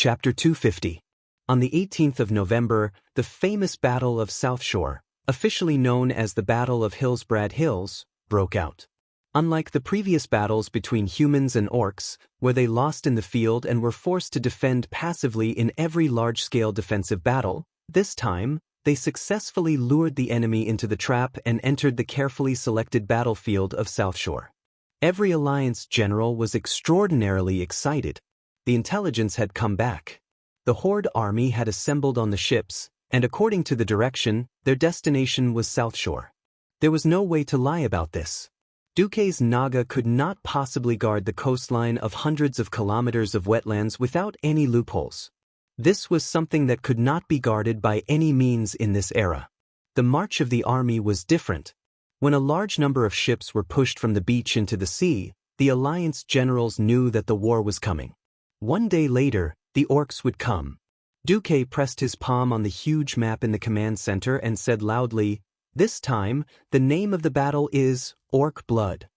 Chapter 250. On the 18th of November, the famous Battle of South Shore, officially known as the Battle of Hillsbrad Hills, broke out. Unlike the previous battles between humans and orcs, where they lost in the field and were forced to defend passively in every large-scale defensive battle, this time, they successfully lured the enemy into the trap and entered the carefully selected battlefield of South Shore. Every Alliance general was extraordinarily excited. The intelligence had come back. The Horde army had assembled on the ships, and according to the direction, their destination was South Shore. There was no way to lie about this. Duke's Naga could not possibly guard the coastline of hundreds of kilometers of wetlands without any loopholes. This was something that could not be guarded by any means in this era. The march of the army was different. When a large number of ships were pushed from the beach into the sea, the Alliance generals knew that the war was coming. One day later, the orcs would come. Duke pressed his palm on the huge map in the command center and said loudly, "This time, the name of the battle is Orc Blood."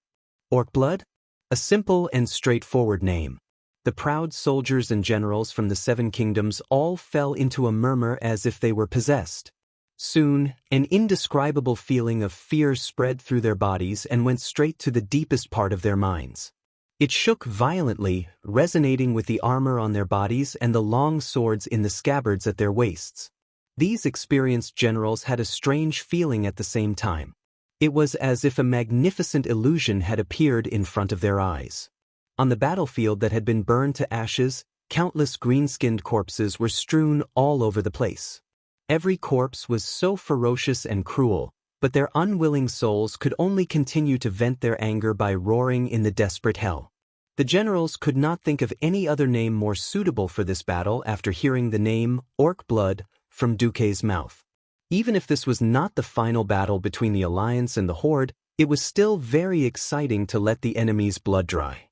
Orc Blood? A simple and straightforward name. The proud soldiers and generals from the Seven Kingdoms all fell into a murmur as if they were possessed. Soon, an indescribable feeling of fear spread through their bodies and went straight to the deepest part of their minds. It shook violently, resonating with the armor on their bodies and the long swords in the scabbards at their waists. These experienced generals had a strange feeling at the same time. It was as if a magnificent illusion had appeared in front of their eyes. On the battlefield that had been burned to ashes, countless green-skinned corpses were strewn all over the place. Every corpse was so ferocious and cruel, but their unwilling souls could only continue to vent their anger by roaring in the desperate hell. The generals could not think of any other name more suitable for this battle after hearing the name Orc Blood from Duke's mouth. Even if this was not the final battle between the Alliance and the Horde, it was still very exciting to let the enemy's blood dry.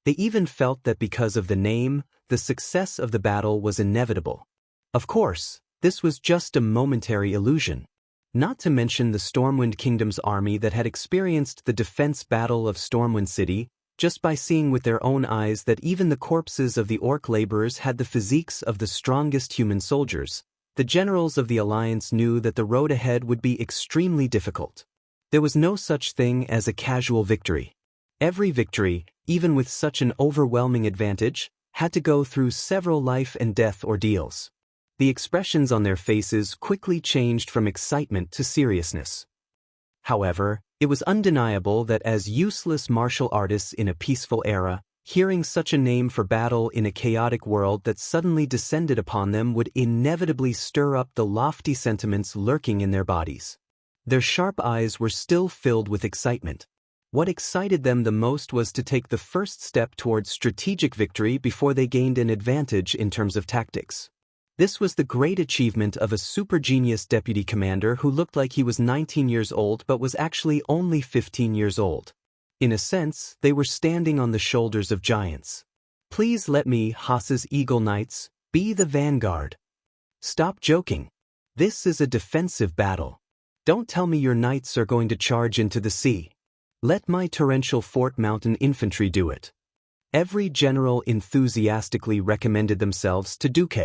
They even felt that because of the name, the success of the battle was inevitable. Of course, this was just a momentary illusion. Not to mention the Stormwind Kingdom's army that had experienced the defense battle of Stormwind City, just by seeing with their own eyes that even the corpses of the orc laborers had the physiques of the strongest human soldiers. The generals of the Alliance knew that the road ahead would be extremely difficult. There was no such thing as a casual victory. Every victory, even with such an overwhelming advantage, had to go through several life and death ordeals. The expressions on their faces quickly changed from excitement to seriousness. However, it was undeniable that as useless martial artists in a peaceful era, hearing such a name for battle in a chaotic world that suddenly descended upon them would inevitably stir up the lofty sentiments lurking in their bodies. Their sharp eyes were still filled with excitement. What excited them the most was to take the first step towards strategic victory before they gained an advantage in terms of tactics. This was the great achievement of a super genius deputy commander who looked like he was 19 years old but was actually only 15 years old. In a sense, they were standing on the shoulders of giants. "Please let me, Haas's Eagle Knights, be the vanguard." "Stop joking. This is a defensive battle. Don't tell me your knights are going to charge into the sea. Let my torrential Fort Mountain infantry do it." Every general enthusiastically recommended themselves to Duke.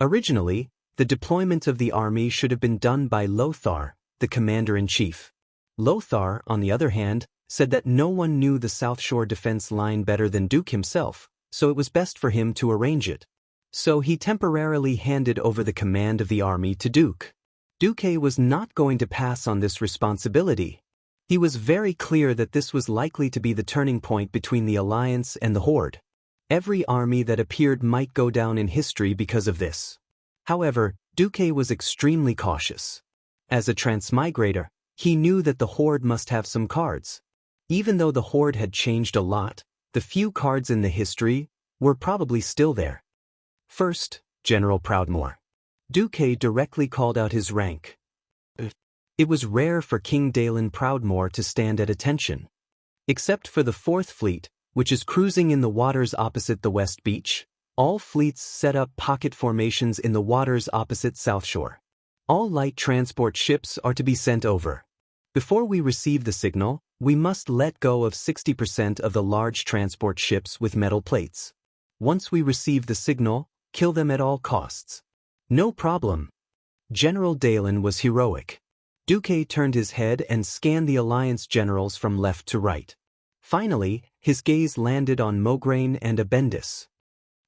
Originally, the deployment of the army should have been done by Lothar, the commander-in-chief. Lothar, on the other hand, said that no one knew the South Shore defense line better than Duke himself, so it was best for him to arrange it. So he temporarily handed over the command of the army to Duke. Duke was not going to pass on this responsibility. He was very clear that this was likely to be the turning point between the Alliance and the Horde. Every army that appeared might go down in history because of this. However, Duke was extremely cautious. As a transmigrator, he knew that the Horde must have some cards. Even though the Horde had changed a lot, the few cards in the history were probably still there. First, General Proudmoore. Duke directly called out his rank. It was rare for King Dalen Proudmoore to stand at attention. Except for the 4th Fleet, which is cruising in the waters opposite the West Beach, all fleets set up pocket formations in the waters opposite South Shore. All light transport ships are to be sent over. Before we receive the signal, we must let go of 60% of the large transport ships with metal plates. Once we receive the signal, kill them at all costs. No problem. General Dalen was heroic. Duque turned his head and scanned the Alliance generals from left to right. Finally, his gaze landed on Mograine and Abendis.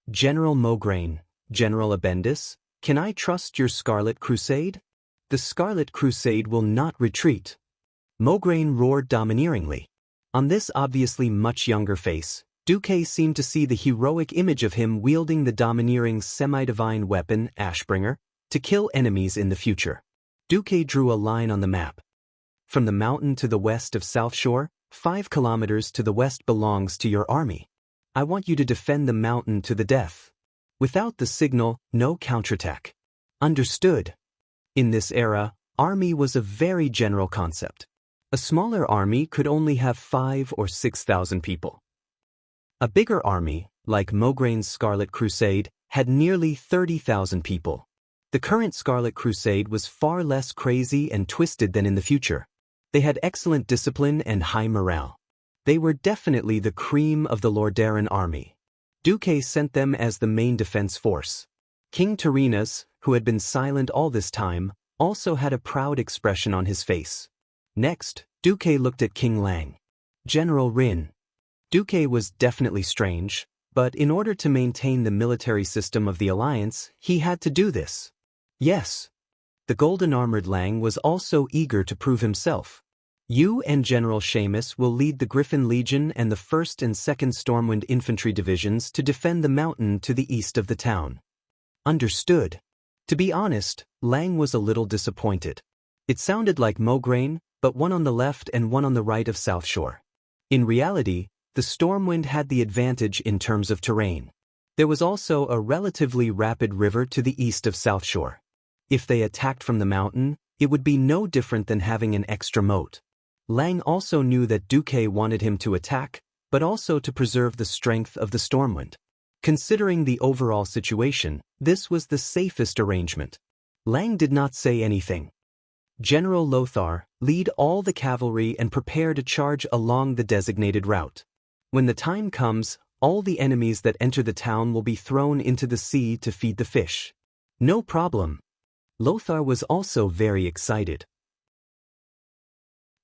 General Mograine, General Abendis, can I trust your Scarlet Crusade? The Scarlet Crusade will not retreat. Mograine roared domineeringly. On this obviously much younger face, Duque seemed to see the heroic image of him wielding the domineering semi-divine weapon, Ashbringer, to kill enemies in the future. Duque drew a line on the map. From the mountain to the west of South Shore, 5 kilometers to the west belongs to your army. I want you to defend the mountain to the death. Without the signal, no counterattack. Understood. In this era, army was a very general concept. A smaller army could only have 5 or 6,000 people. A bigger army, like Mograine's Scarlet Crusade, had nearly 30,000 people. The current Scarlet Crusade was far less crazy and twisted than in the future. They had excellent discipline and high morale. They were definitely the cream of the Lordaeron army. Duque sent them as the main defense force. King Tyrrhenus, who had been silent all this time, also had a proud expression on his face. Next, Duque looked at King Lang. General Rin. Duque was definitely strange, but in order to maintain the military system of the Alliance, he had to do this. Yes. The golden-armored Lang was also eager to prove himself. You and General Seamus will lead the Griffin Legion and the 1st and 2nd Stormwind Infantry Divisions to defend the mountain to the east of the town. Understood. To be honest, Lang was a little disappointed. It sounded like Mograine, but one on the left and one on the right of South Shore. In reality, the Stormwind had the advantage in terms of terrain. There was also a relatively rapid river to the east of South Shore. If they attacked from the mountain, it would be no different than having an extra moat. Lang also knew that Duque wanted him to attack, but also to preserve the strength of the Stormwind. Considering the overall situation, this was the safest arrangement. Lang did not say anything. General Lothar, lead all the cavalry and prepare to charge along the designated route. When the time comes, all the enemies that enter the town will be thrown into the sea to feed the fish. No problem. Lothar was also very excited.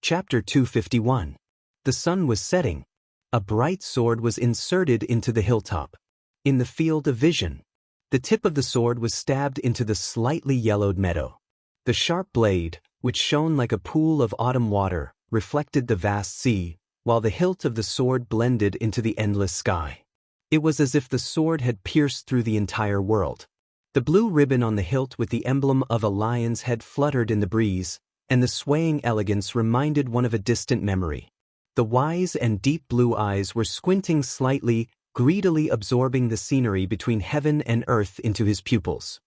Chapter 251. The sun was setting. A bright sword was inserted into the hilltop. In the field of vision, the tip of the sword was stabbed into the slightly yellowed meadow. The sharp blade, which shone like a pool of autumn water, reflected the vast sea, while the hilt of the sword blended into the endless sky. It was as if the sword had pierced through the entire world. The blue ribbon on the hilt with the emblem of a lion's head fluttered in the breeze, and the swaying elegance reminded one of a distant memory. The wise and deep blue eyes were squinting slightly, greedily absorbing the scenery between heaven and earth into his pupils.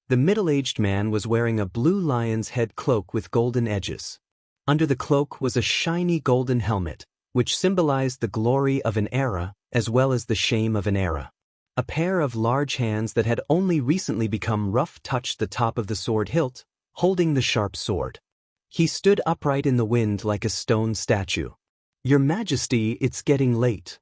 The middle-aged man was wearing a blue lion's head cloak with golden edges. Under the cloak was a shiny golden helmet, which symbolized the glory of an era as well as the shame of an era. A pair of large hands that had only recently become rough touched the top of the sword hilt, holding the sharp sword. He stood upright in the wind like a stone statue. Your Majesty, it's getting late.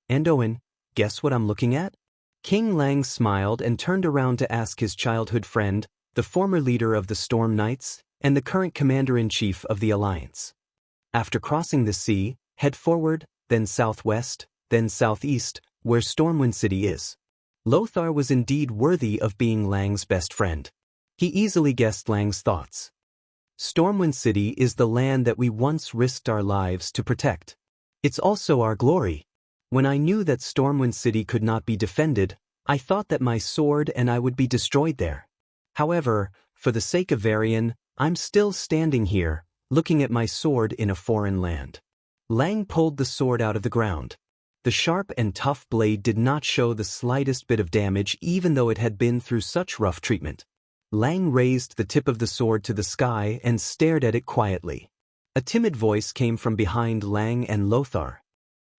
Andoin, guess what I'm looking at? King Lang smiled and turned around to ask his childhood friend, the former leader of the Storm Knights, and the current commander-in-chief of the Alliance. After crossing the sea, head forward, then southwest, then southeast, where Stormwind City is. Lothar was indeed worthy of being Lang's best friend. He easily guessed Lang's thoughts. Stormwind City is the land that we once risked our lives to protect. It's also our glory. When I knew that Stormwind City could not be defended, I thought that my sword and I would be destroyed there. However, for the sake of Varian, I'm still standing here, looking at my sword in a foreign land. Lang pulled the sword out of the ground. The sharp and tough blade did not show the slightest bit of damage even though it had been through such rough treatment. Lang raised the tip of the sword to the sky and stared at it quietly. A timid voice came from behind Lang and Lothar.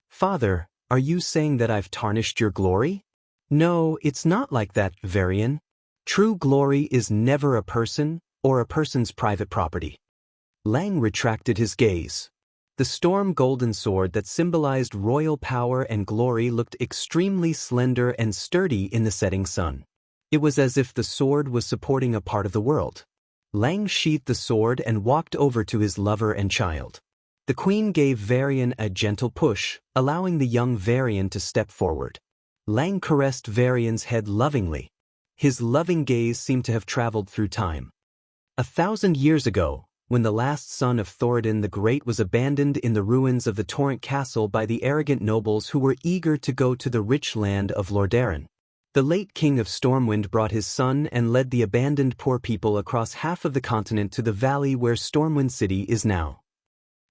Father, are you saying that I've tarnished your glory? No, it's not like that, Varian. True glory is never a person or a person's private property. Lang retracted his gaze. The storm golden sword that symbolized royal power and glory looked extremely slender and sturdy in the setting sun. It was as if the sword was supporting a part of the world. Lang sheathed the sword and walked over to his lover and child. The queen gave Varian a gentle push, allowing the young Varian to step forward. Lang caressed Varian's head lovingly. His loving gaze seemed to have traveled through time. 1,000 years ago, when the last son of Thoradin the Great was abandoned in the ruins of the Torrent Castle by the arrogant nobles who were eager to go to the rich land of Lordaeron. The late king of Stormwind brought his son and led the abandoned poor people across half of the continent to the valley where Stormwind City is now.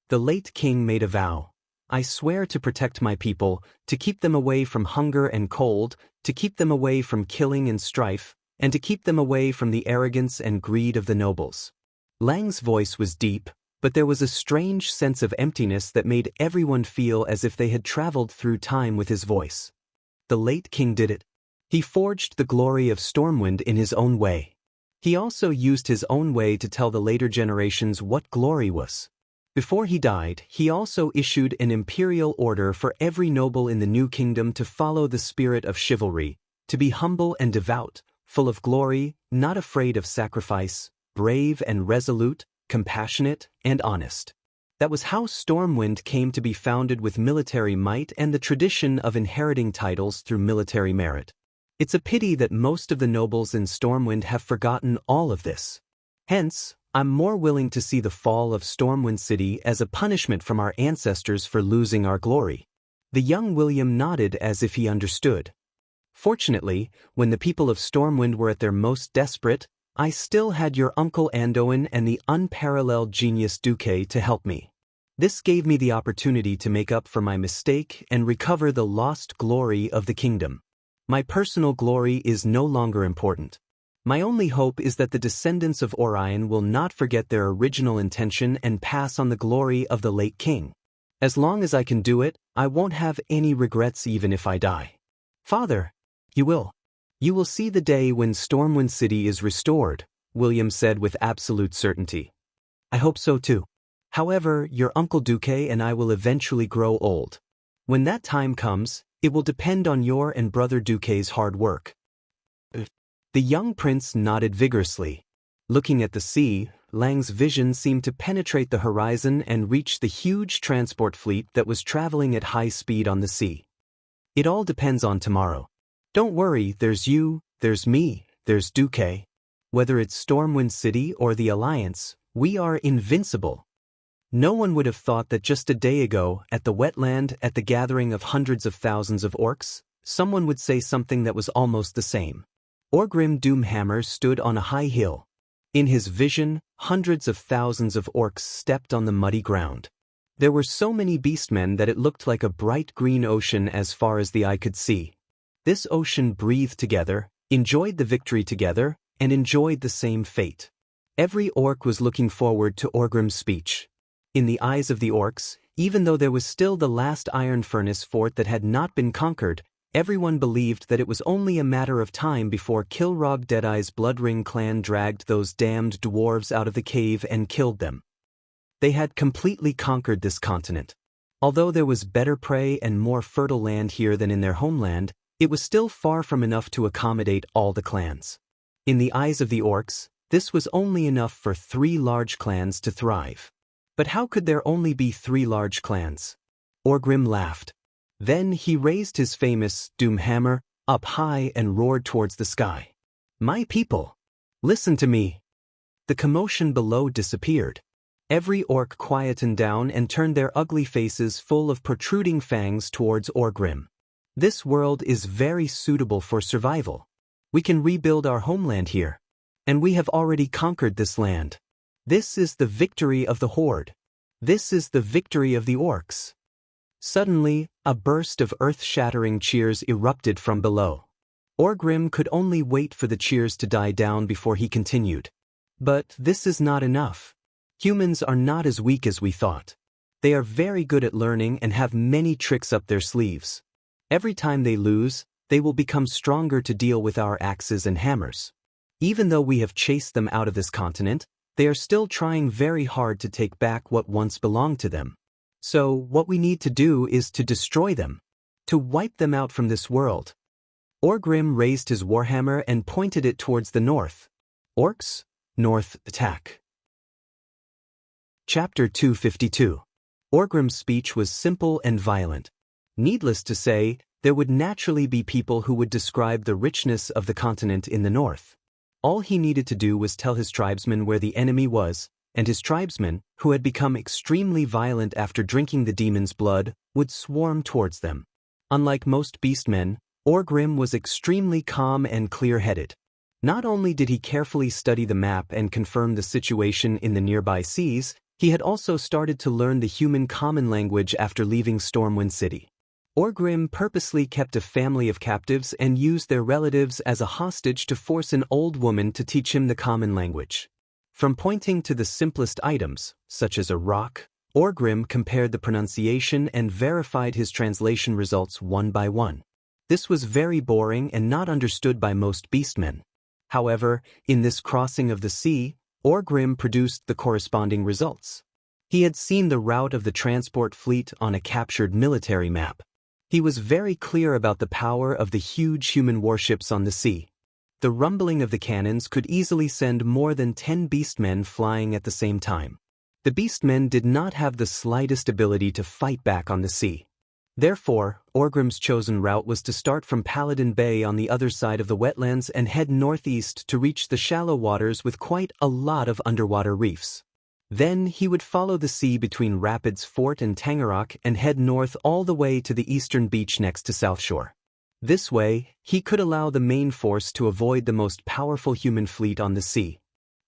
The late king made a vow. I swear to protect my people, to keep them away from hunger and cold, to keep them away from killing and strife, and to keep them away from the arrogance and greed of the nobles. Lang's voice was deep, but there was a strange sense of emptiness that made everyone feel as if they had traveled through time with his voice. The late king did it. He forged the glory of Stormwind in his own way. He also used his own way to tell the later generations what glory was. Before he died, he also issued an imperial order for every noble in the new kingdom to follow the spirit of chivalry, to be humble and devout, full of glory, not afraid of sacrifice, brave and resolute, compassionate and honest. That was how Stormwind came to be founded, with military might and the tradition of inheriting titles through military merit. It's a pity that most of the nobles in Stormwind have forgotten all of this. Hence, I'm more willing to see the fall of Stormwind City as a punishment from our ancestors for losing our glory. The young William nodded as if he understood. Fortunately, when the people of Stormwind were at their most desperate, I still had your Uncle Anduin and the unparalleled genius Duque to help me. This gave me the opportunity to make up for my mistake and recover the lost glory of the kingdom. My personal glory is no longer important. My only hope is that the descendants of Orion will not forget their original intention and pass on the glory of the late king. As long as I can do it, I won't have any regrets even if I die. Father, you will. You will see the day when Stormwind City is restored, William said with absolute certainty. I hope so too. However, your Uncle Duque and I will eventually grow old. When that time comes, it will depend on your and Brother Duque's hard work. The young prince nodded vigorously. Looking at the sea, Lang's vision seemed to penetrate the horizon and reach the huge transport fleet that was traveling at high speed on the sea. It all depends on tomorrow. Don't worry, there's you, there's me, there's Duque. Whether it's Stormwind City or the Alliance, we are invincible. No one would have thought that just a day ago, at the wetland, at the gathering of hundreds of thousands of orcs, someone would say something that was almost the same. Orgrim Doomhammer stood on a high hill. In his vision, hundreds of thousands of orcs stepped on the muddy ground. There were so many beastmen that it looked like a bright green ocean as far as the eye could see. This ocean breathed together, enjoyed the victory together, and enjoyed the same fate. Every orc was looking forward to Orgrim's speech. In the eyes of the orcs, even though there was still the last iron furnace fort that had not been conquered, everyone believed that it was only a matter of time before Kilrog Deadeye's Bloodring clan dragged those damned dwarves out of the cave and killed them. They had completely conquered this continent. Although there was better prey and more fertile land here than in their homeland, it was still far from enough to accommodate all the clans. In the eyes of the orcs, this was only enough for 3 large clans to thrive. But how could there only be 3 large clans? Orgrim laughed. Then he raised his famous Doomhammer up high and roared towards the sky. My people, listen to me. The commotion below disappeared. Every orc quietened down and turned their ugly faces full of protruding fangs towards Orgrim. This world is very suitable for survival. We can rebuild our homeland here. And we have already conquered this land. This is the victory of the Horde. This is the victory of the orcs. Suddenly, a burst of earth-shattering cheers erupted from below. Orgrim could only wait for the cheers to die down before he continued. But this is not enough. Humans are not as weak as we thought. They are very good at learning and have many tricks up their sleeves. Every time they lose, they will become stronger to deal with our axes and hammers. Even though we have chased them out of this continent, they are still trying very hard to take back what once belonged to them. So what we need to do is to destroy them, to wipe them out from this world. Orgrim raised his warhammer and pointed it towards the north. Orcs, north, attack. Chapter 252. Orgrim's speech was simple and violent. Needless to say, there would naturally be people who would describe the richness of the continent in the north. All he needed to do was tell his tribesmen where the enemy was, and his tribesmen, who had become extremely violent after drinking the demon's blood, would swarm towards them. Unlike most beastmen, Orgrim was extremely calm and clear-headed. Not only did he carefully study the map and confirm the situation in the nearby seas, he had also started to learn the human common language after leaving Stormwind City. Orgrim purposely kept a family of captives and used their relatives as a hostage to force an old woman to teach him the common language. From pointing to the simplest items, such as a rock, Orgrim compared the pronunciation and verified his translation results one by one. This was very boring and not understood by most beastmen. However, in this crossing of the sea, Orgrim produced the corresponding results. He had seen the route of the transport fleet on a captured military map. He was very clear about the power of the huge human warships on the sea. The rumbling of the cannons could easily send more than 10 beastmen flying at the same time. The beastmen did not have the slightest ability to fight back on the sea. Therefore, Orgrim's chosen route was to start from Paladin Bay on the other side of the wetlands and head northeast to reach the shallow waters with quite a lot of underwater reefs. Then he would follow the sea between Rapids Fort and Tangarock and head north all the way to the eastern beach next to South Shore. This way, he could allow the main force to avoid the most powerful human fleet on the sea.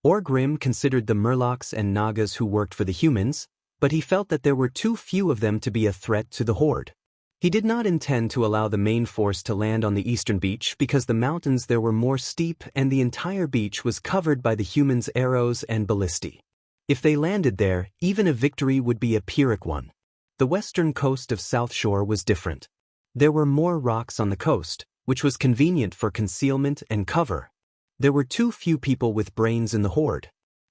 Orgrim considered the Murlocs and Nagas who worked for the humans, but he felt that there were too few of them to be a threat to the Horde. He did not intend to allow the main force to land on the eastern beach because the mountains there were more steep and the entire beach was covered by the humans' arrows and ballistae. If they landed there, even a victory would be a Pyrrhic one. The western coast of South Shore was different. There were more rocks on the coast, which was convenient for concealment and cover. There were too few people with brains in the Horde.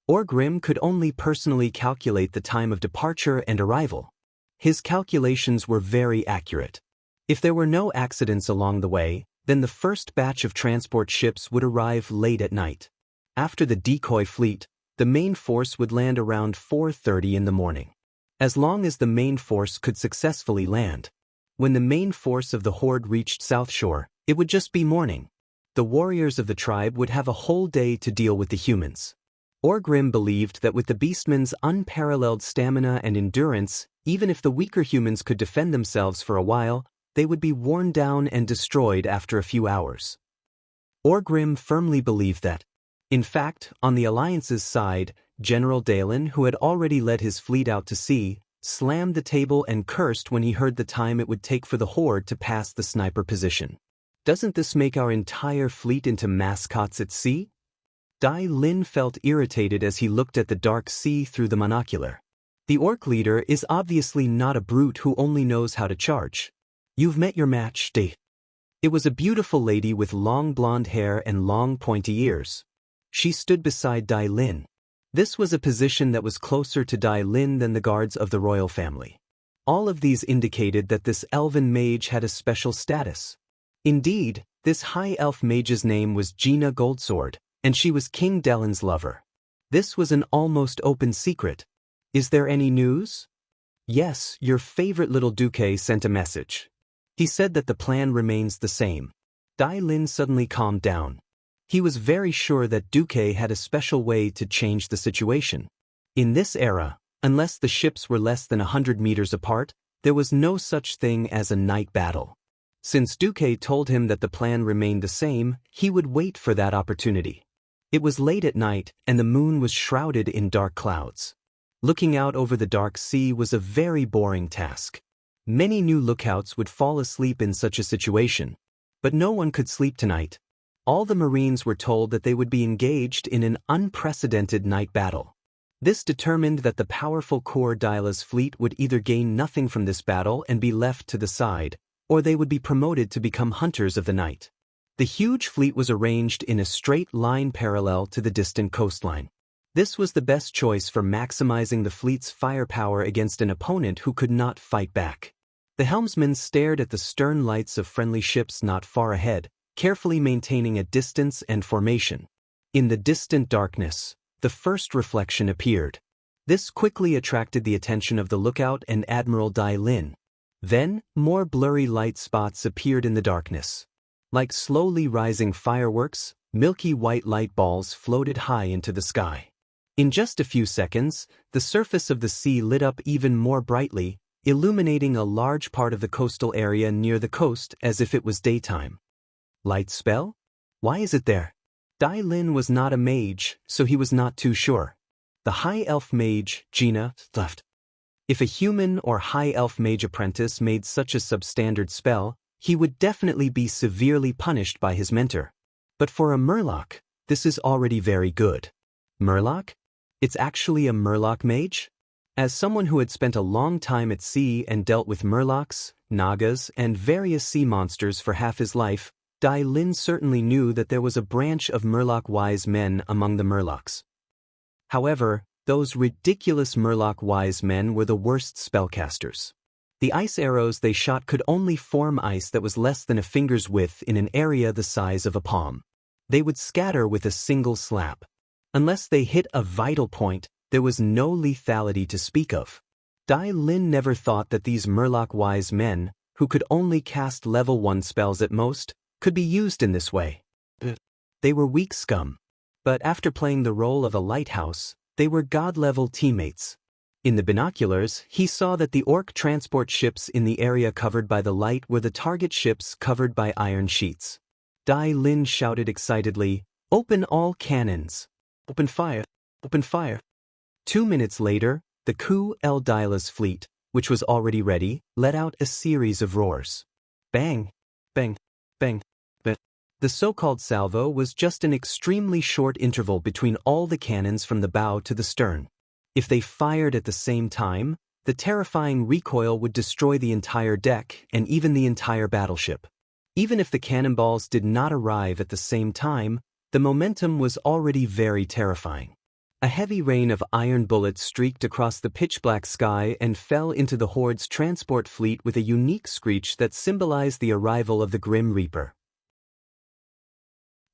Orgrim could only personally calculate the time of departure and arrival. His calculations were very accurate. If there were no accidents along the way, then the first batch of transport ships would arrive late at night. After the decoy fleet, the main force would land around 4:30 in the morning. As long as the main force could successfully land. When the main force of the Horde reached South Shore, it would just be morning. The warriors of the tribe would have a whole day to deal with the humans. Orgrim believed that with the beastmen's unparalleled stamina and endurance, even if the weaker humans could defend themselves for a while, they would be worn down and destroyed after a few hours. Orgrim firmly believed that. In fact, on the Alliance's side, General Dalen, who had already led his fleet out to sea, slammed the table and cursed when he heard the time it would take for the Horde to pass the sniper position. Doesn't this make our entire fleet into mascots at sea? Dai Lin felt irritated as he looked at the dark sea through the monocular. The orc leader is obviously not a brute who only knows how to charge. You've met your match, Dai. It was a beautiful lady with long blonde hair and long pointy ears. She stood beside Dai Lin. This was a position that was closer to Dai Lin than the guards of the royal family. All of these indicated that this elven mage had a special status. Indeed, this high elf mage's name was Gina Goldsword, and she was King Delen's lover. This was an almost open secret. Is there any news? Yes, your favorite little Duque sent a message. He said that the plan remains the same. Dai Lin suddenly calmed down. He was very sure that Duque had a special way to change the situation. In this era, unless the ships were less than 100 meters apart, there was no such thing as a night battle. Since Duque told him that the plan remained the same, he would wait for that opportunity. It was late at night, and the moon was shrouded in dark clouds. Looking out over the dark sea was a very boring task. Many new lookouts would fall asleep in such a situation. But no one could sleep tonight. All the Marines were told that they would be engaged in an unprecedented night battle. This determined that the powerful Kor Dyla's fleet would either gain nothing from this battle and be left to the side, or they would be promoted to become hunters of the night. The huge fleet was arranged in a straight line parallel to the distant coastline. This was the best choice for maximizing the fleet's firepower against an opponent who could not fight back. The helmsman stared at the stern lights of friendly ships not far ahead, carefully maintaining a distance and formation. In the distant darkness, the first reflection appeared. This quickly attracted the attention of the lookout and Admiral Dai Lin. Then, more blurry light spots appeared in the darkness. Like slowly rising fireworks, milky white light balls floated high into the sky. In just a few seconds, the surface of the sea lit up even more brightly, illuminating a large part of the coastal area near the coast as if it was daytime. Light spell? Why is it there? Dai Lin was not a mage, so he was not too sure. The High Elf Mage, Gina, left. If a human or High Elf Mage apprentice made such a substandard spell, he would definitely be severely punished by his mentor. But for a Murloc, this is already very good. Murloc? It's actually a Murloc Mage? As someone who had spent a long time at sea and dealt with Murlocs, Nagas, and various sea monsters for half his life, Dai Lin certainly knew that there was a branch of Murloc wise men among the Murlocs. However, those ridiculous Murloc wise men were the worst spellcasters. The ice arrows they shot could only form ice that was less than a finger's width in an area the size of a palm. They would scatter with a single slap. Unless they hit a vital point, there was no lethality to speak of. Dai Lin never thought that these Murloc wise men, who could only cast level 1 spells at most, could be used in this way. They were weak scum. But after playing the role of a lighthouse, they were god-level teammates. In the binoculars, he saw that the orc transport ships in the area covered by the light were the target ships covered by iron sheets. Dai Lin shouted excitedly, "Open all cannons! Open fire! Open fire!" 2 minutes later, the Ku El Dila's fleet, which was already ready, let out a series of roars. Bang! Bang! Bang! Bang! The so-called salvo was just an extremely short interval between all the cannons from the bow to the stern. If they fired at the same time, the terrifying recoil would destroy the entire deck and even the entire battleship. Even if the cannonballs did not arrive at the same time, the momentum was already very terrifying. A heavy rain of iron bullets streaked across the pitch-black sky and fell into the Horde's transport fleet with a unique screech that symbolized the arrival of the Grim Reaper.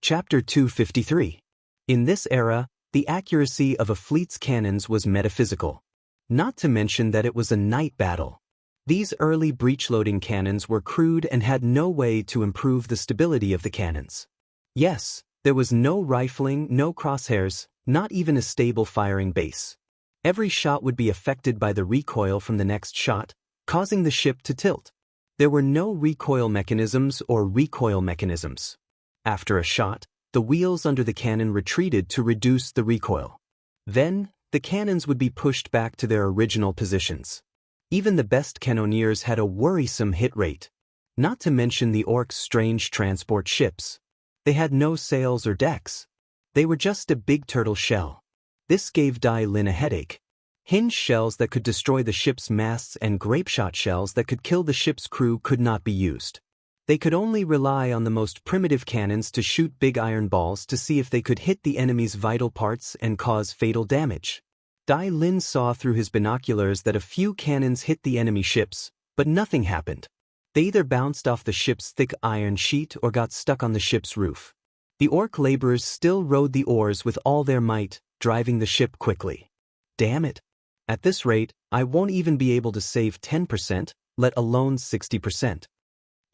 Chapter 253. In this era, the accuracy of a fleet's cannons was metaphysical. Not to mention that it was a night battle. These early breech-loading cannons were crude and had no way to improve the stability of the cannons. Yes, there was no rifling, no crosshairs, not even a stable firing base. Every shot would be affected by the recoil from the next shot, causing the ship to tilt. There were no recoil mechanisms or recoil mechanisms. After a shot, the wheels under the cannon retreated to reduce the recoil. Then, the cannons would be pushed back to their original positions. Even the best cannoneers had a worrisome hit rate. Not to mention the orcs' strange transport ships. They had no sails or decks. They were just a big turtle shell. This gave Dai Lin a headache. Hinge shells that could destroy the ship's masts and grapeshot shells that could kill the ship's crew could not be used. They could only rely on the most primitive cannons to shoot big iron balls to see if they could hit the enemy's vital parts and cause fatal damage. Dai Lin saw through his binoculars that a few cannons hit the enemy ships, but nothing happened. They either bounced off the ship's thick iron sheet or got stuck on the ship's roof. The orc laborers still rowed the oars with all their might, driving the ship quickly. Damn it! At this rate, I won't even be able to save 10%, let alone 60%.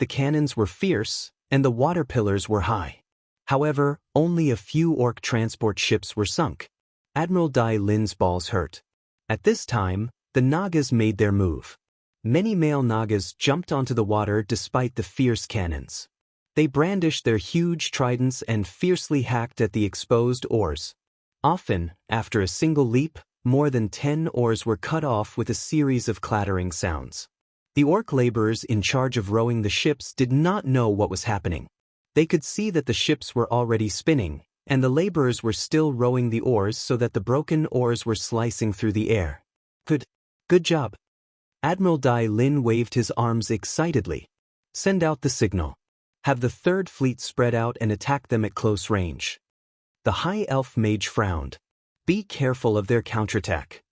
The cannons were fierce, and the water pillars were high. However, only a few orc transport ships were sunk. Admiral Dai Lin's balls hurt. At this time, the Nagas made their move. Many male Nagas jumped onto the water despite the fierce cannons. They brandished their huge tridents and fiercely hacked at the exposed oars. Often, after a single leap, more than 10 oars were cut off with a series of clattering sounds. The orc laborers in charge of rowing the ships did not know what was happening. They could see that the ships were already spinning, and the laborers were still rowing the oars so that the broken oars were slicing through the air. Good job. Admiral Dai Lin waved his arms excitedly. Send out the signal. Have the Third Fleet spread out and attack them at close range. The High Elf Mage frowned. Be careful of their counterattack.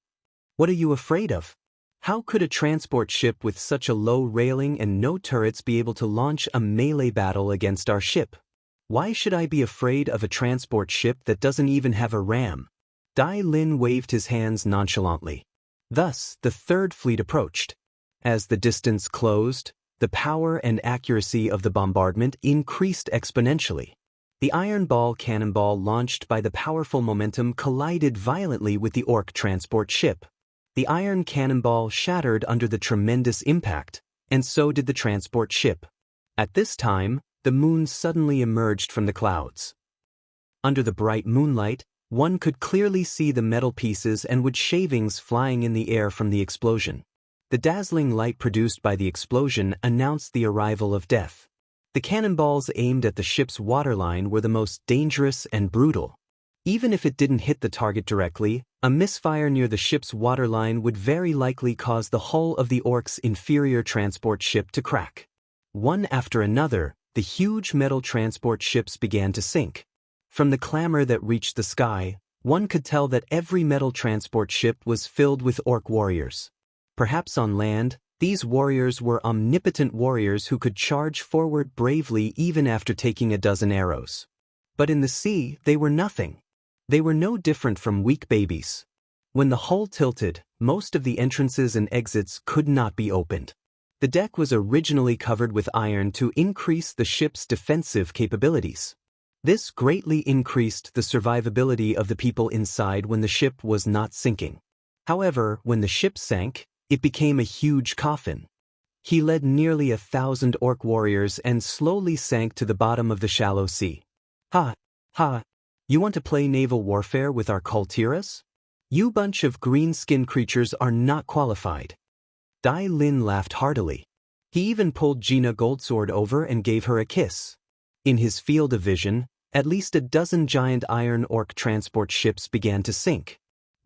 What are you afraid of? How could a transport ship with such a low railing and no turrets be able to launch a melee battle against our ship? Why should I be afraid of a transport ship that doesn't even have a ram? Dai Lin waved his hands nonchalantly. Thus, the third fleet approached. As the distance closed, the power and accuracy of the bombardment increased exponentially. The iron ball cannonball launched by the powerful momentum collided violently with the orc transport ship. The iron cannonball shattered under the tremendous impact, and so did the transport ship. At this time, the moon suddenly emerged from the clouds. Under the bright moonlight, one could clearly see the metal pieces and wood shavings flying in the air from the explosion. The dazzling light produced by the explosion announced the arrival of death. The cannonballs aimed at the ship's waterline were the most dangerous and brutal. Even if it didn't hit the target directly, a misfire near the ship's waterline would very likely cause the hull of the orc's inferior transport ship to crack. One after another, the huge metal transport ships began to sink. From the clamor that reached the sky, one could tell that every metal transport ship was filled with orc warriors. Perhaps on land, these warriors were omnipotent warriors who could charge forward bravely even after taking a dozen arrows. But in the sea, they were nothing. They were no different from weak babies. When the hull tilted, most of the entrances and exits could not be opened. The deck was originally covered with iron to increase the ship's defensive capabilities. This greatly increased the survivability of the people inside when the ship was not sinking. However, when the ship sank, it became a huge coffin. He led nearly 1,000 orc warriors and slowly sank to the bottom of the shallow sea. Ha! Ha! You want to play naval warfare with our Kultiras? You bunch of green-skinned creatures are not qualified. Dai Lin laughed heartily. He even pulled Gina Goldsword over and gave her a kiss. In his field of vision, at least a dozen giant iron orc transport ships began to sink.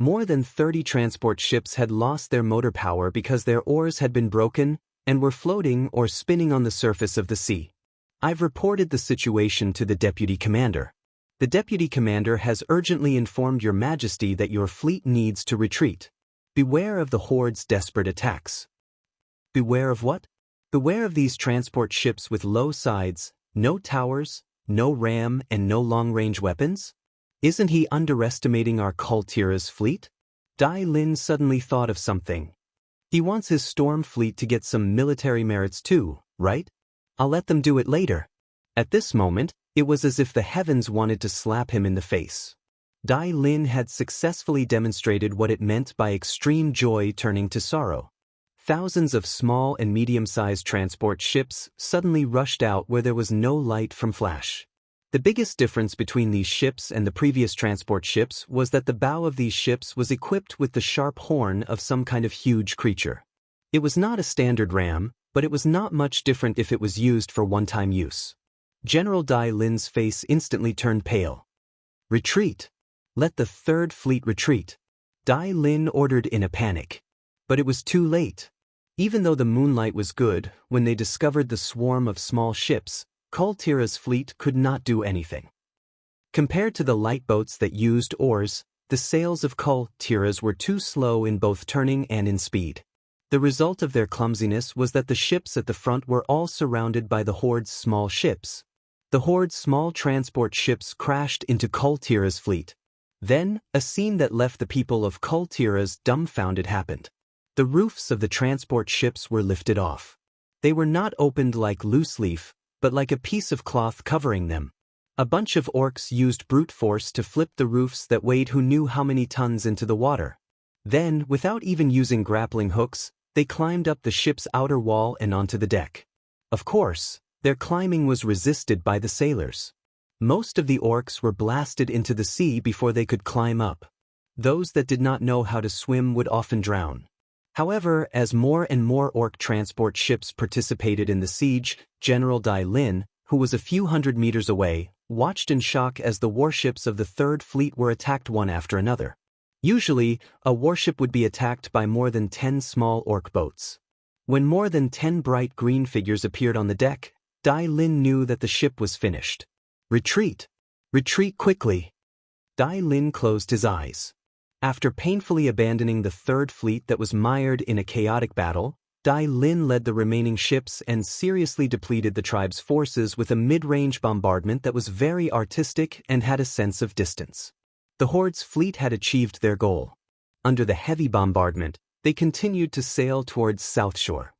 More than 30 transport ships had lost their motor power because their oars had been broken and were floating or spinning on the surface of the sea. I've reported the situation to the deputy commander. The deputy commander has urgently informed your majesty that your fleet needs to retreat. Beware of the horde's desperate attacks. Beware of what? Beware of these transport ships with low sides, no towers, no ram, and no long-range weapons? Isn't he underestimating our Kultira's fleet? Dai Lin suddenly thought of something. He wants his storm fleet to get some military merits too, right? I'll let them do it later. At this moment, it was as if the heavens wanted to slap him in the face. Dai Lin had successfully demonstrated what it meant by extreme joy turning to sorrow. Thousands of small and medium-sized transport ships suddenly rushed out where there was no light from flash. The biggest difference between these ships and the previous transport ships was that the bow of these ships was equipped with the sharp horn of some kind of huge creature. It was not a standard ram, but it was not much different if it was used for one-time use. General Dai Lin's face instantly turned pale. Retreat! Let the third fleet retreat. Dai Lin ordered in a panic. But it was too late. Even though the moonlight was good, when they discovered the swarm of small ships, Kultira's fleet could not do anything. Compared to the light boats that used oars, the sails of Kultira's were too slow in both turning and in speed. The result of their clumsiness was that the ships at the front were all surrounded by the horde's small ships. The horde's small transport ships crashed into Kultira's fleet. Then, a scene that left the people of Kultira's dumbfounded happened. The roofs of the transport ships were lifted off. They were not opened like loose leaf, but like a piece of cloth covering them. A bunch of orcs used brute force to flip the roofs that weighed who knew how many tons into the water. Then, without even using grappling hooks, they climbed up the ship's outer wall and onto the deck. Of course, their climbing was resisted by the sailors. Most of the orcs were blasted into the sea before they could climb up. Those that did not know how to swim would often drown. However, as more and more orc transport ships participated in the siege, General Dai Lin, who was a few hundred meters away, watched in shock as the warships of the Third Fleet were attacked one after another. Usually, a warship would be attacked by more than 10 small orc boats. When more than 10 bright green figures appeared on the deck, Dai Lin knew that the ship was finished. Retreat! Retreat quickly! Dai Lin closed his eyes. After painfully abandoning the third fleet that was mired in a chaotic battle, Dai Lin led the remaining ships and seriously depleted the tribe's forces with a mid-range bombardment that was very artistic and had a sense of distance. The Horde's fleet had achieved their goal. Under the heavy bombardment, they continued to sail towards South Shore.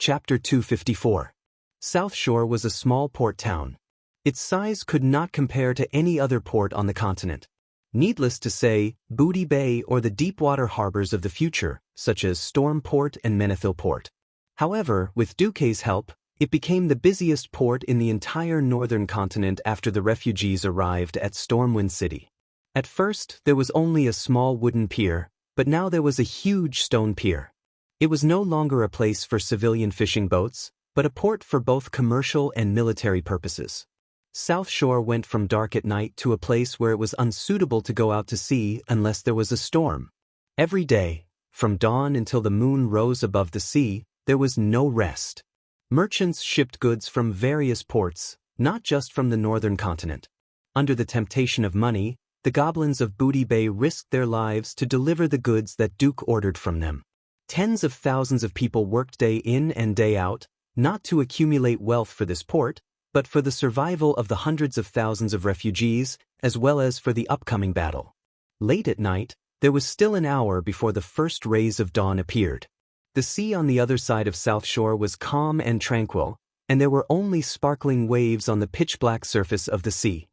Chapter 254. South Shore was a small port town. Its size could not compare to any other port on the continent. Needless to say, Booty Bay or the deep-water harbors of the future, such as Storm Port and Menethil Port. However, with Duquesne's help, it became the busiest port in the entire northern continent after the refugees arrived at Stormwind City. At first, there was only a small wooden pier, but now there was a huge stone pier. It was no longer a place for civilian fishing boats, but a port for both commercial and military purposes. South Shore went from dark at night to a place where it was unsuitable to go out to sea unless there was a storm. Every day, from dawn until the moon rose above the sea, there was no rest. Merchants shipped goods from various ports, not just from the northern continent. Under the temptation of money, the goblins of Booty Bay risked their lives to deliver the goods that Duke ordered from them. Tens of thousands of people worked day in and day out, not to accumulate wealth for this port, but for the survival of the hundreds of thousands of refugees, as well as for the upcoming battle. Late at night, there was still an hour before the first rays of dawn appeared. The sea on the other side of South Shore was calm and tranquil, and there were only sparkling waves on the pitch-black surface of the sea.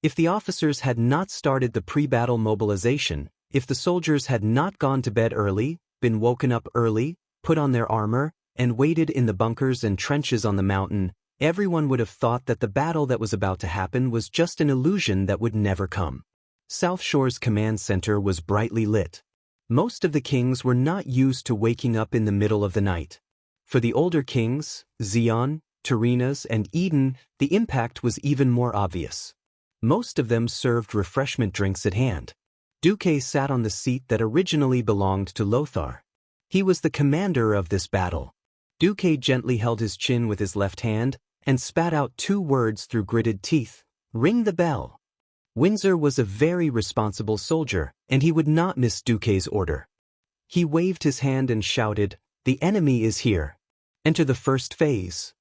If the officers had not started the pre-battle mobilization, if the soldiers had not gone to bed early, been woken up early, put on their armor, and waited in the bunkers and trenches on the mountain, everyone would have thought that the battle that was about to happen was just an illusion that would never come. South Shore's command center was brightly lit. Most of the kings were not used to waking up in the middle of the night. For the older kings, Zeon, Tyrrhenas, and Eden, the impact was even more obvious. Most of them served refreshment drinks at hand. Duque sat on the seat that originally belonged to Lothar. He was the commander of this battle. Duque gently held his chin with his left hand and spat out 2 words through gritted teeth: "Ring the bell." Windsor was a very responsible soldier, and he would not miss Duque's order. He waved his hand and shouted, "The enemy is here. Enter the first phase."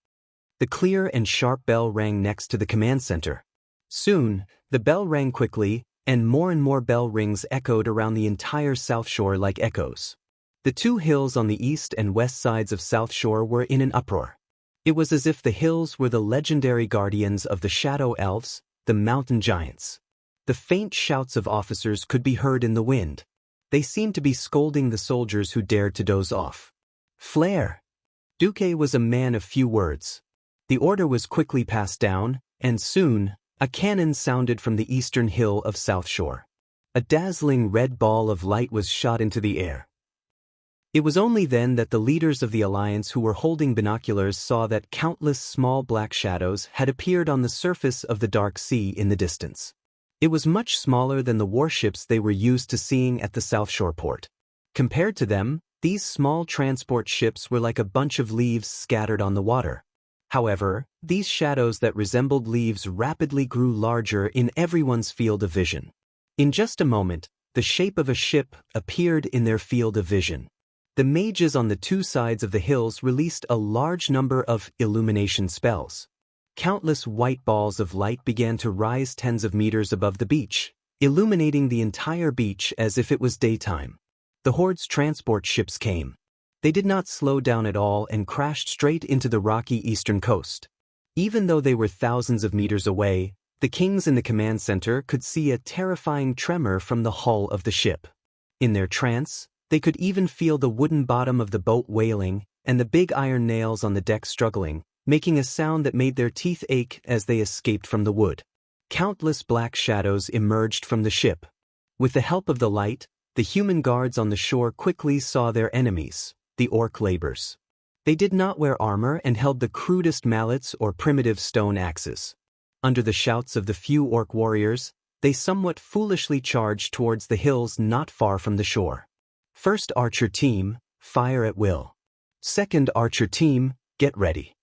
The clear and sharp bell rang next to the command center. Soon, the bell rang quickly, and more bell rings echoed around the entire South Shore like echoes. The 2 hills on the east and west sides of South Shore were in an uproar. It was as if the hills were the legendary guardians of the shadow elves, the mountain giants. The faint shouts of officers could be heard in the wind. They seemed to be scolding the soldiers who dared to doze off. "Flare!" Duque was a man of few words. The order was quickly passed down, and soon, a cannon sounded from the eastern hill of South Shore. A dazzling red ball of light was shot into the air. It was only then that the leaders of the Alliance who were holding binoculars saw that countless small black shadows had appeared on the surface of the dark sea in the distance. It was much smaller than the warships they were used to seeing at the South Shore port. Compared to them, these small transport ships were like a bunch of leaves scattered on the water. However, these shadows that resembled leaves rapidly grew larger in everyone's field of vision. In just a moment, the shape of a ship appeared in their field of vision. The mages on the 2 sides of the hills released a large number of illumination spells. Countless white balls of light began to rise tens of meters above the beach, illuminating the entire beach as if it was daytime. The Horde's transport ships came. They did not slow down at all and crashed straight into the rocky eastern coast. Even though they were thousands of meters away, the kings in the command center could see a terrifying tremor from the hull of the ship. In their trance, they could even feel the wooden bottom of the boat wailing and the big iron nails on the deck struggling, making a sound that made their teeth ache as they escaped from the wood. Countless black shadows emerged from the ship. With the help of the light, the human guards on the shore quickly saw their enemies, the orc laborers. They did not wear armor and held the crudest mallets or primitive stone axes. Under the shouts of the few orc warriors, they somewhat foolishly charged towards the hills not far from the shore. First archer team, fire at will. Second archer team, get ready.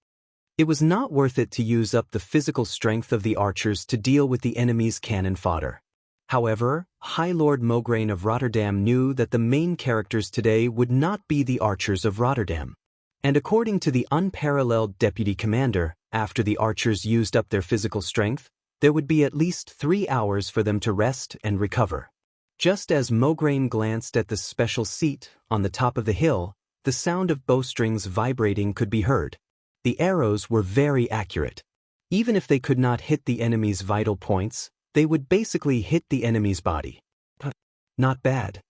It was not worth it to use up the physical strength of the archers to deal with the enemy's cannon fodder. However, High Lord Mograine of Rotterdam knew that the main characters today would not be the archers of Rotterdam. And according to the unparalleled deputy commander, after the archers used up their physical strength, there would be at least 3 hours for them to rest and recover. Just as Mograine glanced at the special seat on the top of the hill, the sound of bowstrings vibrating could be heard. The arrows were very accurate. Even if they could not hit the enemy's vital points, they would basically hit the enemy's body. Not bad.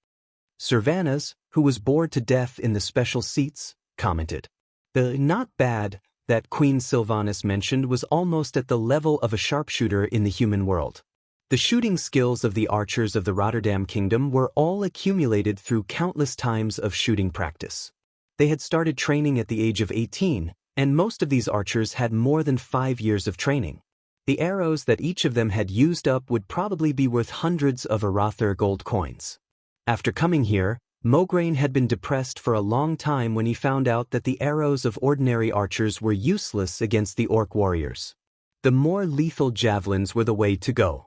Servanas, who was bored to death in the special seats, commented. The not bad that Queen Sylvanas mentioned was almost at the level of a sharpshooter in the human world. The shooting skills of the archers of the Rotterdam Kingdom were all accumulated through countless times of shooting practice. They had started training at the age of 18, and most of these archers had more than 5 years of training. The arrows that each of them had used up would probably be worth hundreds of Arather gold coins. After coming here, Mograine had been depressed for a long time when he found out that the arrows of ordinary archers were useless against the orc warriors. The more lethal javelins were the way to go.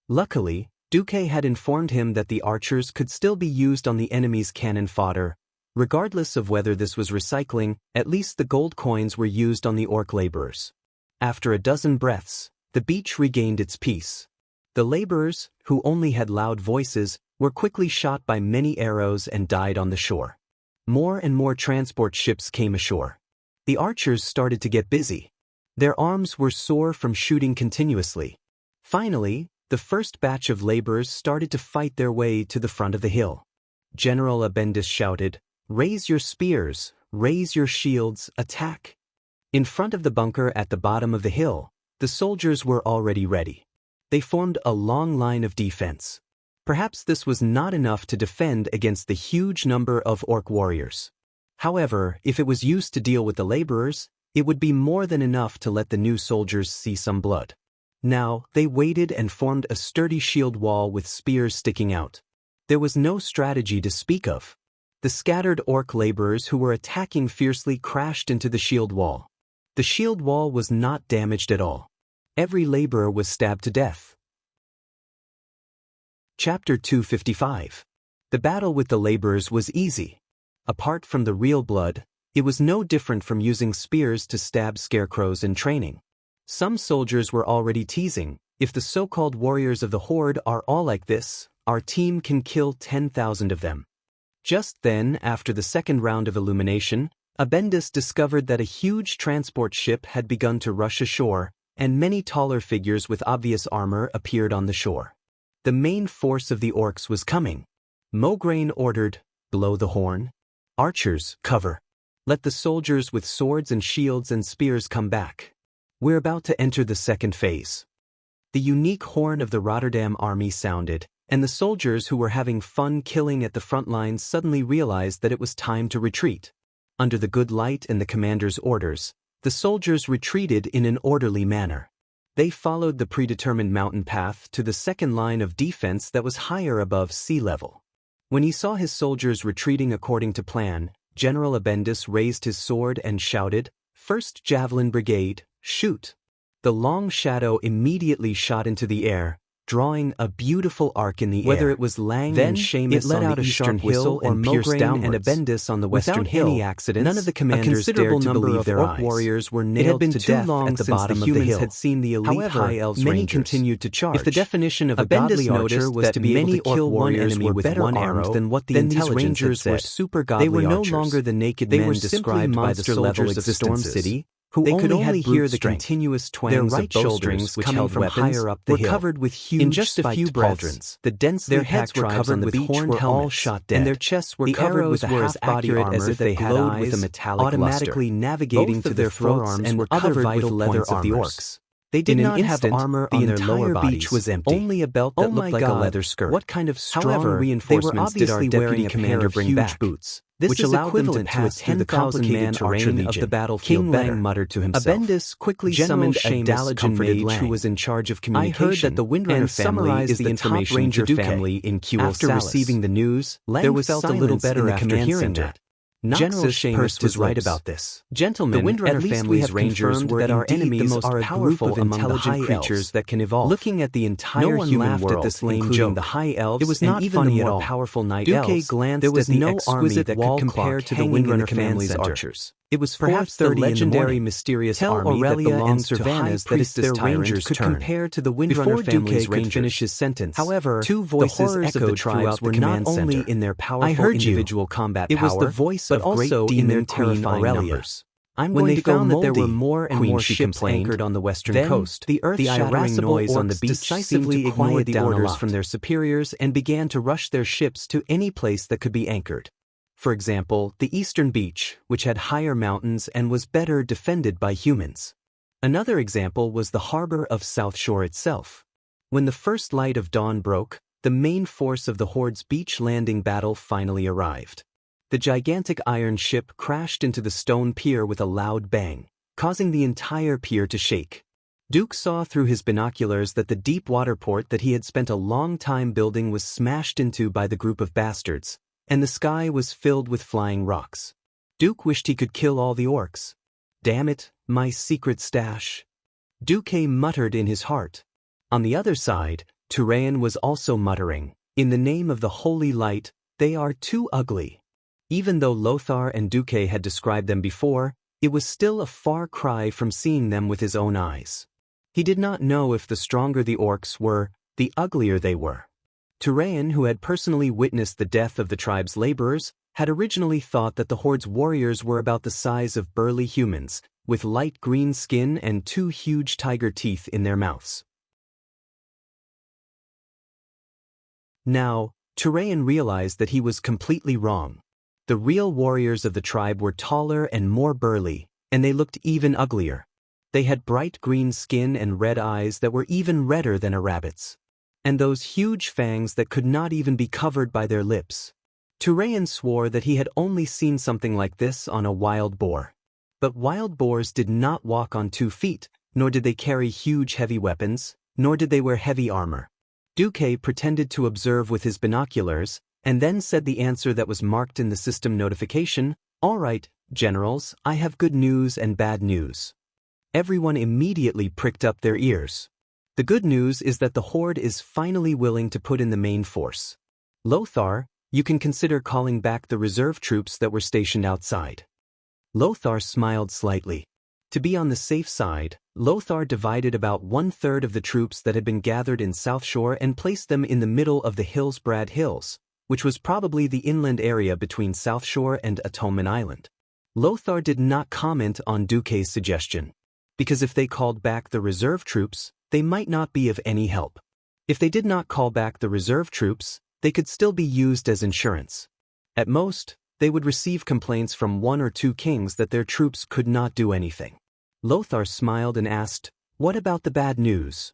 Luckily, Duque had informed him that the archers could still be used on the enemy's cannon fodder. Regardless of whether this was recycling, at least the gold coins were used on the orc laborers. After a dozen breaths, the beach regained its peace. The laborers, who only had loud voices, were quickly shot by many arrows and died on the shore. More and more transport ships came ashore. The archers started to get busy. Their arms were sore from shooting continuously. Finally, the first batch of laborers started to fight their way to the front of the hill. General Abendis shouted, "Raise your spears, raise your shields, attack!" In front of the bunker at the bottom of the hill, the soldiers were already ready. They formed a long line of defense. Perhaps this was not enough to defend against the huge number of orc warriors. However, if it was used to deal with the laborers, it would be more than enough to let the new soldiers see some blood. Now, they waited and formed a sturdy shield wall with spears sticking out. There was no strategy to speak of. The scattered orc laborers who were attacking fiercely crashed into the shield wall. The shield wall was not damaged at all. Every laborer was stabbed to death. Chapter 255. The battle with the laborers was easy. Apart from the real blood, it was no different from using spears to stab scarecrows in training. Some soldiers were already teasing, if the so-called warriors of the Horde are all like this, our team can kill 10,000 of them. Just then, after the second round of illumination, Abendis discovered that a huge transport ship had begun to rush ashore, and many taller figures with obvious armor appeared on the shore. The main force of the orcs was coming. Mograine ordered, "Blow the horn. Archers, cover. Let the soldiers with swords and shields and spears come back. We're about to enter the second phase." The unique horn of the Rotterdam army sounded, and the soldiers who were having fun killing at the front lines suddenly realized that it was time to retreat. Under the good light and the commander's orders, the soldiers retreated in an orderly manner. They followed the predetermined mountain path to the second line of defense that was higher above sea level. When he saw his soldiers retreating according to plan, General Abendis raised his sword and shouted, "First Javelin Brigade, shoot!" The long shadow immediately shot into the air, drawing a beautiful arc in the air. Whether it was Lang and Seamus on the eastern hill or Mograine and Abendis on the western hill, without any accidents, none of the commanders dared to believe their eyes. Warriors were nailed to death at the bottom of the hill. Had seen the elite high elves many rangers. Continued to charge. If the definition of a godly archer was to be able to kill one enemy with one arrow, then what the intelligence rangers were super godly archers. They were no longer the naked men described by the soldiers of Storm City, who they could only hear the continuous twangs of bowstrings which held from higher up the hill. Were covered with huge in just a few breaths. The densely packed tribes on the beach were all shot dead, and their chests were covered with a half-body armor as if they had eyes, with a metallic automatically navigating to their throats and were other vital leather of the orcs. They did not have armor on their lower bodies. Was empty. Only a belt that looked like a leather skirt. What kind of strong reinforcements did our deputy commander bring back? Boots. This which allowed them to pass through the complicated terrain of the battlefield. King Lang muttered to himself. Abendis quickly summoned a Dalajan mage who was in charge of communication. I heard that the Windrunner family is the top ranger family in QL. After receiving the news, Lang felt a little better after hearing that. General Seamus was right about this. Gentlemen, the Windrunner family's rangers were that our enemies are a group of intelligent creatures that can evolve. Looking at the entire human world, at this lame joke, the high elves, it was not even funny the more powerful night elves. Glanced there was at the no exquisite that could compare to the Windrunner family's archers. It was perhaps the legendary mysterious army Aurelia that belonged to Savannah's that it's their rangers could compare to the Windrunner family's rangers. Could finish his sentence. However, two voices of the tribes were not only in their powerful individual combat power, it was the voice of also in their terrifying numbers. When they found that there were more and more ships anchored on the western coast, the earth-shattering noise on the beach decisively ignored the orders from their superiors and began to rush their ships to any place that could be anchored. For example, the eastern beach, which had higher mountains and was better defended by humans. Another example was the harbor of South Shore itself. When the first light of dawn broke, the main force of the Horde's beach landing battle finally arrived. The gigantic iron ship crashed into the stone pier with a loud bang, causing the entire pier to shake. Duke saw through his binoculars that the deep water port that he had spent a long time building was smashed into by the group of bastards, and the sky was filled with flying rocks. Duke wished he could kill all the orcs. Damn it, my secret stash. Duke muttered in his heart. On the other side, Turayan was also muttering, in the name of the holy light, they are too ugly. Even though Lothar and Duke had described them before, it was still a far cry from seeing them with his own eyes. He did not know if the stronger the orcs were, the uglier they were. Turayan, who had personally witnessed the death of the tribe's laborers, had originally thought that the Horde's warriors were about the size of burly humans, with light green skin and two huge tiger teeth in their mouths. Now, Turayan realized that he was completely wrong. The real warriors of the tribe were taller and more burly, and they looked even uglier. They had bright green skin and red eyes that were even redder than a rabbit's. And those huge fangs that could not even be covered by their lips. Turayan swore that he had only seen something like this on a wild boar. But wild boars did not walk on 2 feet, nor did they carry huge heavy weapons, nor did they wear heavy armor. Duque pretended to observe with his binoculars, and then said the answer that was marked in the system notification, "All right, generals, I have good news and bad news." Everyone immediately pricked up their ears. The good news is that the Horde is finally willing to put in the main force. Lothar, you can consider calling back the reserve troops that were stationed outside. Lothar smiled slightly. To be on the safe side, Lothar divided about 1/3 of the troops that had been gathered in South Shore and placed them in the middle of the Hillsbrad Hills, which was probably the inland area between South Shore and Atonement Island. Lothar did not comment on Duque's suggestion, because if they called back the reserve troops, they might not be of any help. If they did not call back the reserve troops, they could still be used as insurance. At most, they would receive complaints from 1 or 2 kings that their troops could not do anything. Lothar smiled and asked, "What about the bad news?"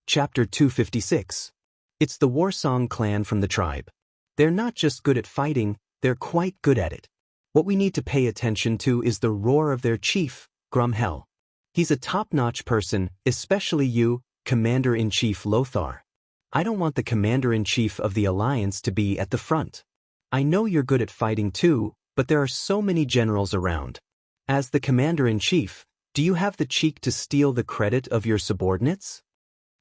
Chapter 256. It's the Warsong clan from the tribe. They're not just good at fighting, they're quite good at it. What we need to pay attention to is the roar of their chief, Grumhel. He's a top-notch person, especially you, Commander-in-Chief Lothar. I don't want the Commander-in-Chief of the Alliance to be at the front. I know you're good at fighting too, but there are so many generals around. As the Commander-in-Chief, do you have the cheek to steal the credit of your subordinates?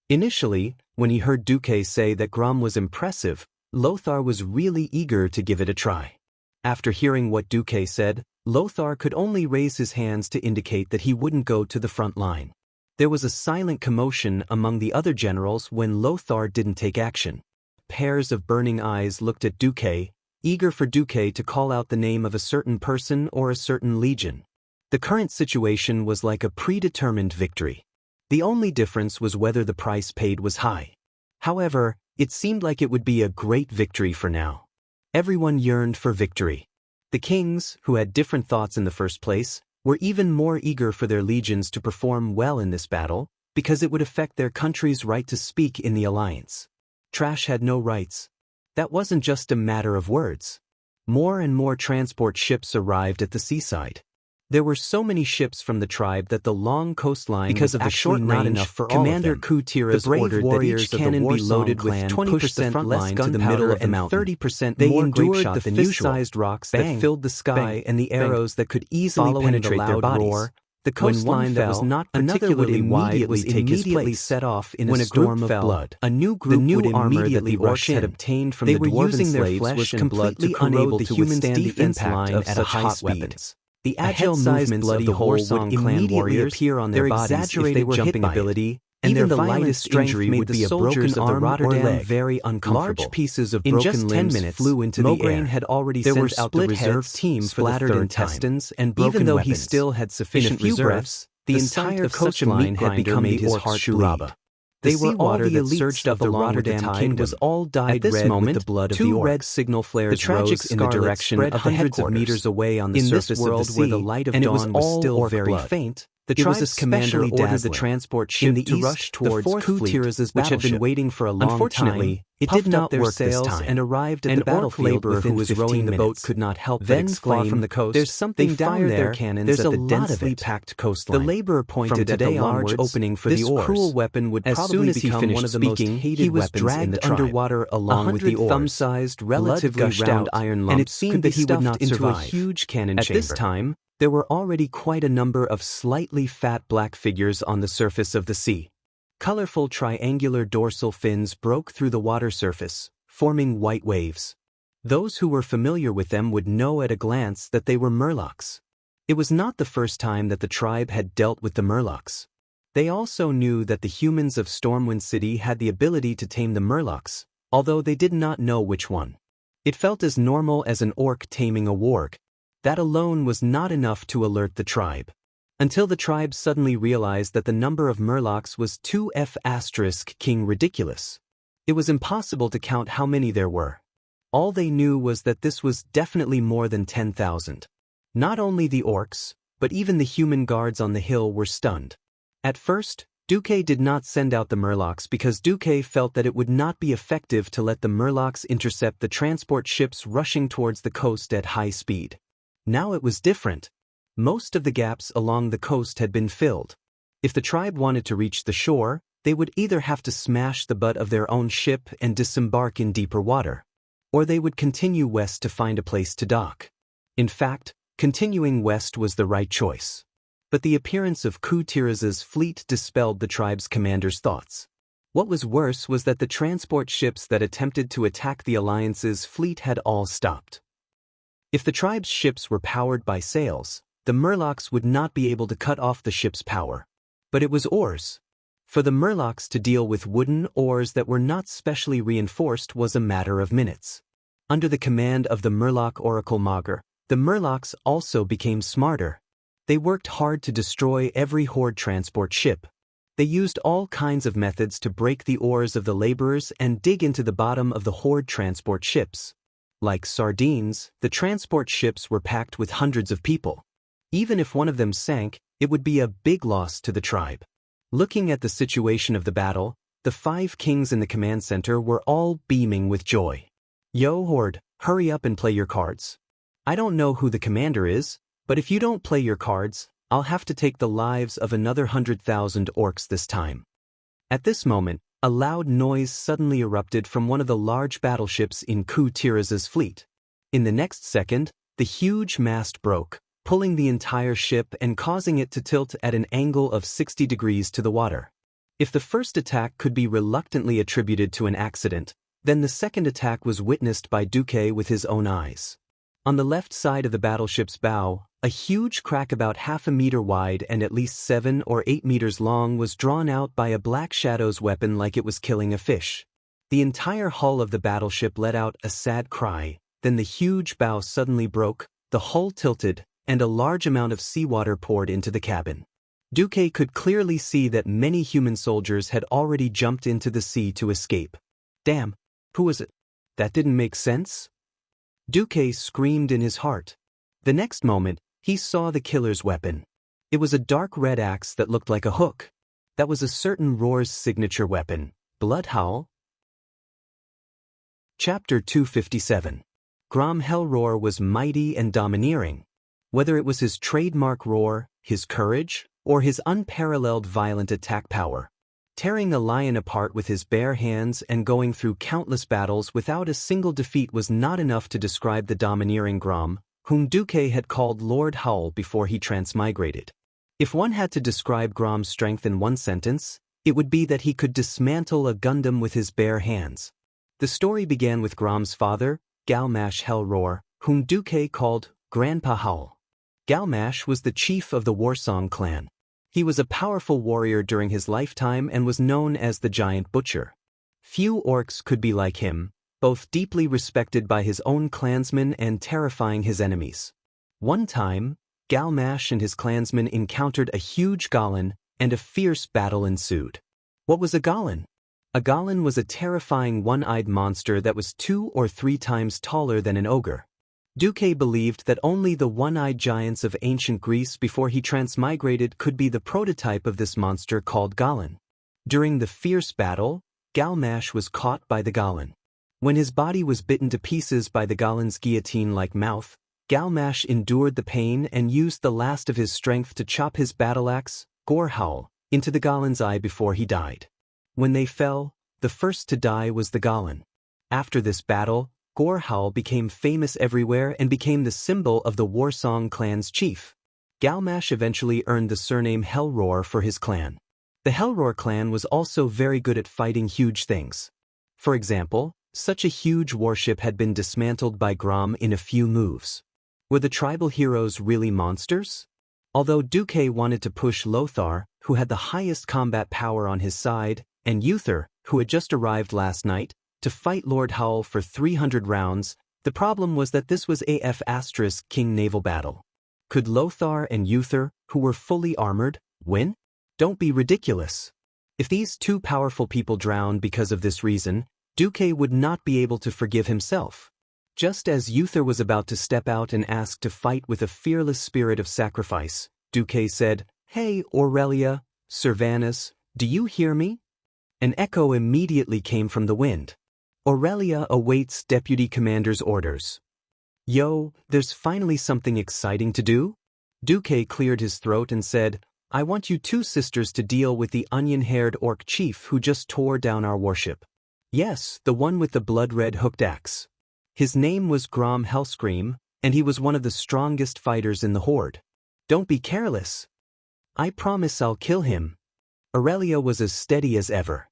Initially, when he heard Duque say that Grum was impressive, Lothar was really eager to give it a try. After hearing what Duque said, Lothar could only raise his hands to indicate that he wouldn't go to the front line. There was a silent commotion among the other generals when Lothar didn't take action. Pairs of burning eyes looked at Duque, eager for Duque to call out the name of a certain person or a certain legion. The current situation was like a predetermined victory. The only difference was whether the price paid was high. However, it seemed like it would be a great victory for now. Everyone yearned for victory. The kings, who had different thoughts in the first place, were even more eager for their legions to perform well in this battle, because it would affect their country's right to speak in the alliance. Trash had no rights. That wasn't just a matter of words. More and more transport ships arrived at the seaside. There were so many ships from the tribe that the long coastline because of the short range, enough for Commander Kutira's ordered that each cannon be loaded with 20% less gunpowder and 30% more grape-shot than fist-sized rocks that filled the sky and the arrows that could easily penetrate their bodies. The coastline that was not particularly wide was immediately set off in a storm of blood. A new group would immediately rush in. Had obtained from the dwarven slaves was completely unable to withstand the impact of such hot weapons. The agile movements of the Warsong clan warriors, appear on their bodies if they were jumping ability, and their lightest injury would be a broken arm or leg very uncomfortable. Large pieces of broken limbs flew into the air. Had already sent out the reserve team for the third intestines and broken even though weapons. He still had sufficient reserves, the entire coastline had become the orc's bleed. They were all the elites of the Rotterdam Kingdom was all dyed red with the blood of the orcs. Two red signal flares rose in the direction of hundreds of meters away on the surface of the sea, where the light of dawn was still very faint. The tribe's commander ordered the transport ship to rush towards Kutira's which had been waiting for a long time. It did not work this time, and arrived at the battlefield who was rowing the boat could not help but exclaim from the coast, "There's something down there." Their cannons at the densely packed coastline. The laborer pointed at the large opening for the oars. This cruel weapon would probably become one of the most hated weapons in the tribe. Underwater along with the oars. Thumb-sized, relatively round iron lumps, and it seemed that he would not survive. Into a huge cannon chamber. At this time, there were already quite a number of slightly fat black figures on the surface of the sea. Colorful triangular dorsal fins broke through the water surface, forming white waves. Those who were familiar with them would know at a glance that they were murlocs. It was not the first time that the tribe had dealt with the murlocs. They also knew that the humans of Stormwind City had the ability to tame the murlocs, although they did not know which one. It felt as normal as an orc taming a warg. That alone was not enough to alert the tribe. Until the tribe suddenly realized that the number of murlocs was 2F** king ridiculous. It was impossible to count how many there were. All they knew was that this was definitely more than 10,000. Not only the orcs, but even the human guards on the hill were stunned. At first, Duque did not send out the murlocs because Duque felt that it would not be effective to let the murlocs intercept the transport ships rushing towards the coast at high speed. Now it was different. Most of the gaps along the coast had been filled. If the tribe wanted to reach the shore, they would either have to smash the butt of their own ship and disembark in deeper water, or they would continue west to find a place to dock. In fact, continuing west was the right choice. But the appearance of Kutira's fleet dispelled the tribe's commander's thoughts. What was worse was that the transport ships that attempted to attack the Alliance's fleet had all stopped. If the tribe's ships were powered by sails, the murlocs would not be able to cut off the ship's power. But it was oars. For the murlocs to deal with wooden oars that were not specially reinforced was a matter of minutes. Under the command of the Murloc Oracle Maugre, the murlocs also became smarter. They worked hard to destroy every horde transport ship. They used all kinds of methods to break the oars of the laborers and dig into the bottom of the horde transport ships. Like sardines, the transport ships were packed with hundreds of people. Even if one of them sank, it would be a big loss to the tribe. Looking at the situation of the battle, the 5 kings in the command center were all beaming with joy. Yo, Horde, hurry up and play your cards. I don't know who the commander is, but if you don't play your cards, I'll have to take the lives of another 100,000 orcs this time. At this moment, a loud noise suddenly erupted from one of the large battleships in Ku-Tiraz's fleet. In the next second, the huge mast broke, pulling the entire ship and causing it to tilt at an angle of 60 degrees to the water. If the first attack could be reluctantly attributed to an accident, then the second attack was witnessed by Duque with his own eyes. On the left side of the battleship's bow, a huge crack about half a meter wide and at least 7 or 8 meters long was drawn out by a Black Shadow's weapon like it was killing a fish. The entire hull of the battleship let out a sad cry, then the huge bow suddenly broke, the hull tilted, and a large amount of seawater poured into the cabin. Duque could clearly see that many human soldiers had already jumped into the sea to escape. Damn, who was it? That didn't make sense? Duque screamed in his heart. The next moment, he saw the killer's weapon. It was a dark red axe that looked like a hook. That was a certain Roar's signature weapon, Blood Howl. Chapter 257. Grom Hellroar was mighty and domineering. Whether it was his trademark roar, his courage, or his unparalleled violent attack power. Tearing a lion apart with his bare hands and going through countless battles without a single defeat was not enough to describe the domineering Grom, whom Duque had called Lord Howl before he transmigrated. If one had to describe Grom's strength in one sentence, it would be that he could dismantle a Gundam with his bare hands. The story began with Grom's father, Galmash Hellroar, whom Duque called Grandpa Howl. Galmash was the chief of the Warsong clan. He was a powerful warrior during his lifetime and was known as the Giant Butcher. Few orcs could be like him, both deeply respected by his own clansmen and terrifying his enemies. One time, Galmash and his clansmen encountered a huge Goblin, and a fierce battle ensued. What was a Goblin? A Goblin was a terrifying one-eyed monster that was 2 or 3 times taller than an ogre. Duque believed that only the one-eyed giants of ancient Greece before he transmigrated could be the prototype of this monster called Goblin. During the fierce battle, Galmash was caught by the Goblin. When his body was bitten to pieces by the Goblin's guillotine-like mouth, Galmash endured the pain and used the last of his strength to chop his battle-axe, Gorehowl, into the Goblin's eye before he died. When they fell, the first to die was the Goblin. After this battle, Gorehowl became famous everywhere and became the symbol of the Warsong clan's chief. Galmash eventually earned the surname Hellroar for his clan. The Hellroar clan was also very good at fighting huge things. For example, such a huge warship had been dismantled by Grom in a few moves. Were the tribal heroes really monsters? Although Duque wanted to push Lothar, who had the highest combat power on his side, and Uther, who had just arrived last night, to fight Lord Howl for 300 rounds, the problem was that this was AF * King naval battle. Could Lothar and Uther, who were fully armored, win? Don't be ridiculous. If these two powerful people drowned because of this reason, Duque would not be able to forgive himself. Just as Uther was about to step out and ask to fight with a fearless spirit of sacrifice, Duque said, "Hey, Aurelia, Servanus, do you hear me?" An echo immediately came from the wind. Aurelia awaits Deputy Commander's orders. Yo, there's finally something exciting to do? Duque cleared his throat and said, I want you 2 sisters to deal with the onion-haired orc chief who just tore down our warship. Yes, the one with the blood-red hooked axe. His name was Grom Hellscream, and he was one of the strongest fighters in the Horde. Don't be careless. I promise I'll kill him. Aurelia was as steady as ever.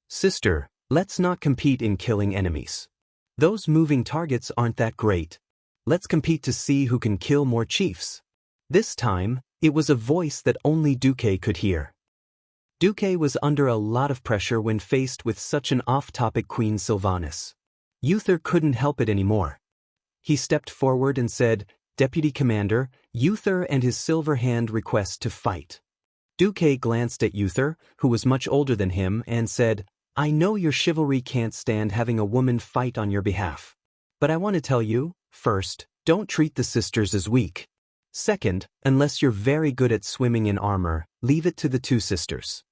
Sister, let's not compete in killing enemies. Those moving targets aren't that great. Let's compete to see who can kill more chiefs. This time, it was a voice that only Duque could hear. Duque was under a lot of pressure when faced with such an off-topic Queen Sylvanas. Uther couldn't help it anymore. He stepped forward and said, Deputy Commander, Uther and his silver hand request to fight. Duque glanced at Uther, who was much older than him, and said, I know your chivalry can't stand having a woman fight on your behalf. But I want to tell you, first, don't treat the sisters as weak. Second, unless you're very good at swimming in armor, leave it to the 2 sisters.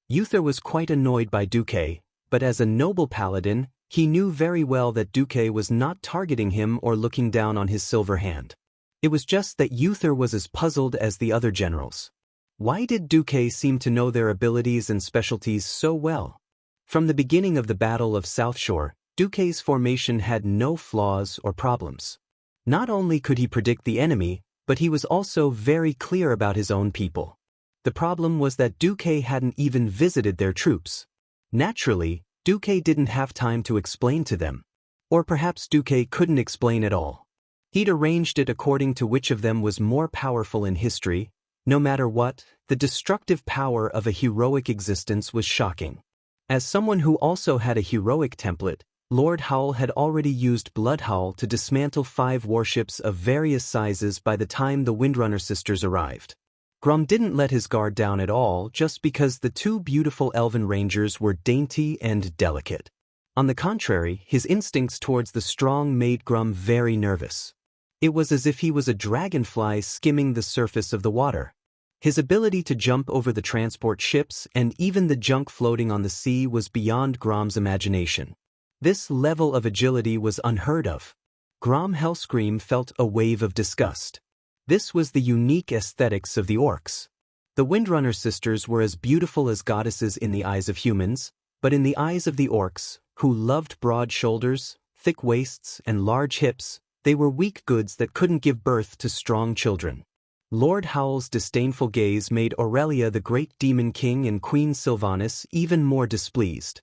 Uther was quite annoyed by Duque, but as a noble paladin, He knew very well that Duque was not targeting him or looking down on his silver hand. It was just that Uther was as puzzled as the other generals. Why did Duque seem to know their abilities and specialties so well? From the beginning of the Battle of South Shore, Duque's formation had no flaws or problems. Not only could he predict the enemy, but he was also very clear about his own people. The problem was that Duque hadn't even visited their troops. Naturally, Duque didn't have time to explain to them. Or perhaps Duque couldn't explain at all. He'd arranged it according to which of them was more powerful in history. No matter what, the destructive power of a heroic existence was shocking. As someone who also had a heroic template, Lord Howl had already used Bloodhowl to dismantle 5 warships of various sizes by the time the Windrunner sisters arrived. Grom didn't let his guard down at all just because the 2 beautiful elven rangers were dainty and delicate. On the contrary, his instincts towards the strong made Grom very nervous. It was as if he was a dragonfly skimming the surface of the water. His ability to jump over the transport ships and even the junk floating on the sea was beyond Grom's imagination. This level of agility was unheard of. Grom Hellscream felt a wave of disgust. This was the unique aesthetics of the orcs. The Windrunner sisters were as beautiful as goddesses in the eyes of humans, but in the eyes of the orcs, who loved broad shoulders, thick waists, and large hips, they were weak goods that couldn't give birth to strong children. Lord Howl's disdainful gaze made Aurelia the Great Demon King and Queen Sylvanas even more displeased.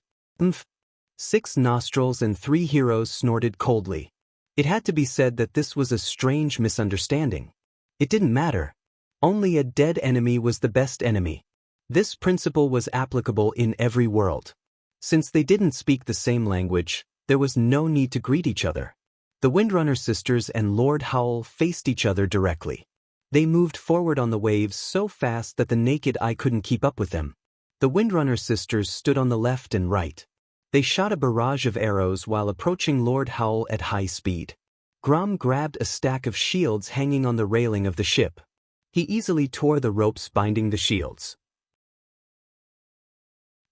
6 nostrils and 3 heroes snorted coldly. It had to be said that this was a strange misunderstanding. It didn't matter. Only a dead enemy was the best enemy. This principle was applicable in every world. Since they didn't speak the same language, there was no need to greet each other. The Windrunner sisters and Lord Howl faced each other directly. They moved forward on the waves so fast that the naked eye couldn't keep up with them. The Windrunner sisters stood on the left and right. They shot a barrage of arrows while approaching Lord Howl at high speed. Grom grabbed a stack of shields hanging on the railing of the ship. He easily tore the ropes binding the shields.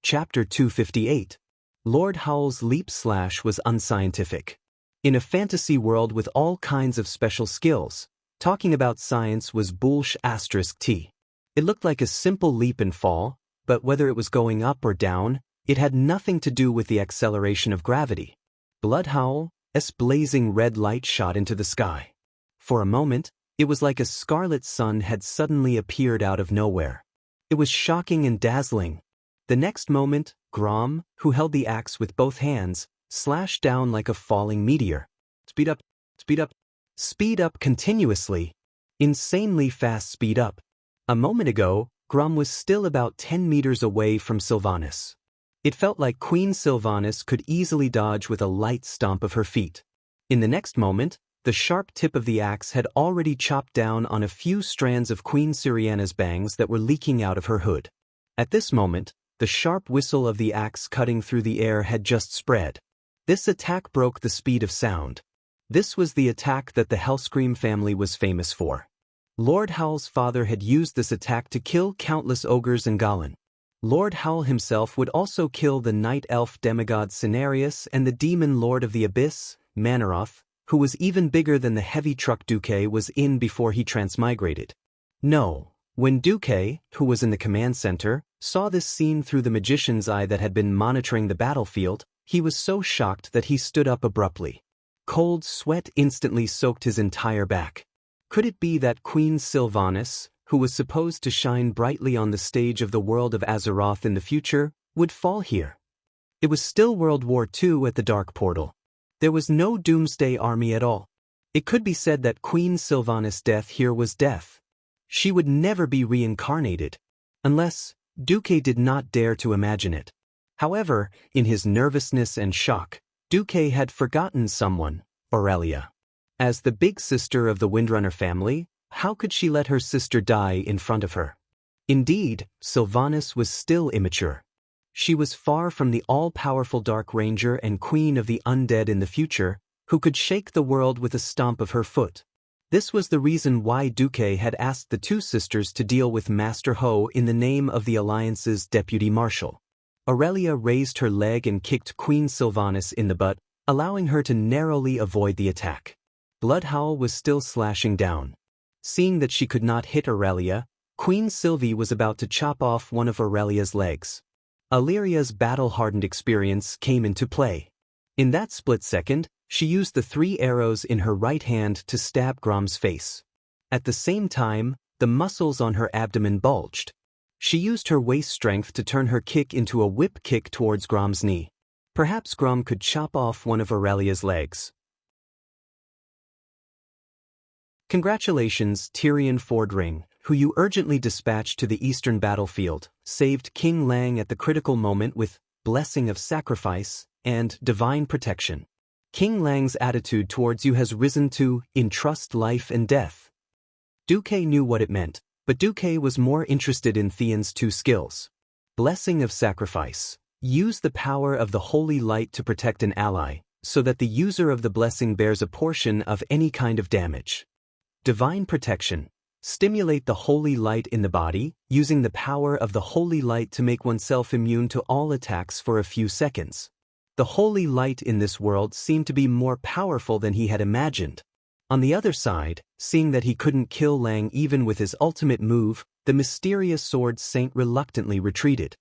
Chapter 258. Lord Howl's leap slash was unscientific. In a fantasy world with all kinds of special skills, talking about science was bullsh*t. It looked like a simple leap and fall, but whether it was going up or down, it had nothing to do with the acceleration of gravity. Bloodhowl's blazing red light shot into the sky. For a moment, it was like a scarlet sun had suddenly appeared out of nowhere. It was shocking and dazzling. The next moment, Grom, who held the axe with both hands, slashed down like a falling meteor. Speed up, speed up, speed up continuously. Insanely fast speed up. A moment ago, Grom was still about 10 meters away from Sylvanas. It felt like Queen Sylvanas could easily dodge with a light stomp of her feet. In the next moment, the sharp tip of the axe had already chopped down on a few strands of Queen Syriana's bangs that were leaking out of her hood. At this moment, the sharp whistle of the axe cutting through the air had just spread. This attack broke the speed of sound. This was the attack that the Hellscream family was famous for. Lord Howl's father had used this attack to kill countless ogres and Galan. Lord Howl himself would also kill the night elf demigod Cenarius and the demon lord of the abyss, Manaroth, who was even bigger than the heavy truck Duque was in before he transmigrated. No, when Duque, who was in the command center, saw this scene through the magician's eye that had been monitoring the battlefield, he was so shocked that he stood up abruptly. Cold sweat instantly soaked his entire back. Could it be that Queen Sylvanas, who was supposed to shine brightly on the stage of the world of Azeroth in the future, would fall here? It was still World War II at the Dark Portal. There was no Doomsday Army at all. It could be said that Queen Sylvanas' death here was death. She would never be reincarnated. Unless Duque did not dare to imagine it. However, in his nervousness and shock, Duque had forgotten someone, Aurelia. As the big sister of the Windrunner family, how could she let her sister die in front of her? Indeed, Sylvanas was still immature. She was far from the all-powerful Dark Ranger and Queen of the Undead in the future, who could shake the world with a stomp of her foot. This was the reason why Duque had asked the 2 sisters to deal with Master Ho in the name of the Alliance's deputy marshal. Aurelia raised her leg and kicked Queen Sylvanas in the butt, allowing her to narrowly avoid the attack. Bloodhowl was still slashing down. Seeing that she could not hit Aurelia, Queen Sylvie was about to chop off one of Aurelia's legs. Illyria's battle-hardened experience came into play. In that split second, she used the 3 arrows in her right hand to stab Grom's face. At the same time, the muscles on her abdomen bulged. She used her waist strength to turn her kick into a whip kick towards Grom's knee. Perhaps Grom could chop off one of Aurelia's legs. Congratulations, Tyrion Fordring, who you urgently dispatched to the eastern battlefield, saved King Lang at the critical moment with Blessing of Sacrifice and Divine Protection. King Lang's attitude towards you has risen to entrust life and death. Duque knew what it meant, but Duque was more interested in Theon's 2 skills. Blessing of Sacrifice. Use the power of the holy light to protect an ally, so that the user of the blessing bears a portion of any kind of damage. Divine Protection. Stimulate the holy light in the body, using the power of the holy light to make oneself immune to all attacks for a few seconds. The holy light in this world seemed to be more powerful than he had imagined. On the other side, seeing that he couldn't kill Lang even with his ultimate move, the mysterious sword saint reluctantly retreated.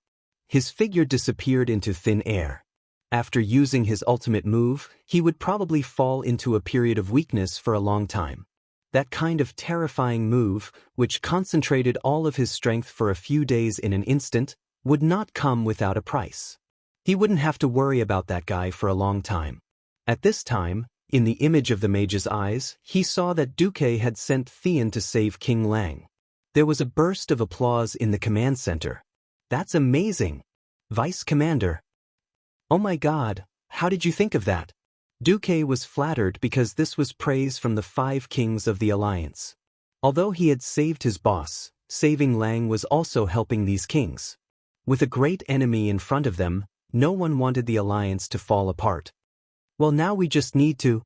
His figure disappeared into thin air. After using his ultimate move, he would probably fall into a period of weakness for a long time. That kind of terrifying move, which concentrated all of his strength for a few days in an instant, would not come without a price. He wouldn't have to worry about that guy for a long time. At this time, in the image of the mage's eyes, he saw that Duque had sent Theon to save King Lang. There was a burst of applause in the command center. That's amazing! Vice Commander! Oh my God, how did you think of that? Duque was flattered because this was praise from the 5 kings of the Alliance. Although he had saved his boss, saving Lang was also helping these kings. With a great enemy in front of them, no one wanted the Alliance to fall apart. Well, now we just need to...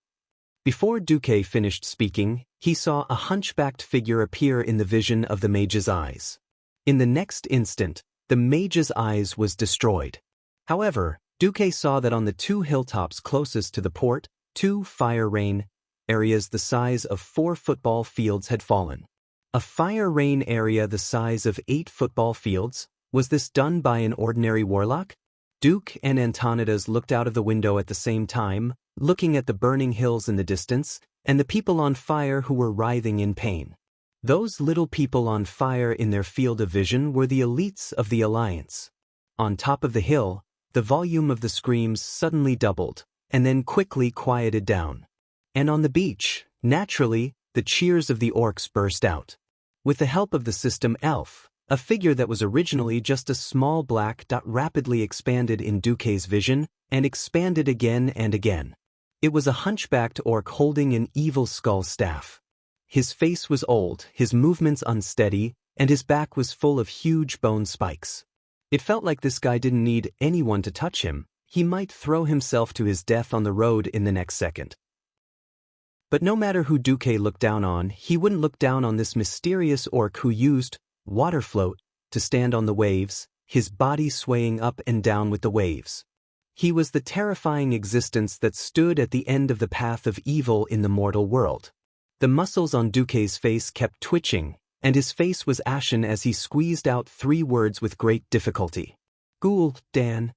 Before Duque finished speaking, he saw a hunchbacked figure appear in the vision of the mage's eyes. In the next instant, the mage's eyes was destroyed. However, Duque saw that on the 2 hilltops closest to the port, 2 fire rain areas the size of 4 football fields had fallen. A fire rain area the size of 8 football fields? Was this done by an ordinary warlock? Duke and Antonidas looked out of the window at the same time, looking at the burning hills in the distance, and the people on fire who were writhing in pain. Those little people on fire in their field of vision were the elites of the Alliance. On top of the hill, the volume of the screams suddenly doubled, and then quickly quieted down. And on the beach, naturally, the cheers of the orcs burst out. With the help of the system elf, a figure that was originally just a small black dot rapidly expanded in Duque's vision, and expanded again and again. It was a hunchbacked orc holding an evil skull staff. His face was old, his movements unsteady, and his back was full of huge bone spikes. It felt like this guy didn't need anyone to touch him. He might throw himself to his death on the road in the next second. But no matter who Duque looked down on, he wouldn't look down on this mysterious orc who used water float to stand on the waves, his body swaying up and down with the waves. He was the terrifying existence that stood at the end of the path of evil in the mortal world. The muscles on Duque's face kept twitching, and his face was ashen as he squeezed out 3 words with great difficulty. Ghoul, Dan.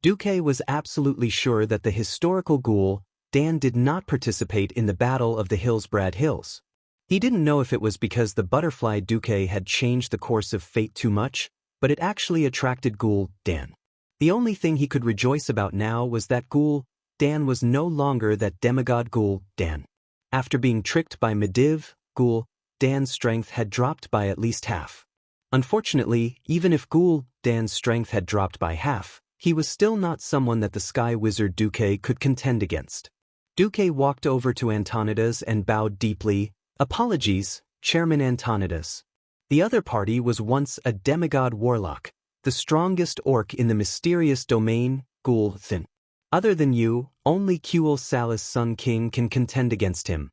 Duque was absolutely sure that the historical ghoul, Dan, did not participate in the Battle of the Hillsbrad Hills. He didn't know if it was because the butterfly Duque had changed the course of fate too much, but it actually attracted Ghoul, Dan. The only thing he could rejoice about now was that Ghoul, Dan was no longer that demigod Ghoul, Dan. After being tricked by Medivh, Ghoul, Dan's strength had dropped by at least half. Unfortunately, even if Ghoul, Dan's strength had dropped by half, he was still not someone that the sky wizard Duque could contend against. Duque walked over to Antonidas and bowed deeply. Apologies, Chairman Antonidas. The other party was once a demigod warlock, the strongest orc in the mysterious domain, Ghoul-Thin. Other than you, only Kuel Salis Sun King can contend against him.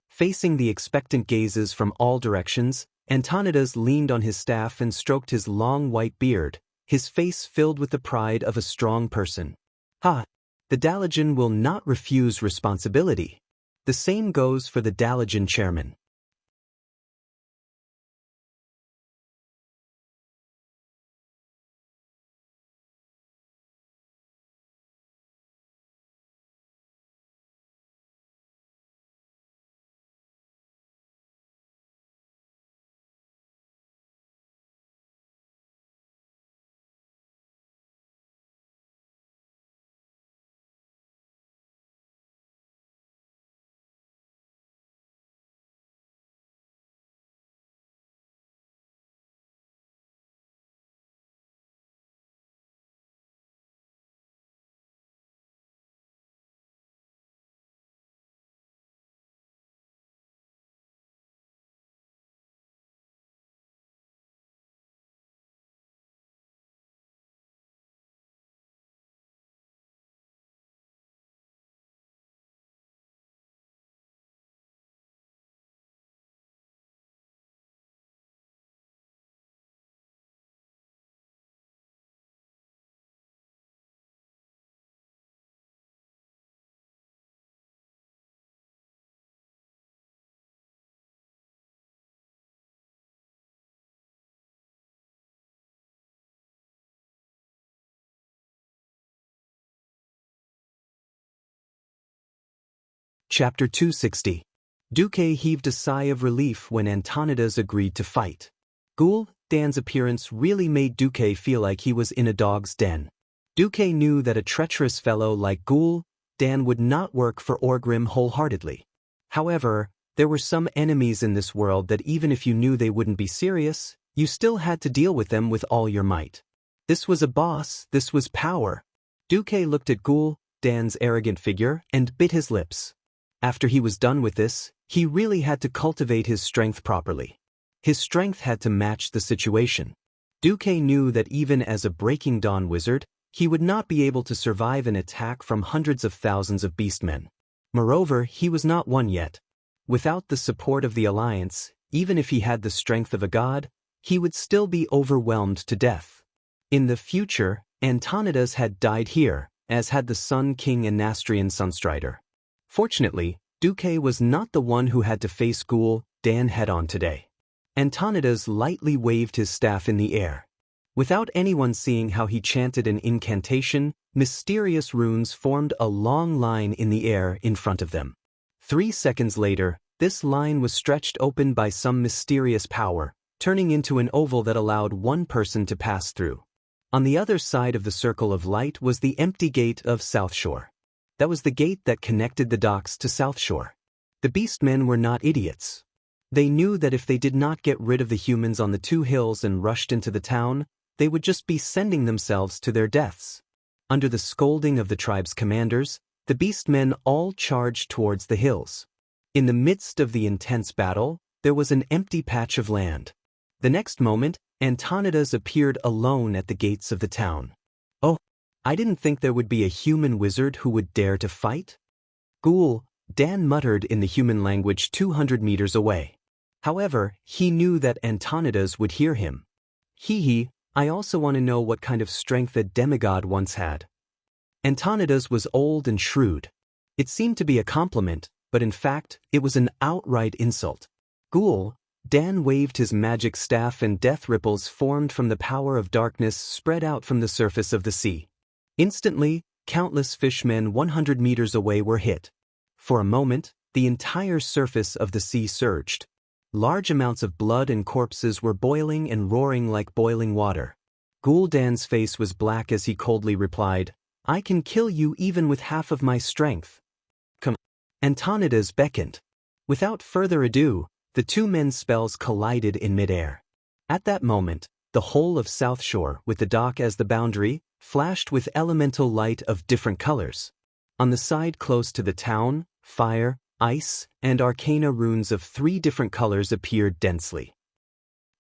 Facing the expectant gazes from all directions, Antonidas leaned on his staff and stroked his long white beard, his face filled with the pride of a strong person. Ha! The Dalajan will not refuse responsibility. The same goes for the Dalajan chairman. Chapter 260. Duque heaved a sigh of relief when Antonidas agreed to fight. Ghoul Dan's appearance really made Duque feel like he was in a dog's den. Duque knew that a treacherous fellow like Ghoul Dan would not work for Orgrim wholeheartedly. However, there were some enemies in this world that even if you knew they wouldn't be serious, you still had to deal with them with all your might. This was a boss, this was power. Duque looked at Ghoul Dan's arrogant figure and bit his lips. After he was done with this, he really had to cultivate his strength properly. His strength had to match the situation. Duque knew that even as a Breaking Dawn wizard, he would not be able to survive an attack from hundreds of thousands of beastmen. Moreover, he was not one yet. Without the support of the Alliance, even if he had the strength of a god, he would still be overwhelmed to death. In the future, Antonidas had died here, as had the Sun King and Nastrian Sunstrider. Fortunately, Duque was not the one who had to face Ghoul Dan head-on today. Antonidas lightly waved his staff in the air. Without anyone seeing how he chanted an incantation, mysterious runes formed a long line in the air in front of them. 3 seconds later, this line was stretched open by some mysterious power, turning into an oval that allowed one person to pass through. On the other side of the circle of light was the empty gate of South Shore. That was the gate that connected the docks to South Shore. The beastmen were not idiots. They knew that if they did not get rid of the humans on the 2 hills and rushed into the town, they would just be sending themselves to their deaths. Under the scolding of the tribe's commanders, the beastmen all charged towards the hills. In the midst of the intense battle, there was an empty patch of land. The next moment, Antonidas appeared alone at the gates of the town. Oh, I didn't think there would be a human wizard who would dare to fight. Ghoul Dan muttered in the human language 200 meters away. However, he knew that Antonidas would hear him. Hee, I also want to know what kind of strength a demigod once had. Antonidas was old and shrewd. It seemed to be a compliment, but in fact, it was an outright insult. Ghoul Dan waved his magic staff and death ripples formed from the power of darkness spread out from the surface of the sea. Instantly, countless fishmen 100 meters away were hit. For a moment, the entire surface of the sea surged. Large amounts of blood and corpses were boiling and roaring like boiling water. Ghoul Dan's face was black as he coldly replied, I can kill you even with half of my strength. Come. Antonidas beckoned. Without further ado, the 2 men's spells collided in midair. At that moment, the whole of South Shore, with the dock as the boundary, flashed with elemental light of different colors. On the side close to the town, fire, ice, and arcana runes of 3 different colors appeared densely.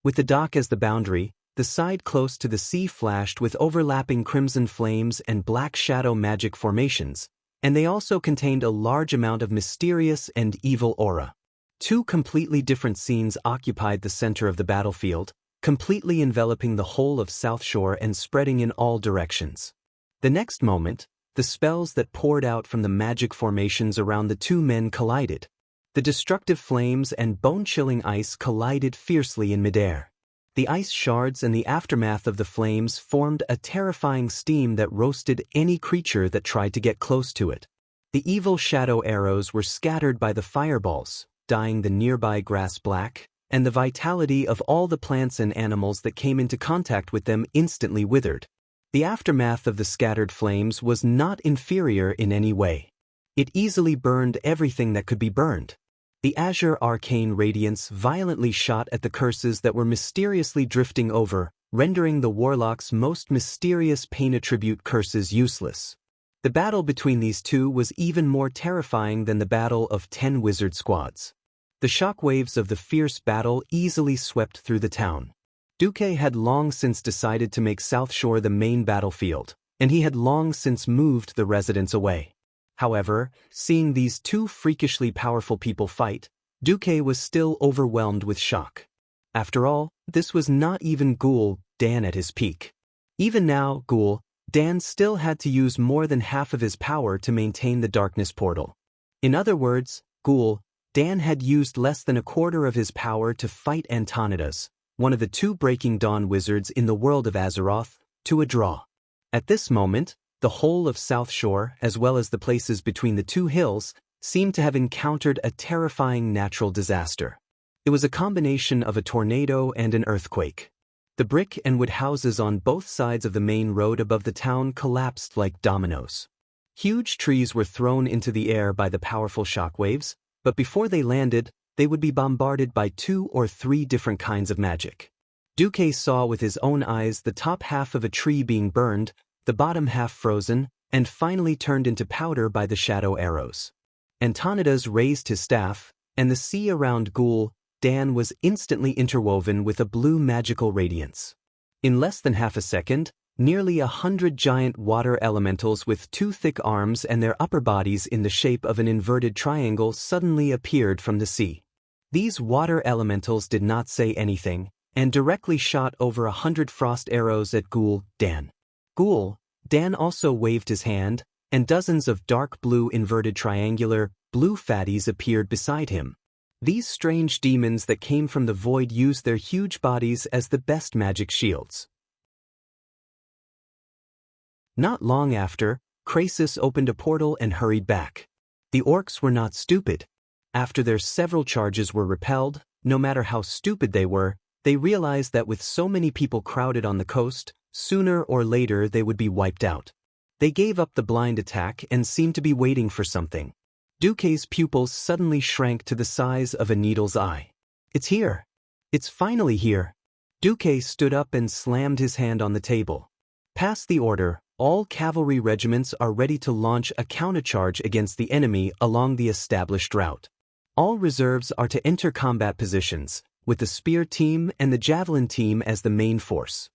With the dock as the boundary, the side close to the sea flashed with overlapping crimson flames and black shadow magic formations, and they also contained a large amount of mysterious and evil aura. 2 completely different scenes occupied the center of the battlefield, completely enveloping the whole of South Shore and spreading in all directions. The next moment, the spells that poured out from the magic formations around the two men collided. The destructive flames and bone-chilling ice collided fiercely in midair. The ice shards and the aftermath of the flames formed a terrifying steam that roasted any creature that tried to get close to it. The evil shadow arrows were scattered by the fireballs, dyeing the nearby grass black, and the vitality of all the plants and animals that came into contact with them instantly withered. The aftermath of the scattered flames was not inferior in any way. It easily burned everything that could be burned. The azure arcane radiance violently shot at the curses that were mysteriously drifting over, rendering the warlock's most mysterious pain attribute curses useless. The battle between these two was even more terrifying than the battle of 10 wizard squads. The shockwaves of the fierce battle easily swept through the town. Duque had long since decided to make South Shore the main battlefield, and he had long since moved the residents away. However, seeing these two freakishly powerful people fight, Duque was still overwhelmed with shock. After all, this was not even Ghoul Dan at his peak. Even now, Ghoul Dan still had to use more than half of his power to maintain the darkness portal. In other words, Ghoul Dan had used less than a quarter of his power to fight Antonidas, one of the two Breaking Dawn wizards in the world of Azeroth, to a draw. At this moment, the whole of South Shore, as well as the places between the two hills, seemed to have encountered a terrifying natural disaster. It was a combination of a tornado and an earthquake. The brick and wood houses on both sides of the main road above the town collapsed like dominoes. Huge trees were thrown into the air by the powerful shockwaves, but before they landed, they would be bombarded by 2 or 3 different kinds of magic. Duque saw with his own eyes the top half of a tree being burned, the bottom half frozen, and finally turned into powder by the shadow arrows. Antonidas raised his staff, and the sea around Ghoul Dan was instantly interwoven with a blue magical radiance. In less than half a second, nearly 100 giant water elementals with 2 thick arms and their upper bodies in the shape of an inverted triangle suddenly appeared from the sea. These water elementals did not say anything, and directly shot over 100 frost arrows at Ghoul Dan. Ghoul Dan also waved his hand, and dozens of dark blue inverted triangular, blue fatties appeared beside him. These strange demons that came from the void used their huge bodies as the best magic shields. Not long after, Krasis opened a portal and hurried back. The orcs were not stupid. After their several charges were repelled, no matter how stupid they realized that with so many people crowded on the coast, sooner or later they would be wiped out. They gave up the blind attack and seemed to be waiting for something. Duque's pupils suddenly shrank to the size of a needle's eye. It's here. It's finally here. Duque stood up and slammed his hand on the table. Pass the order. All cavalry regiments are ready to launch a countercharge against the enemy along the established route. All reserves are to enter combat positions, with the spear team and the javelin team as the main force.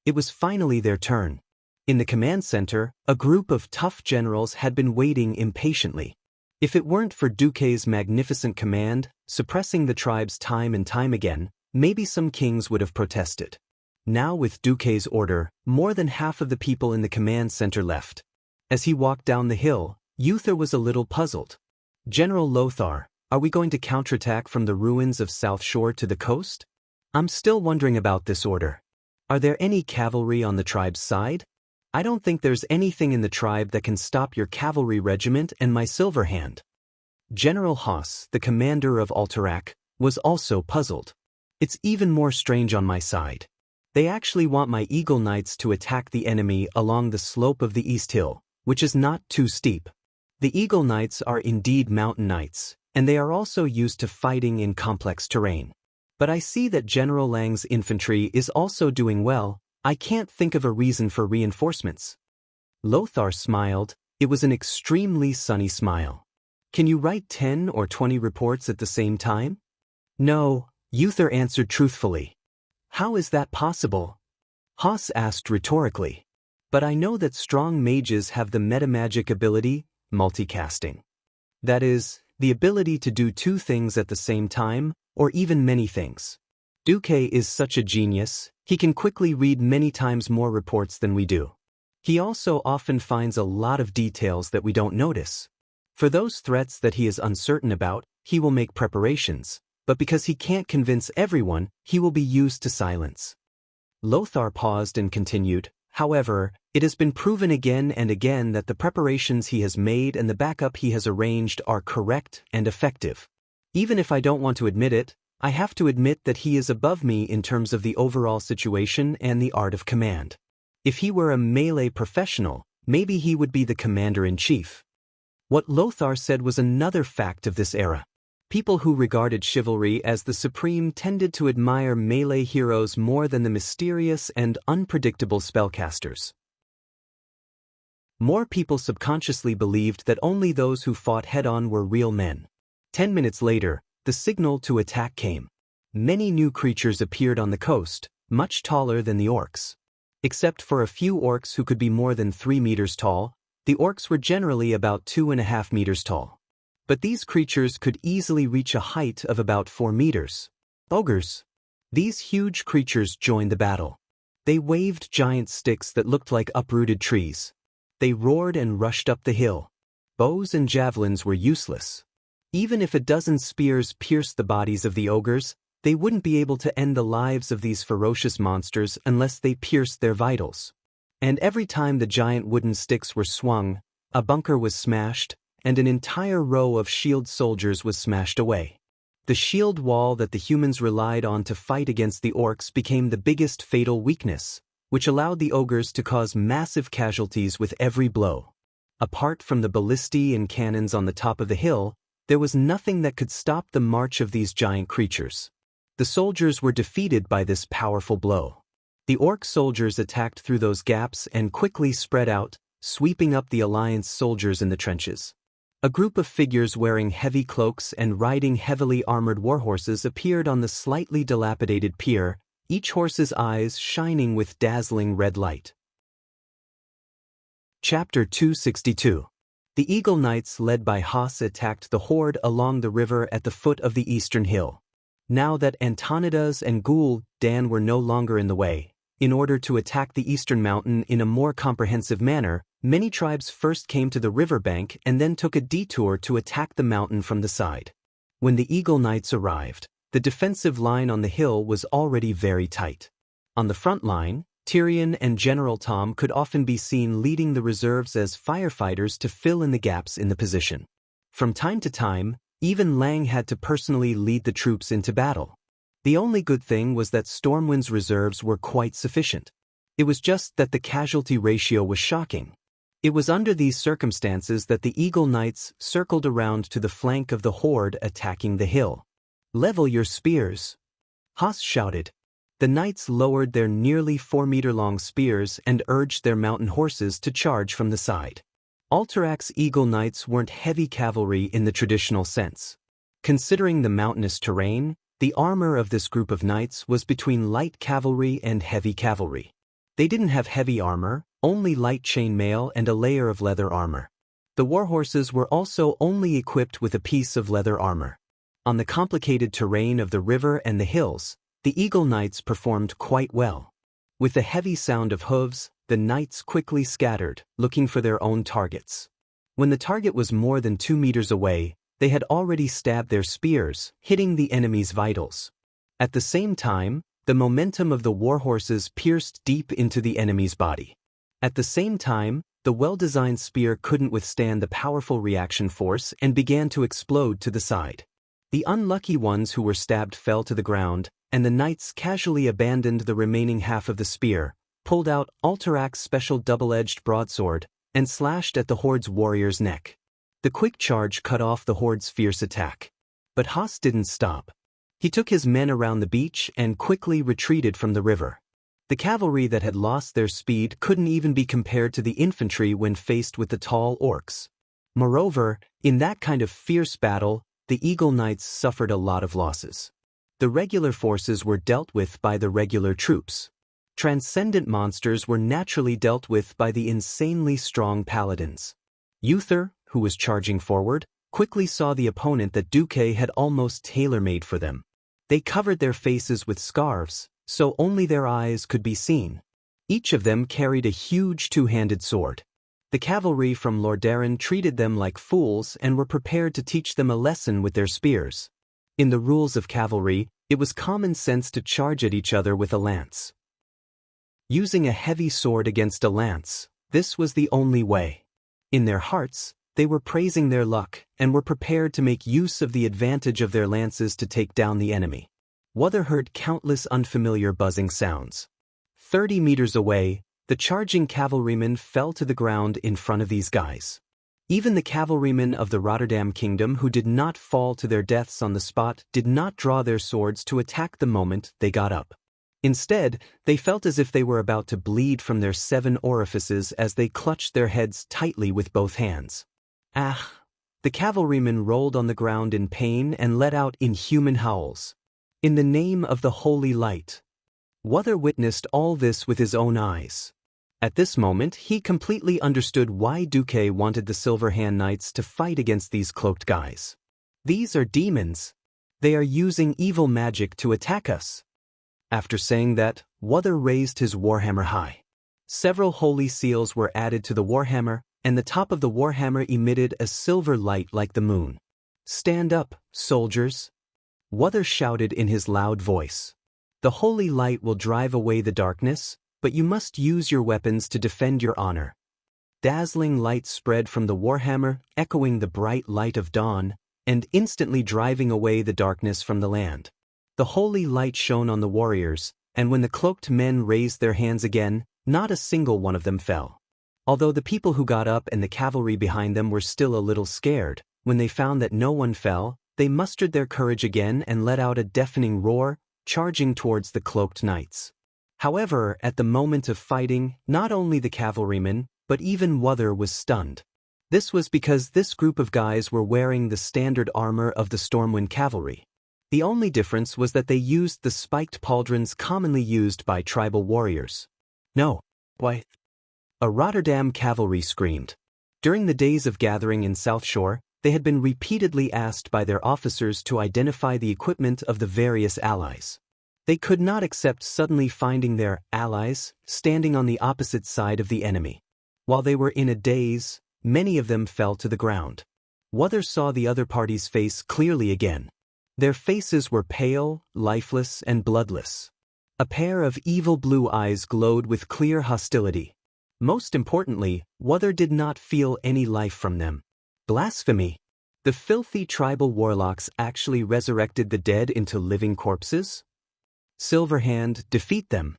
It was finally their turn. In the command center, a group of tough generals had been waiting impatiently. If it weren't for Duque's magnificent command, suppressing the tribes time and time again, maybe some kings would have protested. Now with Duque's order, more than half of the people in the command center left. As he walked down the hill, Uther was a little puzzled. General Lothar, are we going to counterattack from the ruins of South Shore to the coast? I'm still wondering about this order. Are there any cavalry on the tribe's side? I don't think there's anything in the tribe that can stop your cavalry regiment and my silver hand. General Haas, the commander of Alterac, was also puzzled. It's even more strange on my side. They actually want my Eagle Knights to attack the enemy along the slope of the East Hill, which is not too steep. The Eagle Knights are indeed mountain knights, and they are also used to fighting in complex terrain. But I see that General Lang's infantry is also doing well. I can't think of a reason for reinforcements. Lothar smiled. It was an extremely sunny smile. Can you write 10 or 20 reports at the same time? No, Uther answered truthfully. How is that possible? Haas asked rhetorically. But I know that strong mages have the metamagic ability, multicasting. That is, the ability to do 2 things at the same time, or even many things. Duque is such a genius, he can quickly read many times more reports than we do. He also often finds a lot of details that we don't notice. For those threats that he is uncertain about, he will make preparations, but because he can't convince everyone, he will be used to silence. Lothar paused and continued, however, it has been proven again and again that the preparations he has made and the backup he has arranged are correct and effective. Even if I don't want to admit it, I have to admit that he is above me in terms of the overall situation and the art of command. If he were a melee professional, maybe he would be the commander-in-chief. What Lothar said was another fact of this era. People who regarded chivalry as the supreme tended to admire melee heroes more than the mysterious and unpredictable spellcasters. More people subconsciously believed that only those who fought head-on were real men. 10 minutes later, the signal to attack came. Many new creatures appeared on the coast, much taller than the orcs. Except for a few orcs who could be more than 3 meters tall, the orcs were generally about 2.5 meters tall. But these creatures could easily reach a height of about 4 meters. Ogres. These huge creatures joined the battle. They waved giant sticks that looked like uprooted trees. They roared and rushed up the hill. Bows and javelins were useless. Even if a dozen spears pierced the bodies of the ogres, they wouldn't be able to end the lives of these ferocious monsters unless they pierced their vitals. And every time the giant wooden sticks were swung, a bunker was smashed, and an entire row of shield soldiers was smashed away. The shield wall that the humans relied on to fight against the orcs became the biggest fatal weakness, which allowed the ogres to cause massive casualties with every blow. Apart from the ballistae and cannons on the top of the hill, there was nothing that could stop the march of these giant creatures. The soldiers were defeated by this powerful blow. The orc soldiers attacked through those gaps and quickly spread out, sweeping up the Alliance soldiers in the trenches. A group of figures wearing heavy cloaks and riding heavily armored warhorses appeared on the slightly dilapidated pier, each horse's eyes shining with dazzling red light. Chapter 262. The Eagle Knights led by Haas attacked the horde along the river at the foot of the eastern hill. Now that Antonidas and Gul'dan were no longer in the way, in order to attack the eastern mountain in a more comprehensive manner, many tribes first came to the riverbank and then took a detour to attack the mountain from the side. When the Eagle Knights arrived, the defensive line on the hill was already very tight. On the front line, Tyrion and General Tom could often be seen leading the reserves as firefighters to fill in the gaps in the position. From time to time, even Lang had to personally lead the troops into battle. The only good thing was that Stormwind's reserves were quite sufficient. It was just that the casualty ratio was shocking. It was under these circumstances that the Eagle Knights circled around to the flank of the horde attacking the hill. "Level your spears!" Haas shouted. The knights lowered their nearly 4-meter-long spears and urged their mountain horses to charge from the side. Alterax's Eagle Knights weren't heavy cavalry in the traditional sense. Considering the mountainous terrain, the armor of this group of knights was between light cavalry and heavy cavalry. They didn't have heavy armor, only light chainmail and a layer of leather armor. The warhorses were also only equipped with a piece of leather armor. On the complicated terrain of the river and the hills, the Eagle Knights performed quite well. With the heavy sound of hooves, the knights quickly scattered, looking for their own targets. When the target was more than 2 meters away, they had already stabbed their spears, hitting the enemy's vitals. At the same time, the momentum of the warhorses pierced deep into the enemy's body. At the same time, the well-designed spear couldn't withstand the powerful reaction force and began to explode to the side. The unlucky ones who were stabbed fell to the ground, and the knights casually abandoned the remaining half of the spear, pulled out Alterax's special double-edged broadsword, and slashed at the horde's warrior's neck. The quick charge cut off the horde's fierce attack. But Haas didn't stop. He took his men around the beach and quickly retreated from the river. The cavalry that had lost their speed couldn't even be compared to the infantry when faced with the tall orcs. Moreover, in that kind of fierce battle, the Eagle Knights suffered a lot of losses. The regular forces were dealt with by the regular troops. Transcendent monsters were naturally dealt with by the insanely strong paladins. Uther, who was charging forward, quickly saw the opponent that Duque had almost tailor-made for them. They covered their faces with scarves, so only their eyes could be seen. Each of them carried a huge two-handed sword. The cavalry from Lordaeron treated them like fools and were prepared to teach them a lesson with their spears. In the rules of cavalry, it was common sense to charge at each other with a lance. Using a heavy sword against a lance, this was the only way. In their hearts, they were praising their luck and were prepared to make use of the advantage of their lances to take down the enemy. Wother heard countless unfamiliar buzzing sounds. 30 meters away, the charging cavalrymen fell to the ground in front of these guys. Even the cavalrymen of the Rotterdam kingdom who did not fall to their deaths on the spot did not draw their swords to attack the moment they got up. Instead, they felt as if they were about to bleed from their 7 orifices as they clutched their heads tightly with both hands. Ah! The cavalrymen rolled on the ground in pain and let out inhuman howls. In the name of the holy light. Wother witnessed all this with his own eyes. At this moment, he completely understood why Duque wanted the Silver Hand Knights to fight against these cloaked guys. These are demons. They are using evil magic to attack us. After saying that, Wother raised his warhammer high. Several holy seals were added to the warhammer, and the top of the warhammer emitted a silver light like the moon. "Stand up, soldiers!" Wother shouted in his loud voice. "The holy light will drive away the darkness, but you must use your weapons to defend your honor." Dazzling light spread from the warhammer, echoing the bright light of dawn, and instantly driving away the darkness from the land. The holy light shone on the warriors, and when the cloaked men raised their hands again, not a single one of them fell. Although the people who got up and the cavalry behind them were still a little scared, when they found that no one fell, they mustered their courage again and let out a deafening roar, charging towards the cloaked knights. However, at the moment of fighting, not only the cavalrymen, but even Wother was stunned. This was because this group of guys were wearing the standard armor of the Stormwind cavalry. The only difference was that they used the spiked pauldrons commonly used by tribal warriors. "No. Why?" A Rotterdam cavalry screamed. During the days of gathering in South Shore, they had been repeatedly asked by their officers to identify the equipment of the various allies. They could not accept suddenly finding their allies standing on the opposite side of the enemy. While they were in a daze, many of them fell to the ground. Wother saw the other party's face clearly again. Their faces were pale, lifeless, and bloodless. A pair of evil blue eyes glowed with clear hostility. Most importantly, Wother did not feel any life from them. Blasphemy! The filthy tribal warlocks actually resurrected the dead into living corpses? Silverhand, defeat them!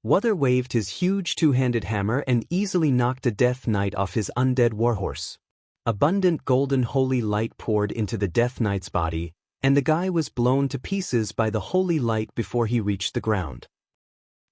Wother waved his huge two-handed hammer and easily knocked a Death Knight off his undead warhorse. Abundant golden holy light poured into the Death Knight's body, and the guy was blown to pieces by the holy light before he reached the ground.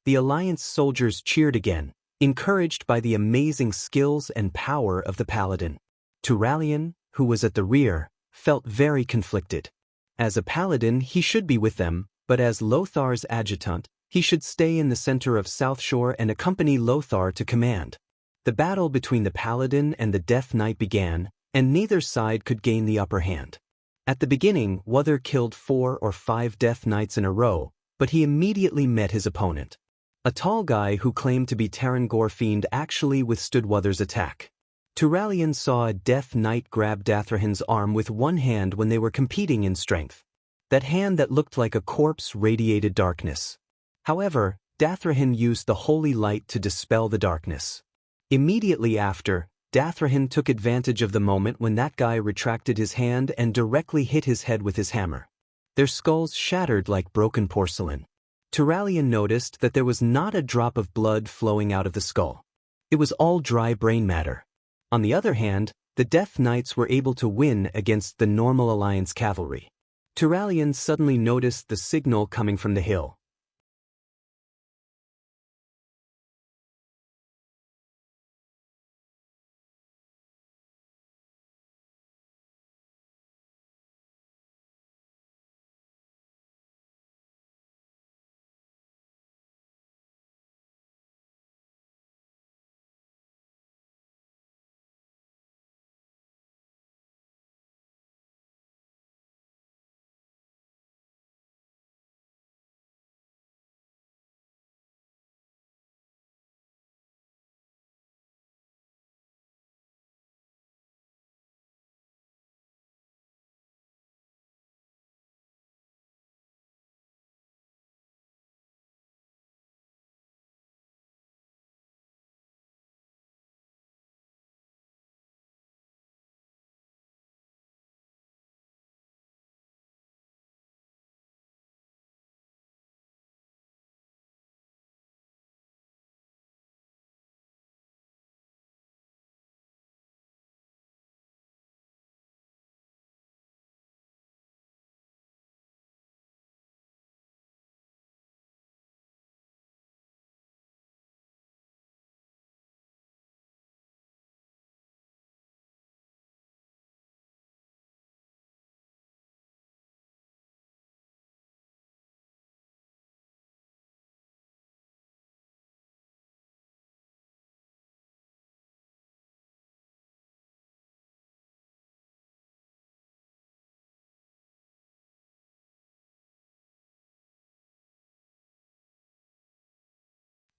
The Alliance soldiers cheered again, encouraged by the amazing skills and power of the paladin. Turalyon, who was at the rear, felt very conflicted. As a paladin, he should be with them, but as Lothar's adjutant, he should stay in the center of South Shore and accompany Lothar to command. The battle between the paladin and the Death Knight began, and neither side could gain the upper hand. At the beginning, Wother killed 4 or 5 Death Knights in a row, but he immediately met his opponent. A tall guy who claimed to be Terran Gorfiend actually withstood Wother's attack. Turalyon saw a Death Knight grab Dathrahan's arm with one hand when they were competing in strength. That hand that looked like a corpse radiated darkness. However, Dathrahan used the holy light to dispel the darkness. Immediately after, Dathrahan took advantage of the moment when that guy retracted his hand and directly hit his head with his hammer. Their skulls shattered like broken porcelain. Turalyon noticed that there was not a drop of blood flowing out of the skull. It was all dry brain matter. On the other hand, the Death Knights were able to win against the normal Alliance cavalry. Turalyon suddenly noticed the signal coming from the hill.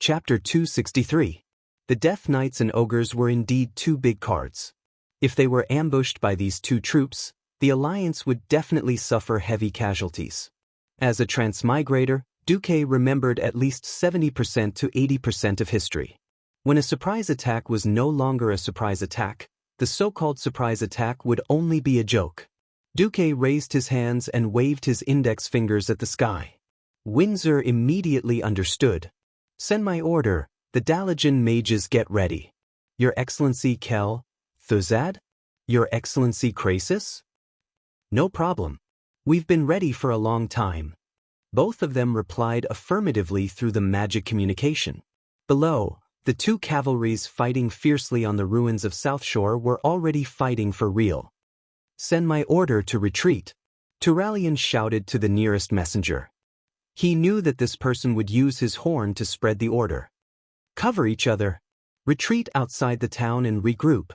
Chapter 263. The Death Knights and Ogres were indeed two big cards. If they were ambushed by these two troops, the alliance would definitely suffer heavy casualties. As a transmigrator, Duque remembered at least 70% to 80% of history. When a surprise attack was no longer a surprise attack, the so-called surprise attack would only be a joke. Duque raised his hands and waved his index fingers at the sky. Windsor immediately understood. "Send my order, the Dalajan mages get ready. Your Excellency Kel, Thuzad? Your Excellency Krasis?" "No problem. We've been ready for a long time." Both of them replied affirmatively through the magic communication. Below, the two cavalries fighting fiercely on the ruins of South Shore were already fighting for real. "Send my order to retreat," Turalian shouted to the nearest messenger. He knew that this person would use his horn to spread the order. "Cover each other. Retreat outside the town and regroup."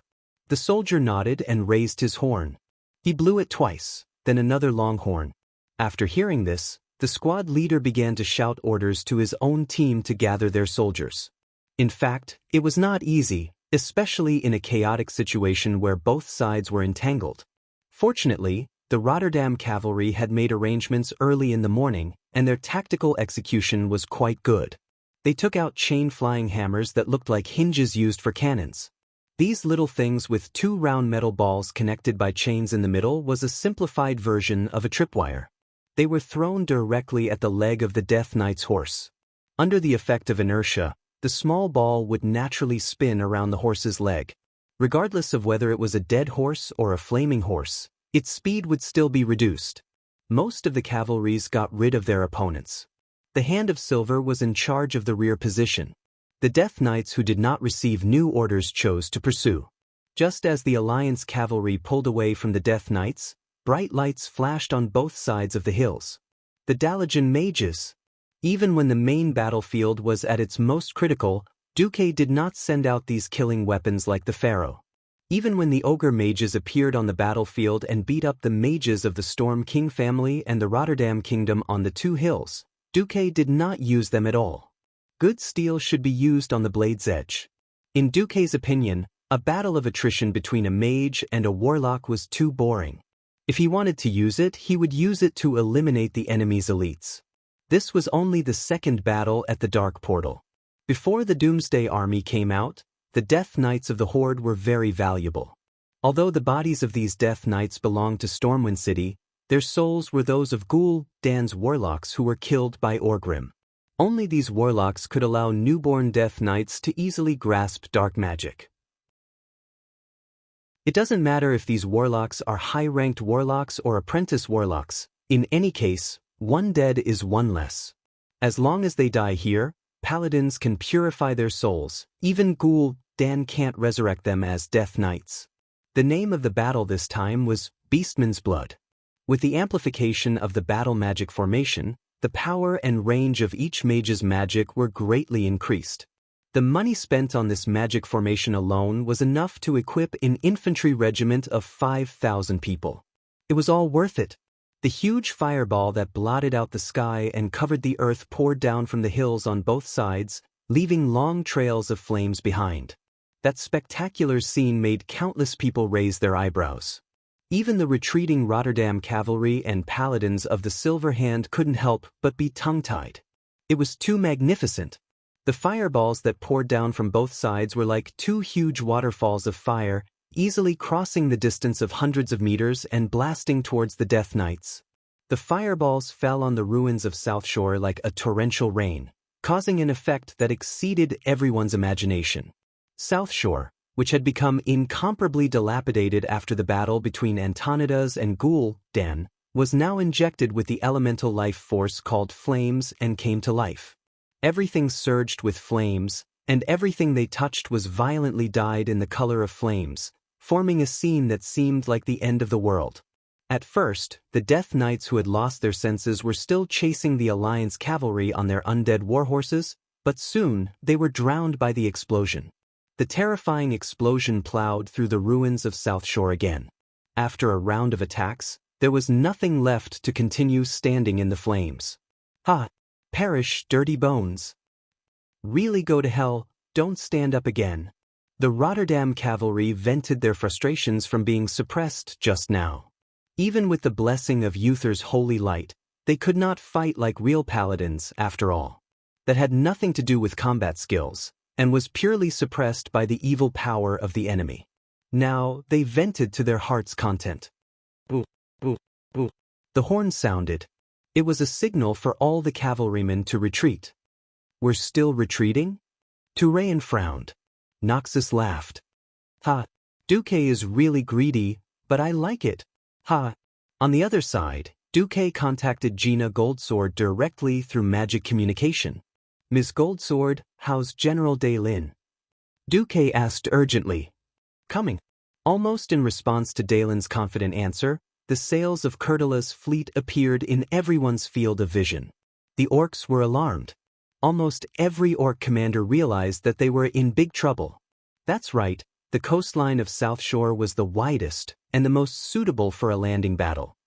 The soldier nodded and raised his horn. He blew it twice, then another long horn. After hearing this, the squad leader began to shout orders to his own team to gather their soldiers. In fact, it was not easy, especially in a chaotic situation where both sides were entangled. Fortunately, the Rotterdam cavalry had made arrangements early in the morning, and their tactical execution was quite good. They took out chain-flying hammers that looked like hinges used for cannons. These little things with two round metal balls connected by chains in the middle was a simplified version of a tripwire. They were thrown directly at the leg of the Death Knight's horse. Under the effect of inertia, the small ball would naturally spin around the horse's leg. Regardless of whether it was a dead horse or a flaming horse, its speed would still be reduced. Most of the cavalries got rid of their opponents. The Hand of Silver was in charge of the rear position. The Death Knights who did not receive new orders chose to pursue. Just as the Alliance cavalry pulled away from the Death Knights, bright lights flashed on both sides of the hills. The Dalajan mages. Even when the main battlefield was at its most critical, Duque did not send out these killing weapons like the Pharaoh. Even when the Ogre mages appeared on the battlefield and beat up the mages of the Storm King family and the Rotterdam kingdom on the two hills, Duque did not use them at all. Good steel should be used on the blade's edge. In Duque's opinion, a battle of attrition between a mage and a warlock was too boring. If he wanted to use it, he would use it to eliminate the enemy's elites. This was only the second battle at the Dark Portal. Before the Doomsday Army came out, the Death Knights of the Horde were very valuable. Although the bodies of these Death Knights belonged to Stormwind City, their souls were those of Gul'dan's warlocks who were killed by Orgrim. Only these warlocks could allow newborn Death Knights to easily grasp dark magic. It doesn't matter if these warlocks are high-ranked warlocks or apprentice warlocks. In any case, one dead is one less. As long as they die here, paladins can purify their souls. Even Gul'dan can't resurrect them as Death Knights. The name of the battle this time was Beastman's Blood. With the amplification of the battle magic formation, the power and range of each mage's magic were greatly increased. The money spent on this magic formation alone was enough to equip an infantry regiment of 5,000 people. It was all worth it. The huge fireball that blotted out the sky and covered the earth poured down from the hills on both sides, leaving long trails of flames behind. That spectacular scene made countless people raise their eyebrows. Even the retreating Rotterdam cavalry and paladins of the Silver Hand couldn't help but be tongue-tied. It was too magnificent. The fireballs that poured down from both sides were like two huge waterfalls of fire, easily crossing the distance of hundreds of meters and blasting towards the Death Knights. The fireballs fell on the ruins of South Shore like a torrential rain, causing an effect that exceeded everyone's imagination. South Shore, which had become incomparably dilapidated after the battle between Antonidas and Gul'dan, was now injected with the elemental life force called flames and came to life. Everything surged with flames, and everything they touched was violently dyed in the color of flames, forming a scene that seemed like the end of the world. At first, the Death Knights who had lost their senses were still chasing the Alliance cavalry on their undead warhorses, but soon they were drowned by the explosion. The terrifying explosion plowed through the ruins of South Shore again. After a round of attacks, there was nothing left to continue standing in the flames. Ha! Perish, dirty bones! Really go to hell, don't stand up again. The Rotterdam cavalry vented their frustrations from being suppressed just now. Even with the blessing of Uther's holy light, they could not fight like real paladins, after all. That had nothing to do with combat skills, and was purely suppressed by the evil power of the enemy. Now, they vented to their heart's content. Boo, boo, boo. The horn sounded. It was a signal for all the cavalrymen to retreat. We're still retreating? Turayan frowned. Noxus laughed. Ha, Duque is really greedy, but I like it. Ha. On the other side, Duque contacted Gina Goldsword directly through magic communication. Miss Goldsword, how's General Daylin? Duque asked urgently. Coming. Almost in response to Dalin's confident answer, the sails of Curtula's fleet appeared in everyone's field of vision. The orcs were alarmed. Almost every orc commander realized that they were in big trouble. That's right, the coastline of South Shore was the widest and the most suitable for a landing battle.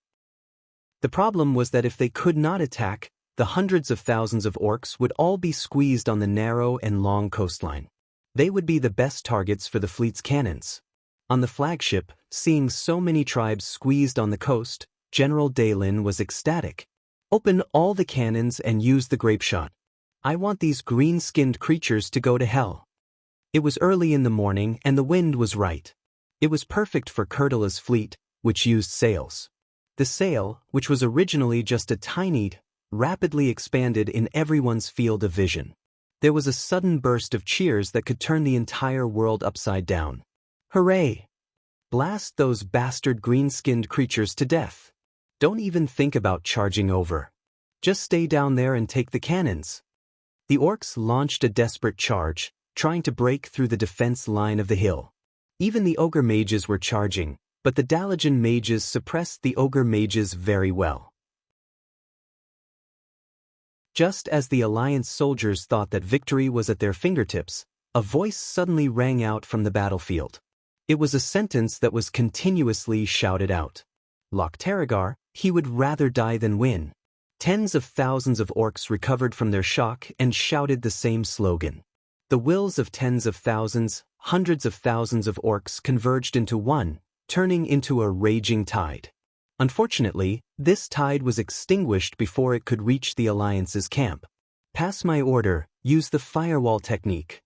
The problem was that if they could not attack, the hundreds of thousands of orcs would all be squeezed on the narrow and long coastline. They would be the best targets for the fleet's cannons. On the flagship, seeing so many tribes squeezed on the coast, General Daylin was ecstatic. Open all the cannons and use the grape shot. I want these green-skinned creatures to go to hell. It was early in the morning and the wind was right. It was perfect for Curtula's fleet, which used sails. The sail, which was originally just a tiny, rapidly expanded in everyone's field of vision. There was a sudden burst of cheers that could turn the entire world upside down. Hooray! Blast those bastard green-skinned creatures to death. Don't even think about charging over. Just stay down there and take the cannons. The orcs launched a desperate charge, trying to break through the defense line of the hill. Even the ogre mages were charging, but the Dalajan mages suppressed the ogre mages very well. Just as the Alliance soldiers thought that victory was at their fingertips, a voice suddenly rang out from the battlefield. It was a sentence that was continuously shouted out. Loch Terrigar, he would rather die than win. Tens of thousands of orcs recovered from their shock and shouted the same slogan. The wills of tens of thousands, hundreds of thousands of orcs converged into one, turning into a raging tide. Unfortunately, this tide was extinguished before it could reach the Alliance's camp. Pass my order, use the firewall technique.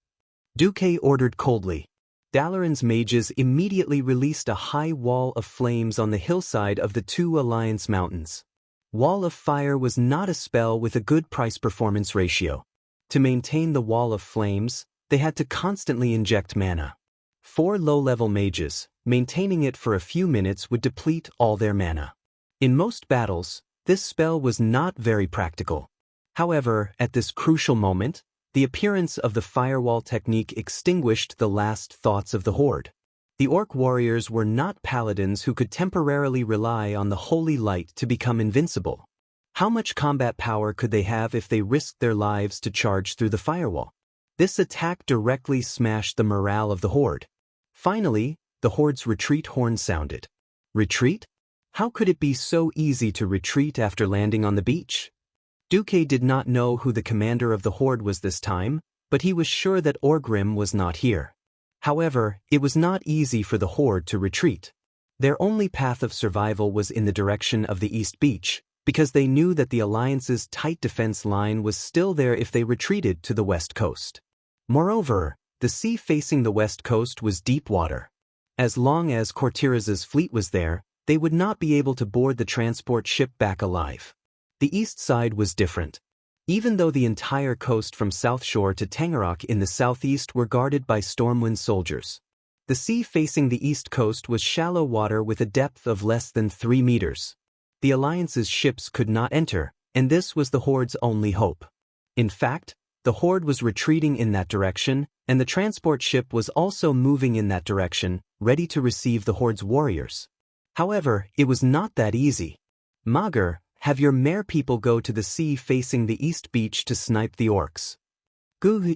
Duque ordered coldly. Dalaran's mages immediately released a high wall of flames on the hillside of the two Alliance mountains. Wall of Fire was not a spell with a good price-performance ratio. To maintain the wall of flames, they had to constantly inject mana. 4 low-level mages, maintaining it for a few minutes would deplete all their mana. In most battles, this spell was not very practical. However, at this crucial moment, the appearance of the firewall technique extinguished the last thoughts of the horde. The orc warriors were not paladins who could temporarily rely on the holy light to become invincible. How much combat power could they have if they risked their lives to charge through the firewall? This attack directly smashed the morale of the horde. Finally, the horde's retreat horn sounded. Retreat? How could it be so easy to retreat after landing on the beach? Duque did not know who the commander of the horde was this time, but he was sure that Orgrim was not here. However, it was not easy for the horde to retreat. Their only path of survival was in the direction of the East Beach, because they knew that the Alliance's tight defense line was still there if they retreated to the west coast. Moreover, the sea facing the west coast was deep water. As long as Cortiraz's fleet was there, they would not be able to board the transport ship back alive. The east side was different. Even though the entire coast from South Shore to Tangarock in the southeast were guarded by Stormwind soldiers, the sea facing the east coast was shallow water with a depth of less than 3 meters. The Alliance's ships could not enter, and this was the Horde's only hope. In fact, the Horde was retreating in that direction, and the transport ship was also moving in that direction, ready to receive the Horde's warriors. However, it was not that easy. Mager, have your mare people go to the sea facing the east beach to snipe the orcs.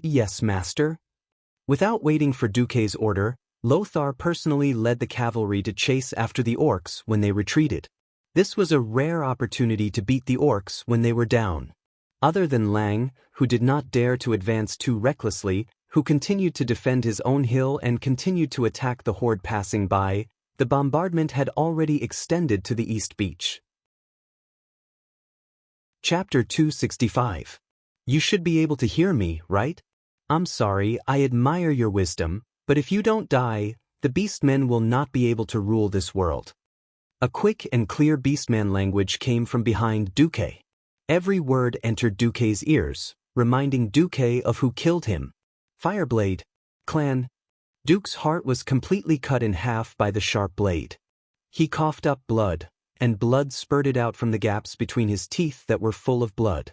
Yes, master. Without waiting for Duque's order, Lothar personally led the cavalry to chase after the orcs when they retreated. This was a rare opportunity to beat the orcs when they were down. Other than Lang, who did not dare to advance too recklessly, who continued to defend his own hill and continued to attack the horde passing by, the bombardment had already extended to the east beach. Chapter 265. You should be able to hear me, right? I'm sorry, I admire your wisdom, but if you don't die, the beastmen will not be able to rule this world. A quick and clear beastman language came from behind Duque. Every word entered Duque's ears, reminding Duque of who killed him. Fireblade clan. Duke's heart was completely cut in half by the sharp blade. He coughed up blood, and blood spurted out from the gaps between his teeth that were full of blood.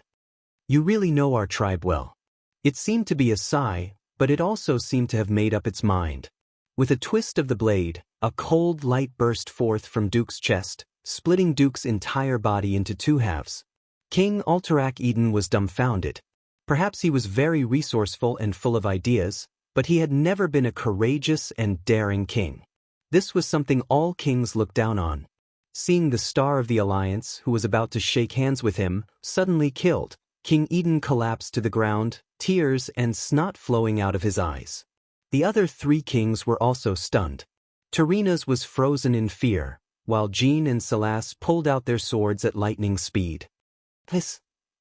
You really know our tribe well. It seemed to be a sigh, but it also seemed to have made up its mind. With a twist of the blade, a cold light burst forth from Duke's chest, splitting Duke's entire body into two halves. King Alterac Eden was dumbfounded. Perhaps he was very resourceful and full of ideas, but he had never been a courageous and daring king. This was something all kings looked down on. Seeing the star of the alliance, who was about to shake hands with him, suddenly killed, King Eden collapsed to the ground, tears and snot flowing out of his eyes. The other three kings were also stunned. Terenas was frozen in fear, while Jean and Salas pulled out their swords at lightning speed.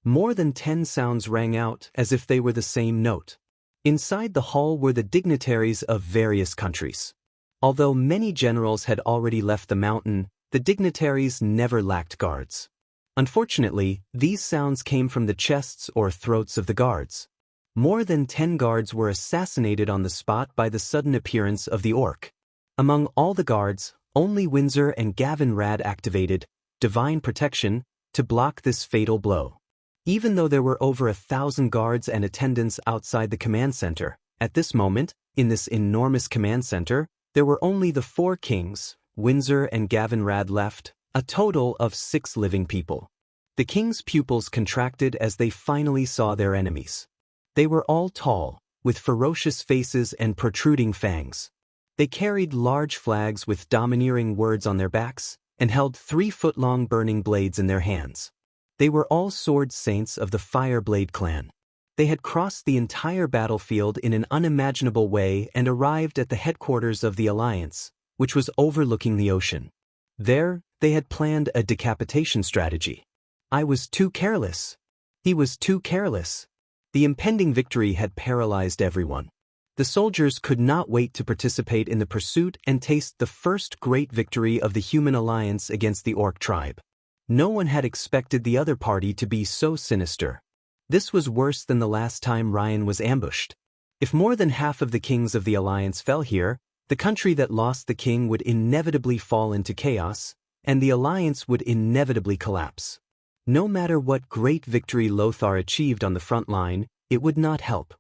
More than 10 sounds rang out as if they were the same note. Inside the hall were the dignitaries of various countries. Although many generals had already left the mountain, the dignitaries never lacked guards. Unfortunately, these sounds came from the chests or throats of the guards. More than 10 guards were assassinated on the spot by the sudden appearance of the orc. Among all the guards, only Windsor and Gavin Rad activated divine protection to block this fatal blow. Even though there were over 1,000 guards and attendants outside the command center, at this moment, in this enormous command center, there were only the 4 kings, Windsor and Gavin Rad left, a total of 6 living people. The king's pupils contracted as they finally saw their enemies. They were all tall, with ferocious faces and protruding fangs. They carried large flags with domineering words on their backs, and held 3-foot-long burning blades in their hands. They were all sword saints of the Fireblade clan. They had crossed the entire battlefield in an unimaginable way and arrived at the headquarters of the Alliance, which was overlooking the ocean. There, they had planned a decapitation strategy. I was too careless. He was too careless. The impending victory had paralyzed everyone. The soldiers could not wait to participate in the pursuit and taste the first great victory of the human alliance against the orc tribe. No one had expected the other party to be so sinister. This was worse than the last time Ryan was ambushed. If more than half of the kings of the alliance fell here, the country that lost the king would inevitably fall into chaos, and the alliance would inevitably collapse. No matter what great victory Lothar achieved on the front line, it would not help.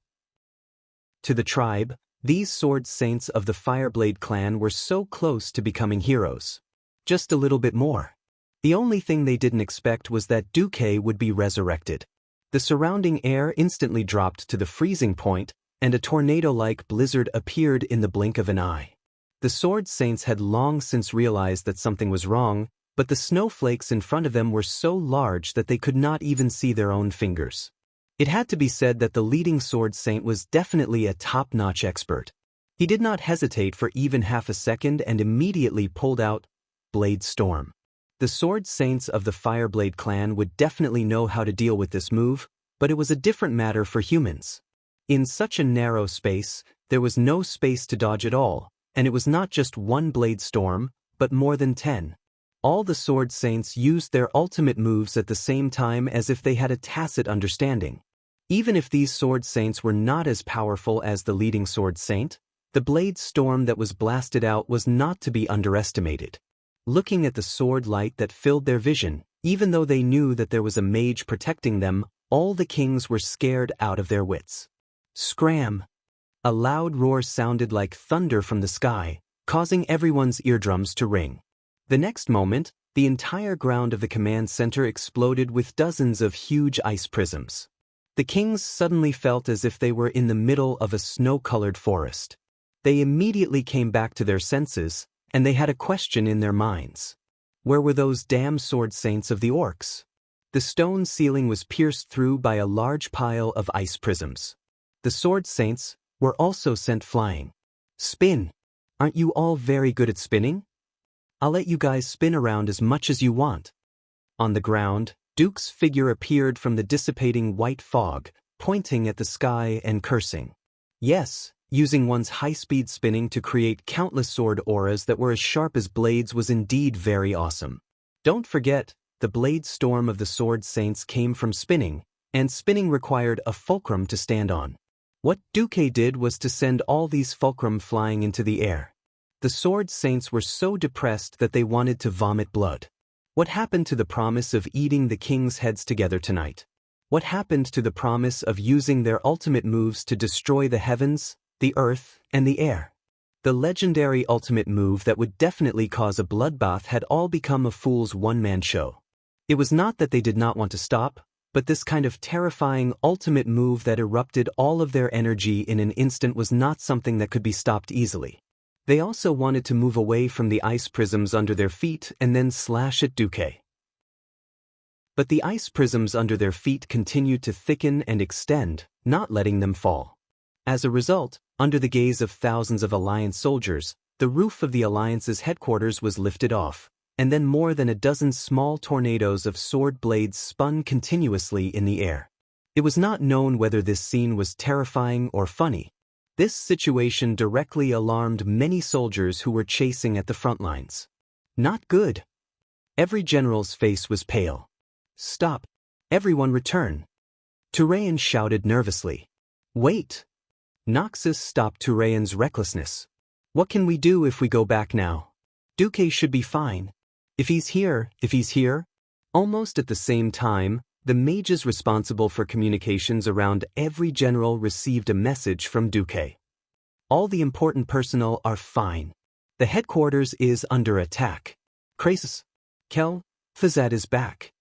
To the tribe, these sword saints of the Fireblade clan were so close to becoming heroes. Just a little bit more. The only thing they didn't expect was that Duque would be resurrected. The surrounding air instantly dropped to the freezing point, and a tornado-like blizzard appeared in the blink of an eye. The sword saints had long since realized that something was wrong, but the snowflakes in front of them were so large that they could not even see their own fingers. It had to be said that the leading sword saint was definitely a top-notch expert. He did not hesitate for even half a second and immediately pulled out Blade Storm. The sword saints of the Fireblade clan would definitely know how to deal with this move, but it was a different matter for humans. In such a narrow space, there was no space to dodge at all, and it was not just one Blade Storm, but more than 10. All the sword saints used their ultimate moves at the same time as if they had a tacit understanding. Even if these sword saints were not as powerful as the leading sword saint, the Blade Storm that was blasted out was not to be underestimated. Looking at the sword light that filled their vision, even though they knew that there was a mage protecting them, all the kings were scared out of their wits. Scram! A loud roar sounded like thunder from the sky, causing everyone's eardrums to ring. The next moment, the entire ground of the command center exploded with dozens of huge ice prisms. The kings suddenly felt as if they were in the middle of a snow-colored forest. They immediately came back to their senses, and they had a question in their minds. Where were those damn sword saints of the orcs? The stone ceiling was pierced through by a large pile of ice prisms. The sword saints were also sent flying. Spin! Aren't you all very good at spinning? I'll let you guys spin around as much as you want. On the ground, Duke's figure appeared from the dissipating white fog, pointing at the sky and cursing. Yes, using one's high-speed spinning to create countless sword auras that were as sharp as blades was indeed very awesome. Don't forget, the blade storm of the sword saints came from spinning, and spinning required a fulcrum to stand on. What Duke did was to send all these fulcrum flying into the air. The sword saints were so depressed that they wanted to vomit blood. What happened to the promise of eating the king's heads together tonight? What happened to the promise of using their ultimate moves to destroy the heavens, the earth, and the air? The legendary ultimate move that would definitely cause a bloodbath had all become a fool's one-man show. It was not that they did not want to stop, but this kind of terrifying ultimate move that erupted all of their energy in an instant was not something that could be stopped easily. They also wanted to move away from the ice prisms under their feet and then slash at Duke. But the ice prisms under their feet continued to thicken and extend, not letting them fall. As a result, under the gaze of thousands of Alliance soldiers, the roof of the Alliance's headquarters was lifted off, and then more than a dozen small tornadoes of sword blades spun continuously in the air. It was not known whether this scene was terrifying or funny. This situation directly alarmed many soldiers who were chasing at the front lines. Not good. Every general's face was pale. Stop. Everyone return. Turayan shouted nervously. Wait. Noxus stopped Turayan's recklessness. What can we do if we go back now? Duke should be fine. If he's here. Almost at the same time, the mages responsible for communications around every general received a message from Duke. All the important personnel are fine. The headquarters is under attack. Krasus, Kel, Fazad is back.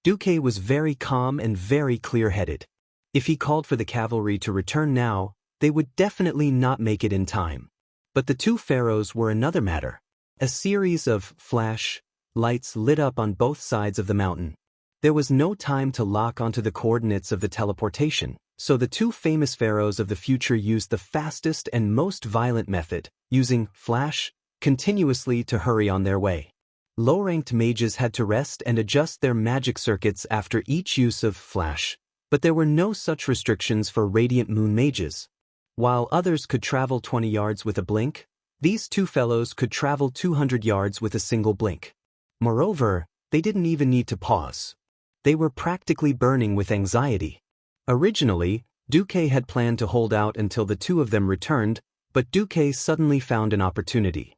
Duke was very calm and very clear-headed. If he called for the cavalry to return now, they would definitely not make it in time. But the two pharaohs were another matter. A series of flash lights lit up on both sides of the mountain. There was no time to lock onto the coordinates of the teleportation, so the two famous pharaohs of the future used the fastest and most violent method, using flash continuously to hurry on their way. Low-ranked mages had to rest and adjust their magic circuits after each use of flash, but there were no such restrictions for Radiant Moon mages. While others could travel 20 yards with a blink, these two fellows could travel 200 yards with a single blink. Moreover, they didn't even need to pause. They were practically burning with anxiety. Originally, Duke had planned to hold out until the two of them returned, but Duke suddenly found an opportunity.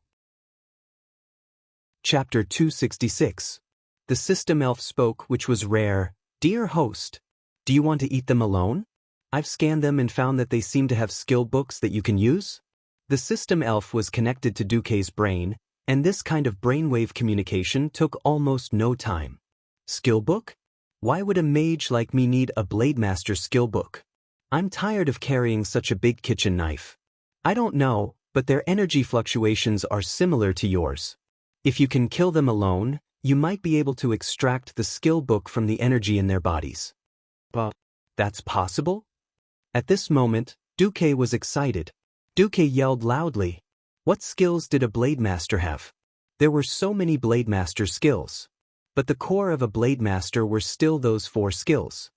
Chapter 266. The system elf spoke, which was rare. Dear host, do you want to eat them alone? I've scanned them and found that they seem to have skill books that you can use. The system elf was connected to Duke's brain, and this kind of brainwave communication took almost no time. Skill book? Why would a mage like me need a Blademaster skill book? I'm tired of carrying such a big kitchen knife. I don't know, but their energy fluctuations are similar to yours. If you can kill them alone, you might be able to extract the skill book from the energy in their bodies. But that's possible? At this moment, Duke was excited. Duke yelled loudly. What skills did a Blademaster have? There were so many Blademaster skills. But the core of a Blademaster were still those 4 skills.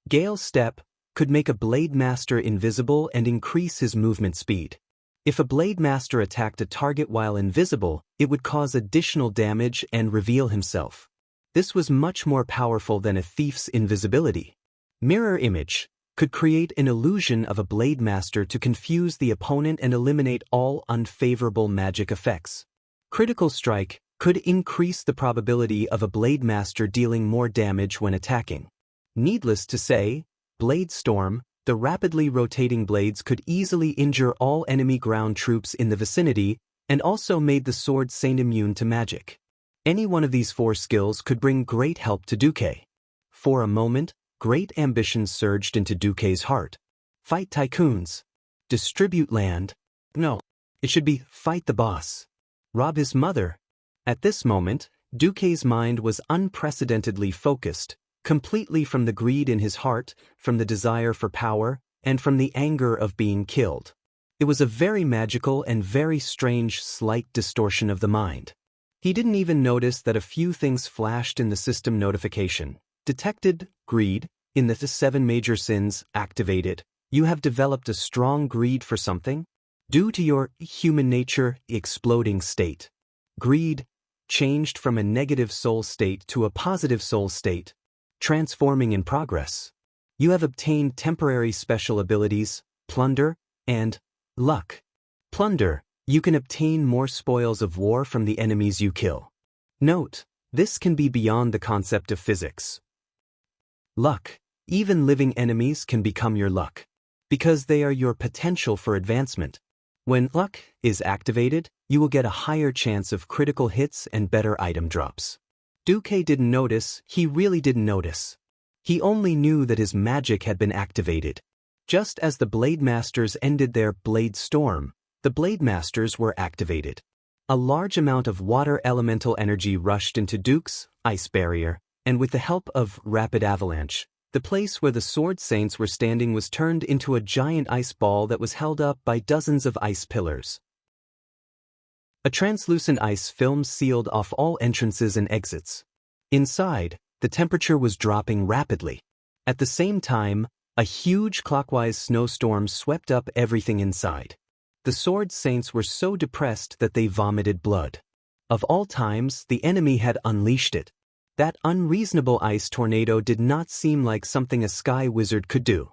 Gale Step could make a Blademaster invisible and increase his movement speed. If a Blademaster attacked a target while invisible, it would cause additional damage and reveal himself. This was much more powerful than a thief's invisibility. Mirror Image could create an illusion of a Blademaster to confuse the opponent and eliminate all unfavorable magic effects. Critical Strike could increase the probability of a Blademaster dealing more damage when attacking. Needless to say, Blade Storm, the rapidly rotating blades could easily injure all enemy ground troops in the vicinity and also made the sword saint immune to magic. Any one of these 4 skills could bring great help to Duke. For a moment, great ambition surged into Duke's heart. Fight tycoons. Distribute land. No, it should be fight the boss. Rob his mother. At this moment, Duke's mind was unprecedentedly focused. completely from the greed in his heart, from the desire for power, and from the anger of being killed. It was a very magical and very strange slight distortion of the mind. He didn't even notice that a few things flashed in the system notification. Detected, greed, in the 7 major sins, activated. You have developed a strong greed for something? Due to your human nature exploding state. Greed changed from a negative soul state to a positive soul state, transforming in progress. You have obtained temporary special abilities, plunder, and luck. Plunder, you can obtain more spoils of war from the enemies you kill. Note, this can be beyond the concept of physics. Luck, even living enemies can become your luck, because they are your potential for advancement. When luck is activated, you will get a higher chance of critical hits and better item drops. Deity didn't notice, he really didn't notice. He only knew that his magic had been activated. Just as the Blade Masters ended their Blade Storm, the Blade Masters were activated. A large amount of water elemental energy rushed into Duke's ice barrier, and with the help of Rapid Avalanche, the place where the Sword Saints were standing was turned into a giant ice ball that was held up by dozens of ice pillars. A translucent ice film sealed off all entrances and exits. Inside, the temperature was dropping rapidly. At the same time, a huge clockwise snowstorm swept up everything inside. The Sword Saints were so depressed that they vomited blood. Of all times, the enemy had unleashed it. That unreasonable ice tornado did not seem like something a sky wizard could do.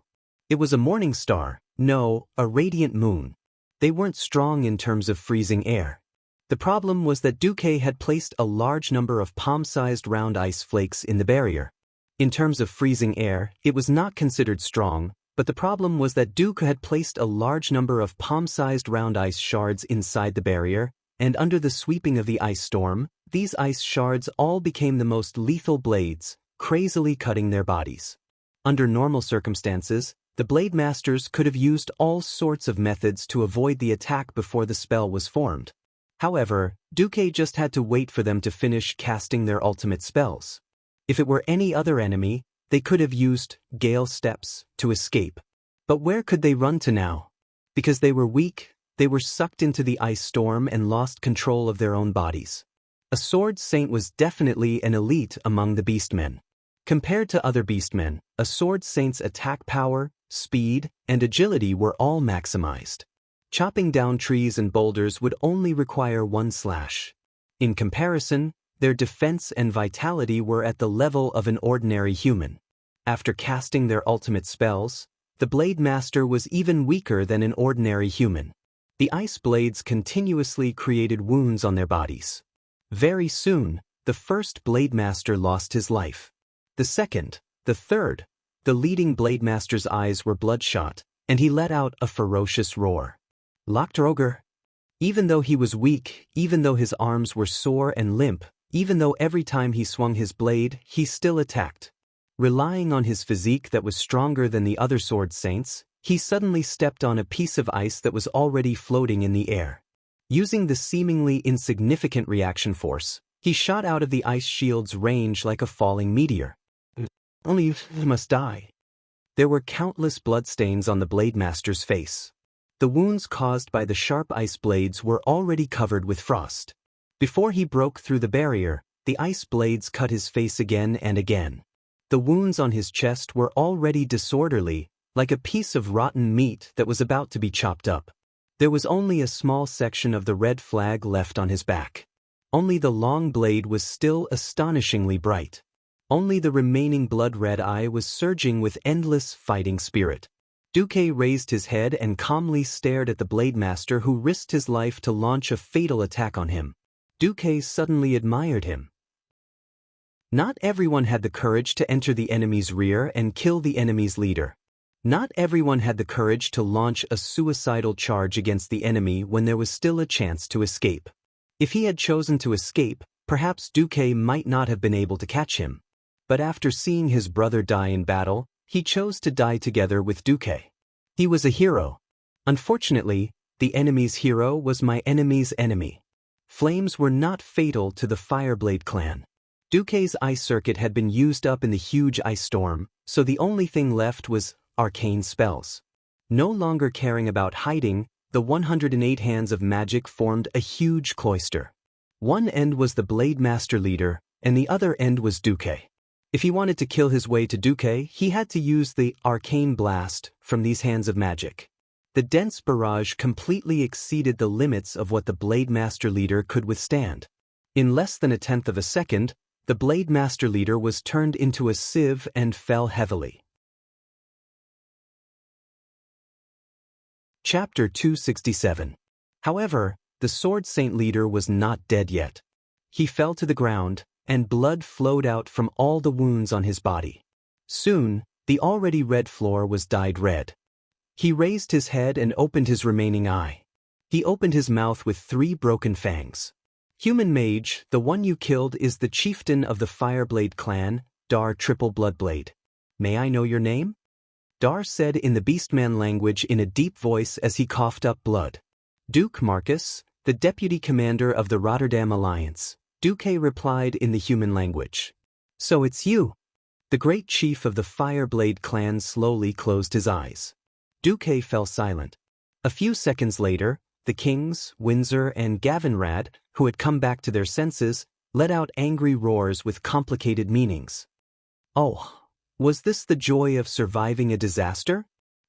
It was a morning star, no, a radiant moon. They weren't strong in terms of freezing air. The problem was that Deity had placed a large number of palm-sized round ice flakes in the barrier. In terms of freezing air, it was not considered strong, but the problem was that Deity had placed a large number of palm-sized round ice shards inside the barrier, and under the sweeping of the ice storm, these ice shards all became the most lethal blades, crazily cutting their bodies. Under normal circumstances, the Blade Masters could have used all sorts of methods to avoid the attack before the spell was formed. However, Deity just had to wait for them to finish casting their ultimate spells. If it were any other enemy, they could have used Gale Steps to escape. But where could they run to now? Because they were weak, they were sucked into the ice storm and lost control of their own bodies. A Sword Saint was definitely an elite among the Beastmen. Compared to other Beastmen, a Sword Saint's attack power, speed, and agility were all maximized. Chopping down trees and boulders would only require 1 slash. In comparison, their defense and vitality were at the level of an ordinary human. After casting their ultimate spells, the Blade Master was even weaker than an ordinary human. The ice blades continuously created wounds on their bodies. Very soon, the first Blade Master lost his life. The second, the third, the leading Blade Master's eyes were bloodshot, and he let out a ferocious roar. Lockdroger. Even though he was weak, even though his arms were sore and limp, even though every time he swung his blade, he still attacked. Relying on his physique that was stronger than the other Sword Saints, he suddenly stepped on a piece of ice that was already floating in the air. Using the seemingly insignificant reaction force, he shot out of the ice shield's range like a falling meteor. Only you must die. There were countless bloodstains on the Blade Master's face. The wounds caused by the sharp ice blades were already covered with frost. Before he broke through the barrier, the ice blades cut his face again and again. The wounds on his chest were already disorderly, like a piece of rotten meat that was about to be chopped up. There was only a small section of the red flag left on his back. Only the long blade was still astonishingly bright. Only the remaining blood-red eye was surging with endless fighting spirit. Deity raised his head and calmly stared at the Blade Master who risked his life to launch a fatal attack on him. Deity suddenly admired him. Not everyone had the courage to enter the enemy's rear and kill the enemy's leader. Not everyone had the courage to launch a suicidal charge against the enemy when there was still a chance to escape. If he had chosen to escape, perhaps Deity might not have been able to catch him. But after seeing his brother die in battle, he chose to die together with Deity. He was a hero. Unfortunately, the enemy's hero was my enemy's enemy. Flames were not fatal to the Fireblade clan. Duque's ice circuit had been used up in the huge ice storm, so the only thing left was arcane spells. No longer caring about hiding, the 108 hands of magic formed a huge cloister. One end was the Blade Master leader, and the other end was Duque. If he wanted to kill his way to Duque, he had to use the arcane blast from these hands of magic. The dense barrage completely exceeded the limits of what the Blade Master leader could withstand. In less than a tenth of a second, the Blade Master leader was turned into a sieve and fell heavily. Chapter 267. However, the Sword Saint leader was not dead yet. He fell to the ground, and blood flowed out from all the wounds on his body. Soon, the already red floor was dyed red. He raised his head and opened his remaining eye. He opened his mouth with 3 broken fangs. Human mage, the one you killed is the chieftain of the Fireblade clan, Dar Triple Bloodblade. May I know your name? Dar said in the Beastman language in a deep voice as he coughed up blood. Duke Marcus, the deputy commander of the Rotterdam Alliance. Duque replied in the human language. So it's you. The great chief of the Fireblade clan slowly closed his eyes. Duque fell silent. A few seconds later, the kings, Windsor and Gavinrad, who had come back to their senses, let out angry roars with complicated meanings. Oh, was this the joy of surviving a disaster?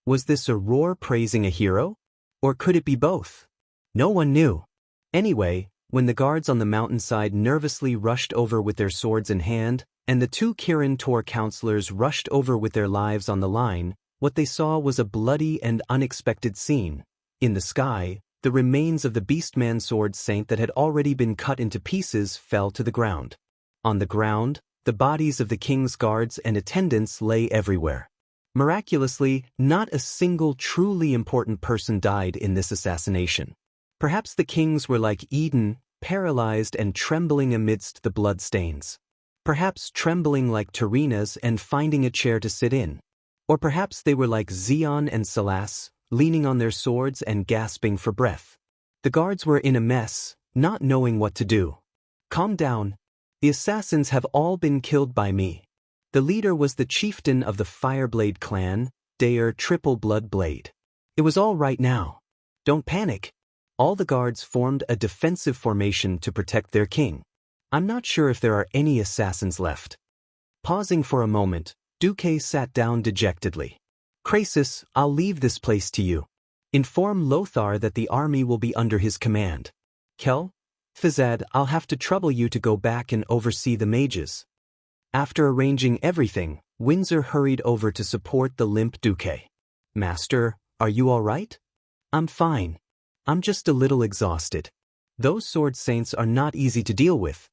Was this a roar praising a hero? Or could it be both? No one knew. Anyway, when the guards on the mountainside nervously rushed over with their swords in hand, and the 2 Kirin Tor counselors rushed over with their lives on the line, what they saw was a bloody and unexpected scene. In the sky, the remains of the Beastman Sword Saint that had already been cut into pieces fell to the ground. On the ground, the bodies of the king's guards and attendants lay everywhere. Miraculously, not a single truly important person died in this assassination. Perhaps the kings were like Eden, paralyzed and trembling amidst the bloodstains. Perhaps trembling like Terenas and finding a chair to sit in. Or perhaps they were like Xeon and Salas, leaning on their swords and gasping for breath. The guards were in a mess, not knowing what to do. Calm down. The assassins have all been killed by me. The leader was the chieftain of the Fireblade clan, Dar Triple Bloodblade. It was all right now. Don't panic. All the guards formed a defensive formation to protect their king. I'm not sure if there are any assassins left. Pausing for a moment, Duque sat down dejectedly. Krasus, I'll leave this place to you. Inform Lothar that the army will be under his command. Kel, Fizad, I'll have to trouble you to go back and oversee the mages. After arranging everything, Windsor hurried over to support the limp Duque. Master, are you all right? I'm fine. I'm just a little exhausted. Those sword saints are not easy to deal with.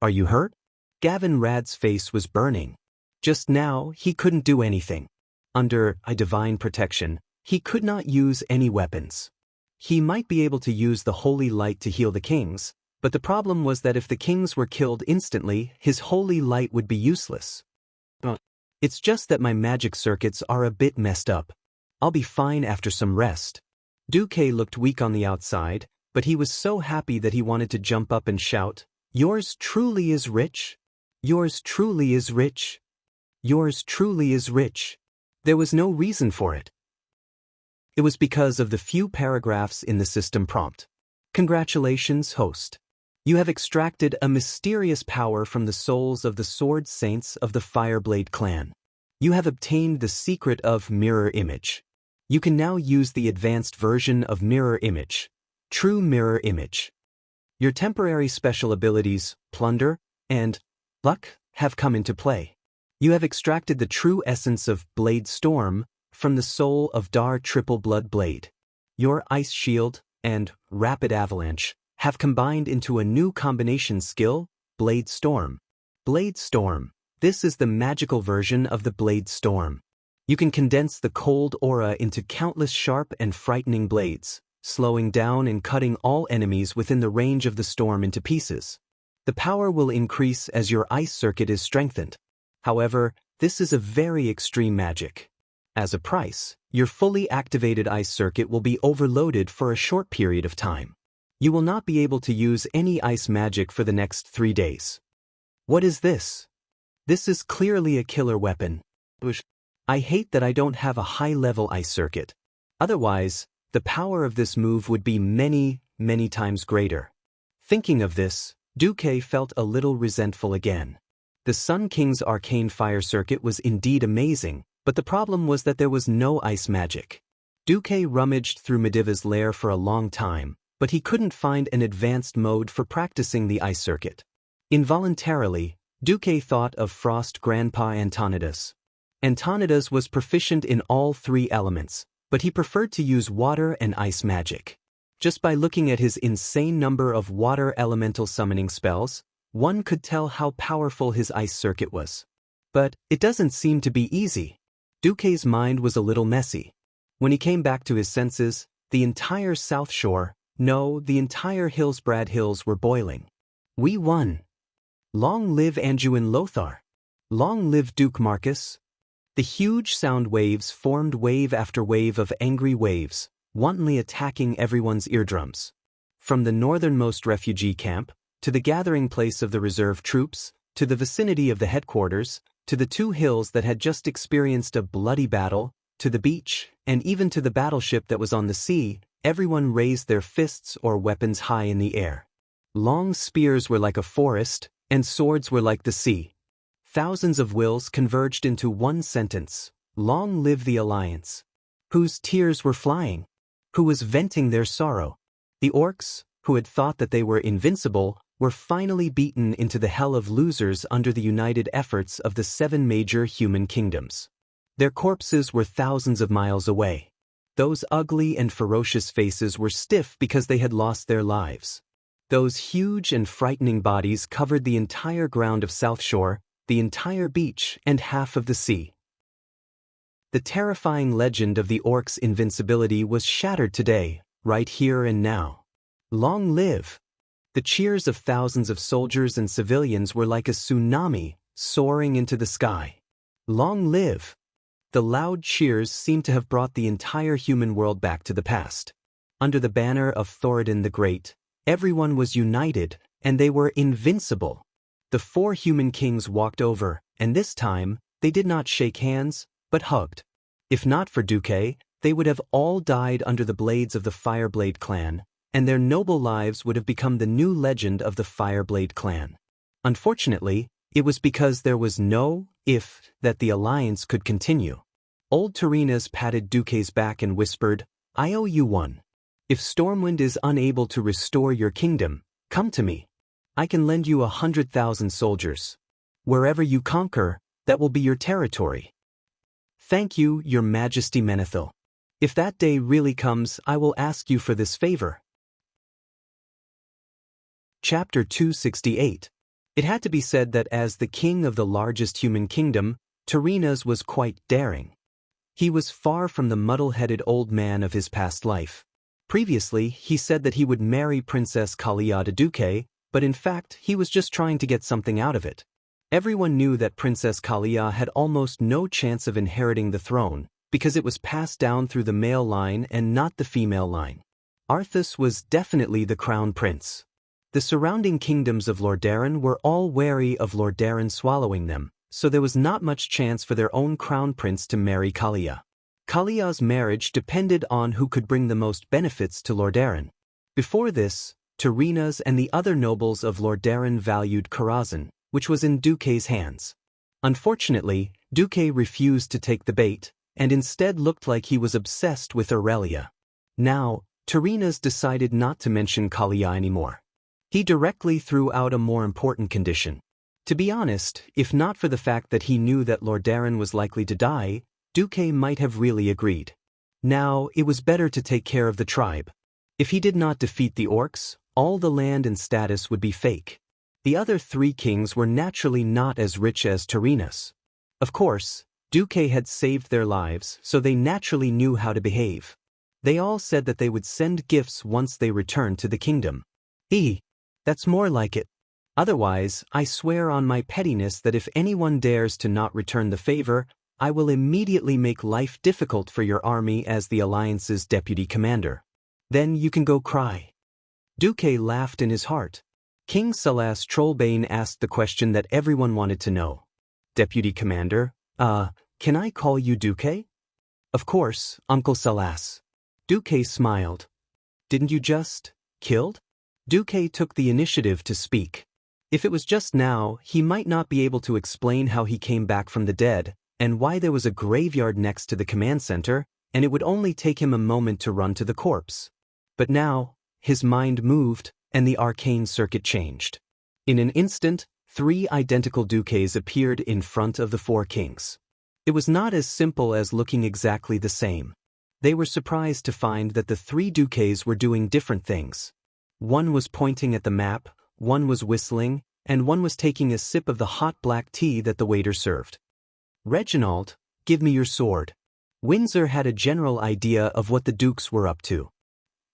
Are you hurt? Gavinrad's face was burning. Just now, he couldn't do anything. Under a divine protection, he could not use any weapons. He might be able to use the holy light to heal the kings, but the problem was that if the kings were killed instantly, his holy light would be useless. It's just that my magic circuits are a bit messed up. I'll be fine after some rest. Duque looked weak on the outside, but he was so happy that he wanted to jump up and shout, "Yours truly is rich! Yours truly is rich! Yours truly is rich!" There was no reason for it. It was because of the few paragraphs in the system prompt. Congratulations, host. You have extracted a mysterious power from the souls of the Sword Saints of the Fireblade clan. You have obtained the secret of Mirror Image. You can now use the advanced version of Mirror Image, True Mirror Image. Your temporary special abilities, Plunder and Luck, have come into play. You have extracted the true essence of Blade Storm from the soul of Dar Triple Bloodblade. Your Ice Shield and Rapid Avalanche have combined into a new combination skill, Blade Storm. Blade Storm. This is the magical version of the Blade Storm. You can condense the cold aura into countless sharp and frightening blades, slowing down and cutting all enemies within the range of the storm into pieces. The power will increase as your ice circuit is strengthened. However, this is a very extreme magic. As a price, your fully activated ice circuit will be overloaded for a short period of time. You will not be able to use any ice magic for the next 3 days. What is this? This is clearly a killer weapon. I hate that I don't have a high-level ice circuit. Otherwise, the power of this move would be many, many times greater. Thinking of this, Duque felt a little resentful again. The Sun King's arcane fire circuit was indeed amazing, but the problem was that there was no ice magic. Duque rummaged through Mediva's lair for a long time, but he couldn't find an advanced mode for practicing the ice circuit. Involuntarily, Duque thought of Frost Grandpa Antonidas. Antonidas was proficient in all three elements, but he preferred to use water and ice magic. Just by looking at his insane number of water elemental summoning spells, one could tell how powerful his ice circuit was. But it doesn't seem to be easy. Duque's mind was a little messy. When he came back to his senses, the entire South Shore, no, the entire Hillsbrad Hills were boiling. We won. Long live Anduin Lothar. Long live Duke Marcus. The huge sound waves formed wave after wave of angry waves, wantonly attacking everyone's eardrums. From the northernmost refugee camp, to the gathering place of the reserve troops, to the vicinity of the headquarters, to the two hills that had just experienced a bloody battle, to the beach, and even to the battleship that was on the sea, everyone raised their fists or weapons high in the air. Long spears were like a forest, and swords were like the sea. Thousands of wills converged into one sentence: long live the Alliance. Whose tears were flying? Who was venting their sorrow? The orcs, who had thought that they were invincible, were finally beaten into the hell of losers under the united efforts of the 7 major human kingdoms. Their corpses were thousands of miles away. Those ugly and ferocious faces were stiff because they had lost their lives. Those huge and frightening bodies covered the entire ground of South Shore, the entire beach, and half of the sea. The terrifying legend of the orcs' invincibility was shattered today, right here and now. Long live! The cheers of thousands of soldiers and civilians were like a tsunami, soaring into the sky. Long live! The loud cheers seemed to have brought the entire human world back to the past. Under the banner of Thoradin the Great, everyone was united, and they were invincible. The 4 human kings walked over, and this time, they did not shake hands, but hugged. If not for Duque, they would have all died under the blades of the Fireblade clan, and their noble lives would have become the new legend of the Fireblade clan. Unfortunately, it was because there was no if that the alliance could continue. Old Tarinas patted Duque's back and whispered, "I owe you one. If Stormwind is unable to restore your kingdom, come to me. I can lend you 100,000 soldiers. Wherever you conquer, that will be your territory. Thank you, your majesty Menethil. If that day really comes, I will ask you for this favor." Chapter 268. It had to be said that as the king of the largest human kingdom, Tarinas was quite daring. He was far from the muddle-headed old man of his past life. Previously, he said that he would marry Princess Kalia to Duque, but in fact, he was just trying to get something out of it. Everyone knew that Princess Kalia had almost no chance of inheriting the throne, because it was passed down through the male line and not the female line. Arthas was definitely the crown prince. The surrounding kingdoms of Lordaeron were all wary of Lordaeron swallowing them, so there was not much chance for their own crown prince to marry Kalia. Kalia's marriage depended on who could bring the most benefits to Lordaeron. Before this, Tarinas and the other nobles of Lordaeron valued Karazhan, which was in Duque's hands. Unfortunately, Duque refused to take the bait, and instead looked like he was obsessed with Aurelia. Now, Tarinas decided not to mention Kalia anymore. He directly threw out a more important condition. To be honest, if not for the fact that he knew that Lordaeron was likely to die, Duque might have really agreed. Now, it was better to take care of the tribe. If he did not defeat the orcs, all the land and status would be fake. The other 3 kings were naturally not as rich as Tarinas. Of course, Duque had saved their lives, so they naturally knew how to behave. They all said that they would send gifts once they returned to the kingdom. That's more like it. Otherwise, I swear on my pettiness that if anyone dares to not return the favor, I will immediately make life difficult for your army as the Alliance's deputy commander. Then you can go cry. Duque laughed in his heart. King Salas Trollbane asked the question that everyone wanted to know. Deputy Commander, can I call you Duque? Of course, Uncle Salas. Duque smiled. Didn't you just killed? Duque took the initiative to speak. If it was just now, he might not be able to explain how he came back from the dead, and why there was a graveyard next to the command center, and it would only take him a moment to run to the corpse. But now, his mind moved, and the arcane circuit changed. In an instant, 3 identical Duques appeared in front of the 4 kings. It was not as simple as looking exactly the same. They were surprised to find that the 3 Duques were doing different things. One was pointing at the map, one was whistling, and one was taking a sip of the hot black tea that the waiter served. Reginald, give me your sword. Windsor had a general idea of what the dukes were up to.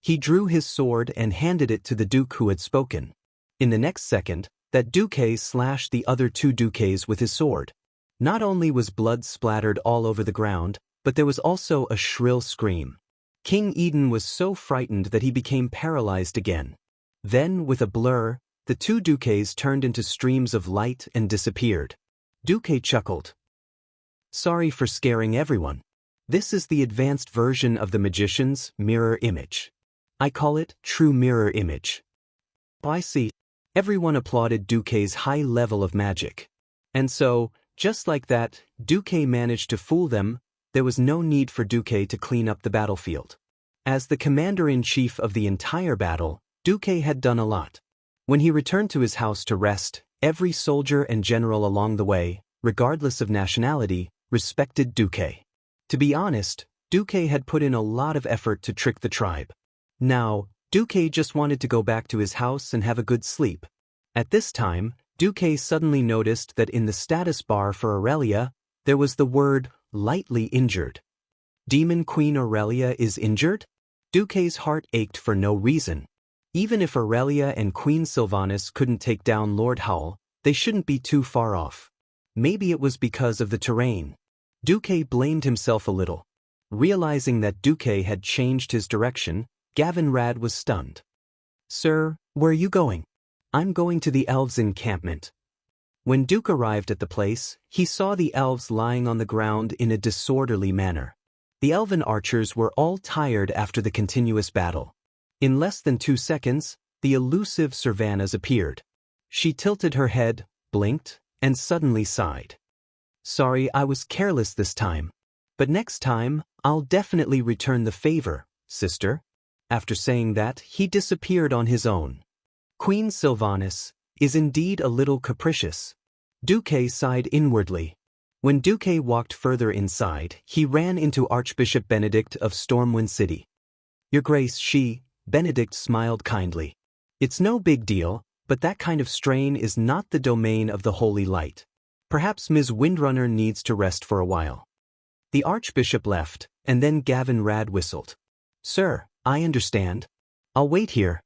He drew his sword and handed it to the duke who had spoken. In the next second, that Duque slashed the other 2 Duques with his sword. Not only was blood splattered all over the ground, but there was also a shrill scream. King Eden was so frightened that he became paralyzed again. Then, with a blur, the 2 Duques turned into streams of light and disappeared. Duque chuckled. Sorry for scaring everyone. This is the advanced version of the magician's mirror image. I call it true mirror image. I see. Everyone applauded Duque's high level of magic. And so, just like that, Duque managed to fool them. There was no need for Duque to clean up the battlefield. As the commander-in-chief of the entire battle, Duque had done a lot. When he returned to his house to rest, every soldier and general along the way, regardless of nationality, respected Duque. To be honest, Duque had put in a lot of effort to trick the tribe. Now, Duque just wanted to go back to his house and have a good sleep. At this time, Duque suddenly noticed that in the status bar for Aurelia, there was the word, lightly injured. Demon Queen Aurelia is injured? Duque's heart ached for no reason. Even if Aurelia and Queen Sylvanas couldn't take down Lord Howl, they shouldn't be too far off. Maybe it was because of the terrain. Duque blamed himself a little. Realizing that Duque had changed his direction, Gavin Rad was stunned. Sir, where are you going? I'm going to the elves' encampment. When Duke arrived at the place, he saw the elves lying on the ground in a disorderly manner. The elven archers were all tired after the continuous battle. In less than 2 seconds, the elusive Sylvanas appeared. She tilted her head, blinked, and suddenly sighed. Sorry, I was careless this time. But next time, I'll definitely return the favor, sister. After saying that, he disappeared on his own. Queen Sylvanas is indeed a little capricious. Duque sighed inwardly. When Duque walked further inside, he ran into Archbishop Benedict of Stormwind City. Your Grace, Benedict smiled kindly. It's no big deal, but that kind of strain is not the domain of the Holy Light. Perhaps Ms. Windrunner needs to rest for a while. The Archbishop left, and then Gavin Rad whistled. Sir, I understand. I'll wait here.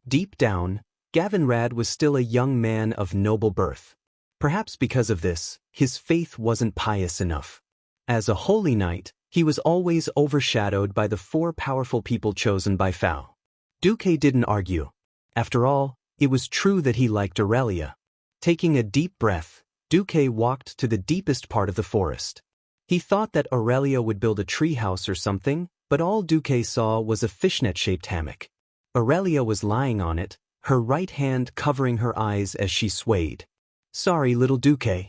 Deep down, Gavin Rad was still a young man of noble birth. Perhaps because of this, his faith wasn't pious enough. As a holy knight, he was always overshadowed by the 4 powerful people chosen by Fao. Duque didn't argue. After all, it was true that he liked Aurelia. Taking a deep breath, Duque walked to the deepest part of the forest. He thought that Aurelia would build a treehouse or something, but all Duque saw was a fishnet-shaped hammock. Aurelia was lying on it, her right hand covering her eyes as she swayed. Sorry, little Duque.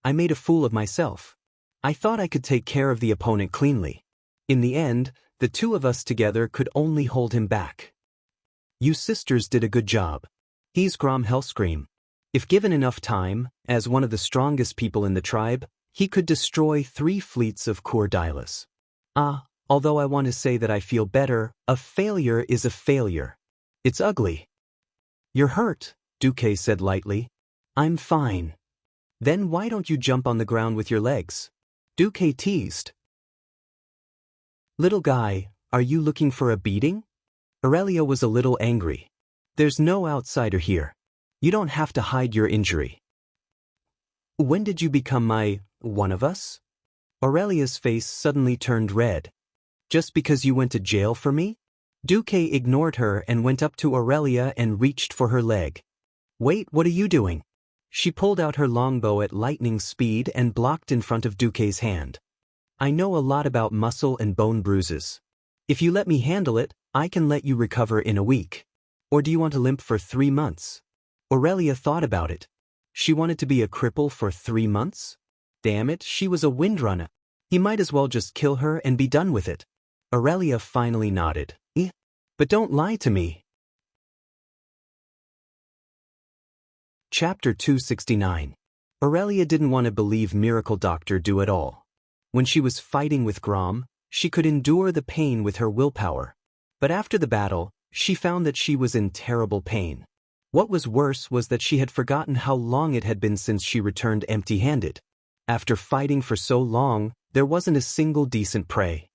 I made a fool of myself. I thought I could take care of the opponent cleanly. In the end, the 2 of us together could only hold him back. You sisters did a good job. He's Grom Hellscream. If given enough time, as one of the strongest people in the tribe, he could destroy 3 fleets of Coeur-Dylas. Although I want to say that I feel better, a failure is a failure. It's ugly. You're hurt, Duque said lightly. I'm fine. Then why don't you jump on the ground with your legs? Duque teased. Little guy, are you looking for a beating? Aurelia was a little angry. There's no outsider here. You don't have to hide your injury. When did you become one of us? Aurelia's face suddenly turned red. Just because you went to jail for me? Duque ignored her and went up to Aurelia and reached for her leg. Wait, what are you doing? She pulled out her longbow at lightning speed and blocked in front of Duque's hand. I know a lot about muscle and bone bruises. If you let me handle it, I can let you recover in a week. Or do you want to limp for 3 months? Aurelia thought about it. She wanted to be a cripple for 3 months? Damn it, she was a windrunner. He might as well just kill her and be done with it. Aurelia finally nodded. But don't lie to me. Chapter 269. Aurelia didn't want to believe Miracle Doctor Do at all. When she was fighting with Grom, she could endure the pain with her willpower. But after the battle, she found that she was in terrible pain. What was worse was that she had forgotten how long it had been since she returned empty-handed. After fighting for so long, there wasn't a single decent prey.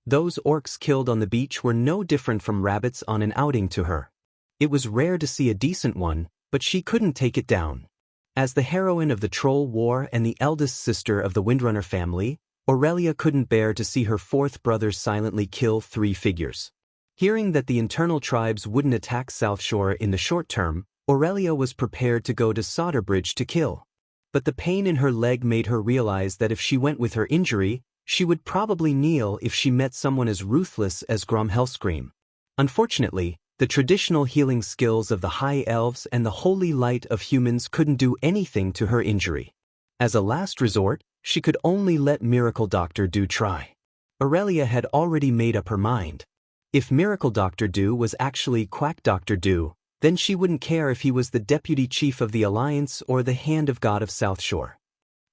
Those orcs killed on the beach were no different from rabbits on an outing to her. It was rare to see a decent one, but she couldn't take it down. As the heroine of the Troll War and the eldest sister of the Windrunner family, Aurelia couldn't bear to see her fourth brother silently kill 3 figures. Hearing that the internal tribes wouldn't attack South Shore in the short term, Aurelia was prepared to go to Solderbridge to kill. But the pain in her leg made her realize that if she went with her injury, she would probably kneel if she met someone as ruthless as Grom Hellscream. Unfortunately, the traditional healing skills of the High Elves and the holy light of humans couldn't do anything to her injury. As a last resort, she could only let Miracle Doctor Do try. Aurelia had already made up her mind. If Miracle Doctor Do was actually Quack Doctor Do, then she wouldn't care if he was the deputy chief of the Alliance or the Hand of God of South Shore.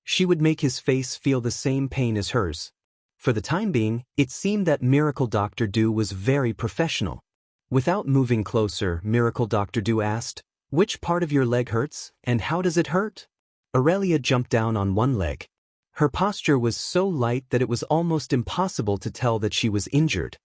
She would make his face feel the same pain as hers. For the time being, it seemed that Miracle Doctor Do was very professional. Without moving closer, Miracle Doctor Do asked, "Which part of your leg hurts, and how does it hurt?" Aurelia jumped down on one leg. Her posture was so light that it was almost impossible to tell that she was injured.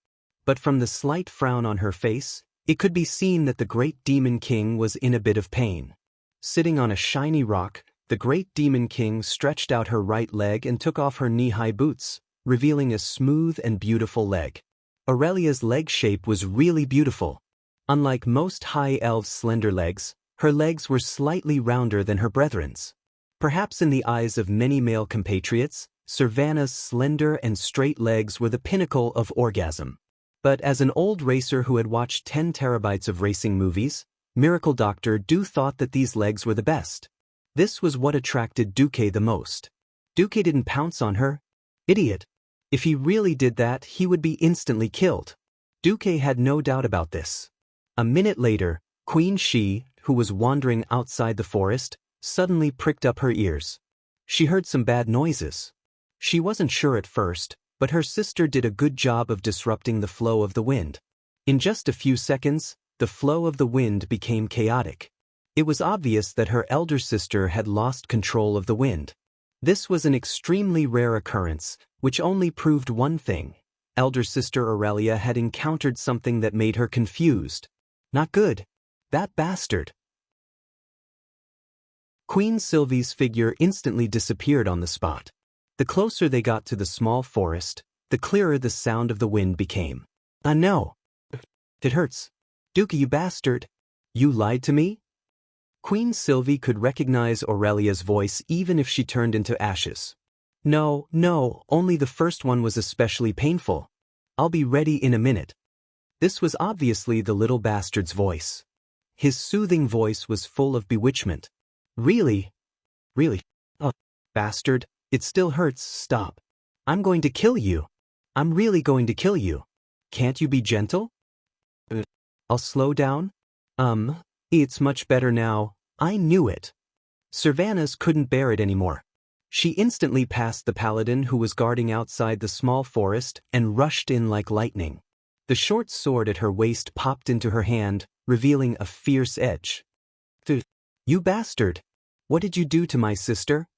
But from the slight frown on her face, it could be seen that the Great Demon King was in a bit of pain. Sitting on a shiny rock, the Great Demon King stretched out her right leg and took off her knee-high boots, revealing a smooth and beautiful leg. Aurelia's leg shape was really beautiful. Unlike most High Elves' slender legs, her legs were slightly rounder than her brethren's. Perhaps in the eyes of many male compatriots, Servana's slender and straight legs were the pinnacle of orgasm. But as an old racer who had watched 10 terabytes of racing movies, Miracle Doctor Do thought that these legs were the best. This was what attracted Duque the most. Duque didn't pounce on her. Idiot. If he really did that, he would be instantly killed. Duque had no doubt about this. A minute later, Queen She, who was wandering outside the forest, suddenly pricked up her ears. She heard some bad noises. She wasn't sure at first, but her sister did a good job of disrupting the flow of the wind. In just a few seconds, the flow of the wind became chaotic. It was obvious that her elder sister had lost control of the wind. This was an extremely rare occurrence, which only proved one thing. Elder sister Aurelia had encountered something that made her confused. Not good. That bastard. Queen Sylvie's figure instantly disappeared on the spot. The closer they got to the small forest, the clearer the sound of the wind became. No. It hurts. Duque, you bastard. You lied to me? Queen Sylvie could recognize Aurelia's voice even if she turned into ashes. No, only the first one was especially painful. I'll be ready in a minute. This was obviously the little bastard's voice. His soothing voice was full of bewitchment. Really? Oh, bastard, it still hurts, stop. I'm going to kill you. I'm really going to kill you. Can't you be gentle? I'll slow down? It's much better now. I knew it. Servanas couldn't bear it anymore. She instantly passed the paladin who was guarding outside the small forest and rushed in like lightning. The short sword at her waist popped into her hand, revealing a fierce edge. You bastard! What did you do to my sister?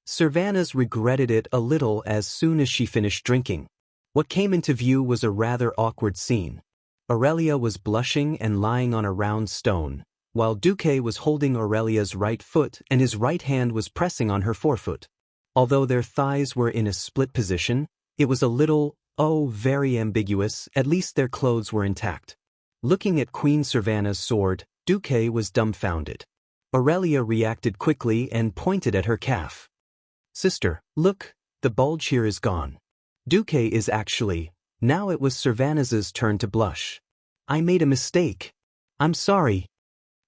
Servanas regretted it a little as soon as she finished drinking. What came into view was a rather awkward scene. Aurelia was blushing and lying on a round stone, while Duque was holding Aurelia's right foot and his right hand was pressing on her forefoot. Although their thighs were in a split position, it was a little, very ambiguous. At least their clothes were intact. Looking at Queen Servana's sword, Duque was dumbfounded. Aurelia reacted quickly and pointed at her calf. Sister, look, the bulge here is gone. Duque is actually. Now it was Cervanez's turn to blush. I made a mistake. I'm sorry.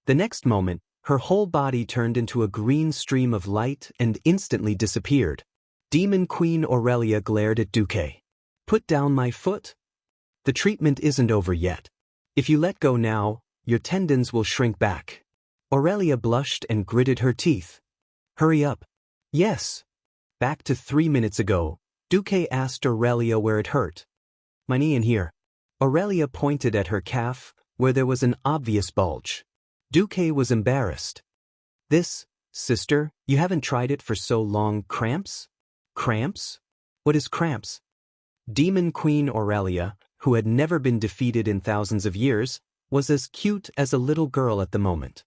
The next moment, her whole body turned into a green stream of light and instantly disappeared. Demon Queen Aurelia glared at Duque. Put down my foot? The treatment isn't over yet. If you let go now, your tendons will shrink back. Aurelia blushed and gritted her teeth. Hurry up. Yes. Back to 3 minutes ago, Duque asked Aurelia where it hurt. My knee in here. Aurelia pointed at her calf, where there was an obvious bulge. Duque was embarrassed. This, sister, you haven't tried it for so long. Cramps? Cramps? What is cramps? Demon Queen Aurelia, who had never been defeated in thousands of years, was as cute as a little girl at the moment.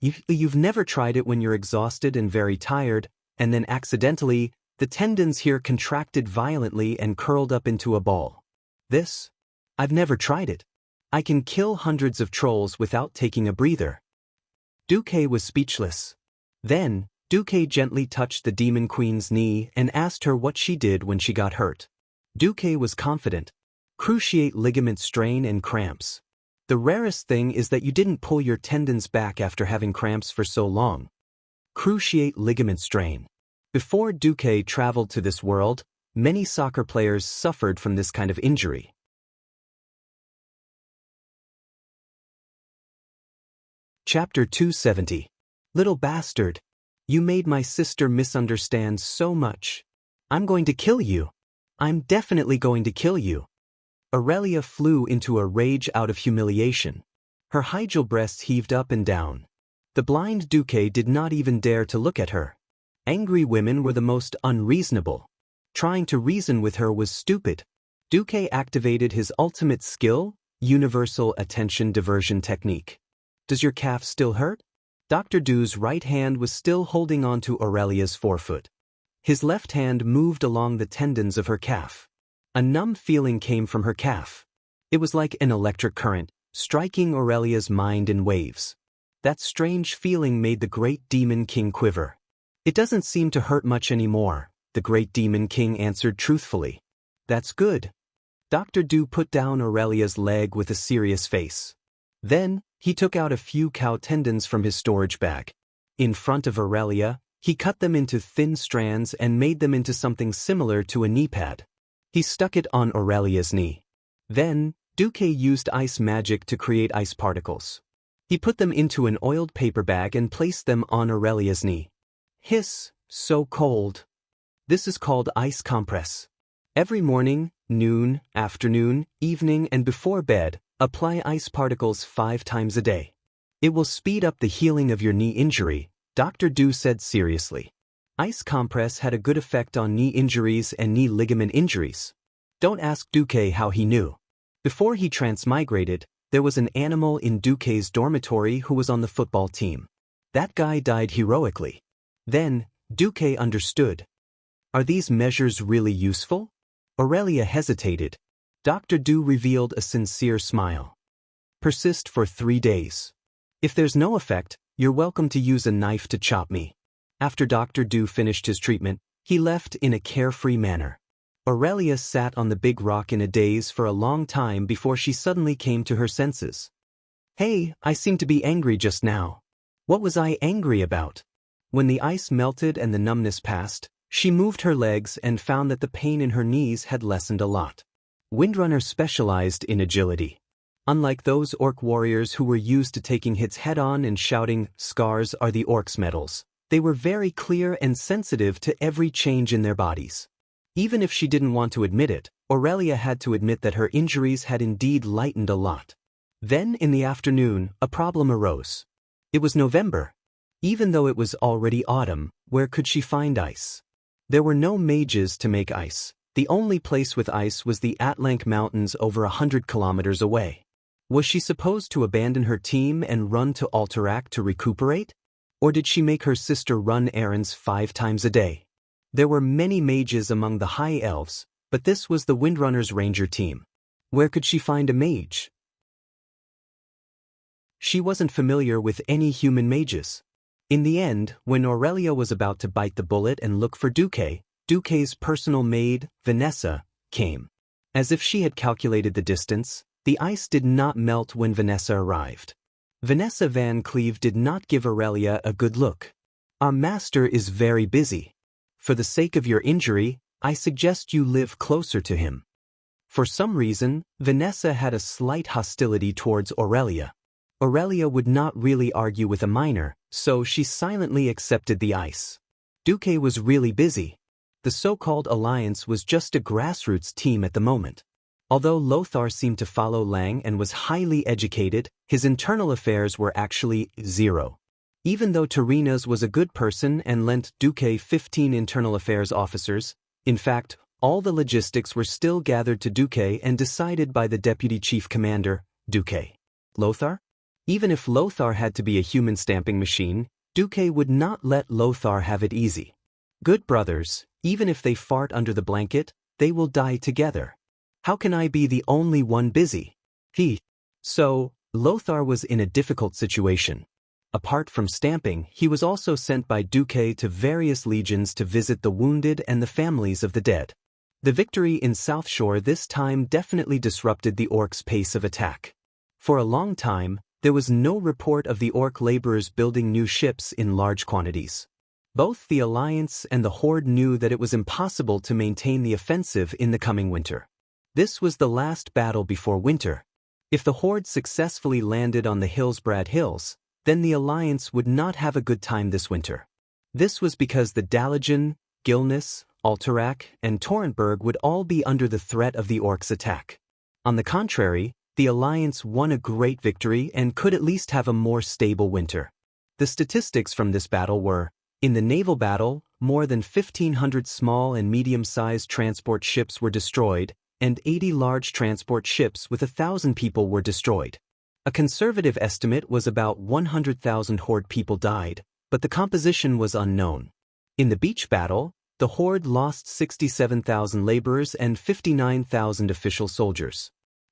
You've never tried it when you're exhausted and very tired, and then accidentally, the tendons here contracted violently and curled up into a ball. This? I've never tried it. I can kill hundreds of trolls without taking a breather. Duque was speechless. Then, Duque gently touched the Demon Queen's knee and asked her what she did when she got hurt. Duque was confident. Cruciate ligament strain and cramps. The rarest thing is that you didn't pull your tendons back after having cramps for so long. Cruciate ligament strain. Before Duque traveled to this world, many soccer players suffered from this kind of injury. Chapter 270. Little bastard. You made my sister misunderstand so much. I'm going to kill you. I'm definitely going to kill you. Aurelia flew into a rage out of humiliation. Her hygel breasts heaved up and down. The blind Duque did not even dare to look at her. Angry women were the most unreasonable. Trying to reason with her was stupid. Duque activated his ultimate skill, universal attention diversion technique. Does your calf still hurt? Dr. Dew's right hand was still holding on to Aurelia's forefoot. His left hand moved along the tendons of her calf. A numb feeling came from her calf. It was like an electric current, striking Aurelia's mind in waves. That strange feeling made the great Demon King quiver. It doesn't seem to hurt much anymore, the great Demon King answered truthfully. That's good. Dr. Dew put down Aurelia's leg with a serious face. Then, he took out a few cow tendons from his storage bag. In front of Aurelia, he cut them into thin strands and made them into something similar to a knee pad. He stuck it on Aurelia's knee. Then, Duque used ice magic to create ice particles. He put them into an oiled paper bag and placed them on Aurelia's knee. Hiss, so cold. This is called ice compress. Every morning, noon, afternoon, evening, and before bed, apply ice particles 5 times a day. It will speed up the healing of your knee injury, Dr. Dew said seriously. Ice compress had a good effect on knee injuries and knee ligament injuries. Don't ask Duque how he knew. Before he transmigrated, there was an animal in Duque's dormitory who was on the football team. That guy died heroically. Then, Duque understood. Are these measures really useful? Aurelia hesitated. Dr. Dew revealed a sincere smile. Persist for 3 days. If there's no effect, you're welcome to use a knife to chop me. After Dr. Dew finished his treatment, he left in a carefree manner. Aurelia sat on the big rock in a daze for a long time before she suddenly came to her senses. Hey, I seemed to be angry just now. What was I angry about? When the ice melted and the numbness passed, she moved her legs and found that the pain in her knees had lessened a lot. Windrunner specialized in agility. Unlike those orc warriors who were used to taking hits head-on and shouting, "Scars are the orcs' medals," they were very clear and sensitive to every change in their bodies. Even if she didn't want to admit it, Aurelia had to admit that her injuries had indeed lightened a lot. Then, in the afternoon, a problem arose. It was November. Even though it was already autumn, where could she find ice? There were no mages to make ice. The only place with ice was the Atlank Mountains over 100 kilometers away. Was she supposed to abandon her team and run to Alterac to recuperate? Or did she make her sister run errands 5 times a day? There were many mages among the High Elves, but this was the Windrunner's ranger team. Where could she find a mage? She wasn't familiar with any human mages. In the end, when Aurelia was about to bite the bullet and look for Duque's personal maid, Vanessa, came. As if she had calculated the distance, the ice did not melt when Vanessa arrived. Vanessa Van Cleve did not give Aurelia a good look. "Our master is very busy. For the sake of your injury, I suggest you live closer to him." For some reason, Vanessa had a slight hostility towards Aurelia. Aurelia would not really argue with a minor, so she silently accepted the ice. Duque was really busy. The so-called alliance was just a grassroots team at the moment. Although Lothar seemed to follow Lang and was highly educated, his internal affairs were actually zero. Even though Terenas was a good person and lent Duque 15 internal affairs officers, in fact, all the logistics were still gathered to Duque and decided by the deputy chief commander, Duque. Lothar? Even if Lothar had to be a human stamping machine, Duque would not let Lothar have it easy. Good brothers, even if they fart under the blanket, they will die together. How can I be the only one busy? So, Lothar was in a difficult situation. Apart from stamping, he was also sent by Duque to various legions to visit the wounded and the families of the dead. The victory in South Shore this time definitely disrupted the orcs' pace of attack. For a long time, there was no report of the orc laborers building new ships in large quantities. Both the Alliance and the Horde knew that it was impossible to maintain the offensive in the coming winter. This was the last battle before winter. If the Horde successfully landed on the Hillsbrad Hills, then the Alliance would not have a good time this winter. This was because the Dalagen, Gilnis, Alterac, and Torrentberg would all be under the threat of the orcs' attack. On the contrary, the Alliance won a great victory and could at least have a more stable winter. The statistics from this battle were: in the naval battle, more than 1,500 small and medium-sized transport ships were destroyed, and 80 large transport ships with 1,000 people were destroyed. A conservative estimate was about 100,000 Horde people died, but the composition was unknown. In the beach battle, the Horde lost 67,000 laborers and 59,000 official soldiers.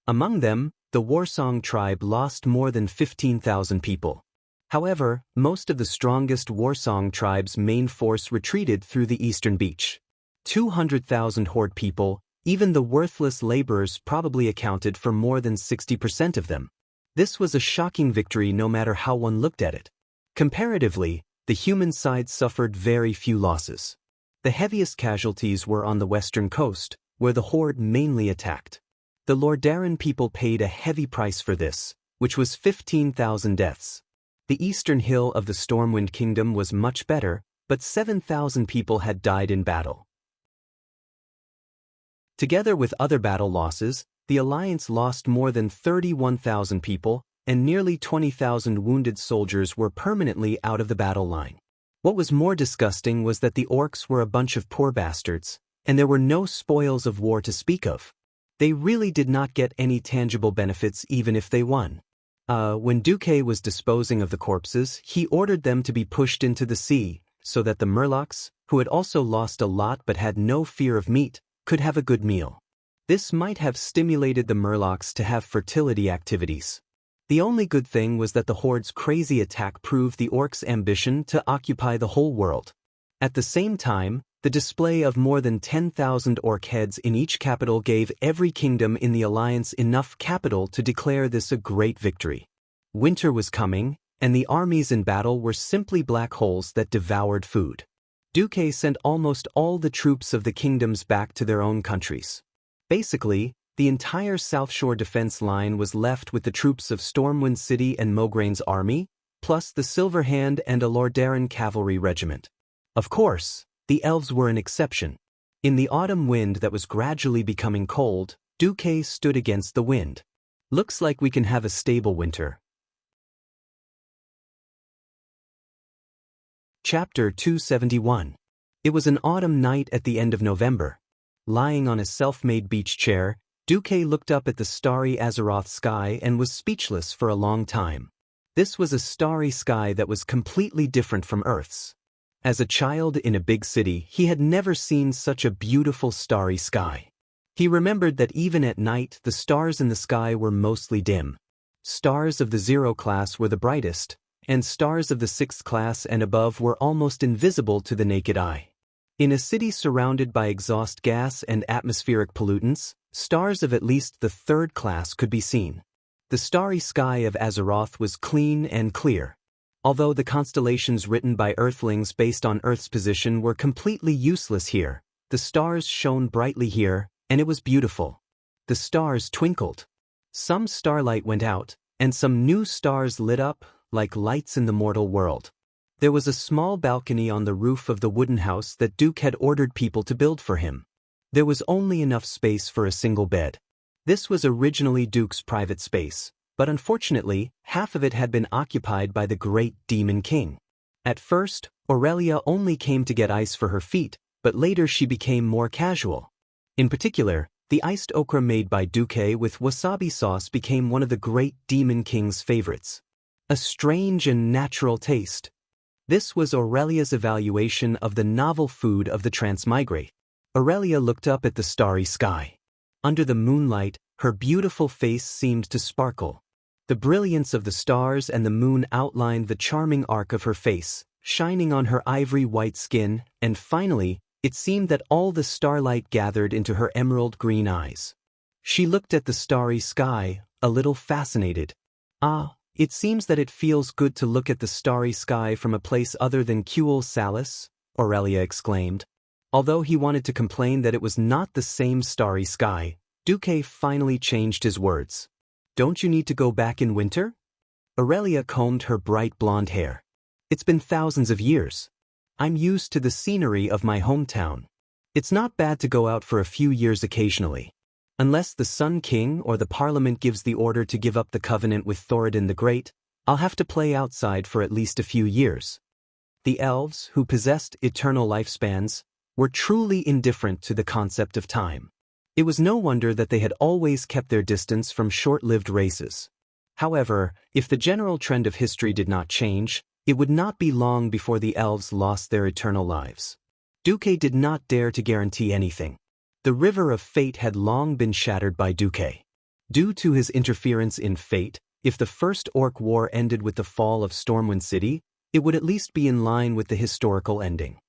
Among them, the Warsong tribe lost more than 15,000 people. However, most of the strongest Warsong tribe's main force retreated through the eastern beach. 200,000 Horde people, even the worthless laborers, probably accounted for more than 60% of them. This was a shocking victory no matter how one looked at it. Comparatively, the human side suffered very few losses. The heaviest casualties were on the western coast, where the Horde mainly attacked. The Lordaeron people paid a heavy price for this, which was 15,000 deaths. The eastern hill of the Stormwind Kingdom was much better, but 7,000 people had died in battle. Together with other battle losses, the Alliance lost more than 31,000 people, and nearly 20,000 wounded soldiers were permanently out of the battle line. What was more disgusting was that the orcs were a bunch of poor bastards, and there were no spoils of war to speak of. They really did not get any tangible benefits even if they won. When Duque was disposing of the corpses, he ordered them to be pushed into the sea, so that the Murlocs, who had also lost a lot but had no fear of meat, could have a good meal. This might have stimulated the Murlocs to have fertility activities. The only good thing was that the Horde's crazy attack proved the orcs' ambition to occupy the whole world. At the same time, the display of more than 10,000 orc heads in each capital gave every kingdom in the Alliance enough capital to declare this a great victory. Winter was coming, and the armies in battle were simply black holes that devoured food. Duque sent almost all the troops of the kingdoms back to their own countries. Basically, the entire South Shore defense line was left with the troops of Stormwind City and Mograine's army, plus the Silverhand and a Lordaeron cavalry regiment. Of course, the elves were an exception. In the autumn wind that was gradually becoming cold, Duque stood against the wind. Looks like we can have a stable winter. Chapter 271. It was an autumn night at the end of November. Lying on a self-made beach chair, Duque looked up at the starry Azeroth sky and was speechless for a long time. This was a starry sky that was completely different from Earth's. As a child in a big city, he had never seen such a beautiful starry sky. He remembered that even at night, the stars in the sky were mostly dim. Stars of the 0 class were the brightest, and stars of the 6th class and above were almost invisible to the naked eye. In a city surrounded by exhaust gas and atmospheric pollutants, stars of at least the 3rd class could be seen. The starry sky of Azeroth was clean and clear. Although the constellations written by Earthlings based on Earth's position were completely useless here, the stars shone brightly here, and it was beautiful. The stars twinkled. Some starlight went out, and some new stars lit up, like lights in the mortal world. There was a small balcony on the roof of the wooden house that Duke had ordered people to build for him. There was only enough space for a single bed. This was originally Duke's private space, but unfortunately, half of it had been occupied by the great Demon King. At first, Aurelia only came to get ice for her feet, but later she became more casual. In particular, the iced okra made by Duque with wasabi sauce became one of the great Demon King's favorites. A strange and natural taste. This was Aurelia's evaluation of the novel food of the transmigrate. Aurelia looked up at the starry sky. Under the moonlight, her beautiful face seemed to sparkle. The brilliance of the stars and the moon outlined the charming arc of her face, shining on her ivory-white skin, and finally, it seemed that all the starlight gathered into her emerald green eyes. She looked at the starry sky, a little fascinated. Ah, it seems that it feels good to look at the starry sky from a place other than Kuel Salis, Aurelia exclaimed. Although he wanted to complain that it was not the same starry sky, Duque finally changed his words. Don't you need to go back in winter? Aurelia combed her bright blonde hair. It's been thousands of years. I'm used to the scenery of my hometown. It's not bad to go out for a few years occasionally. Unless the Sun King or the Parliament gives the order to give up the covenant with Thoradin the Great, I'll have to play outside for at least a few years. The elves, who possessed eternal lifespans, were truly indifferent to the concept of time. It was no wonder that they had always kept their distance from short-lived races. However, if the general trend of history did not change, it would not be long before the elves lost their eternal lives. Duque did not dare to guarantee anything. The river of fate had long been shattered by Duque. Due to his interference in fate, if the First Orc War ended with the fall of Stormwind City, it would at least be in line with the historical ending.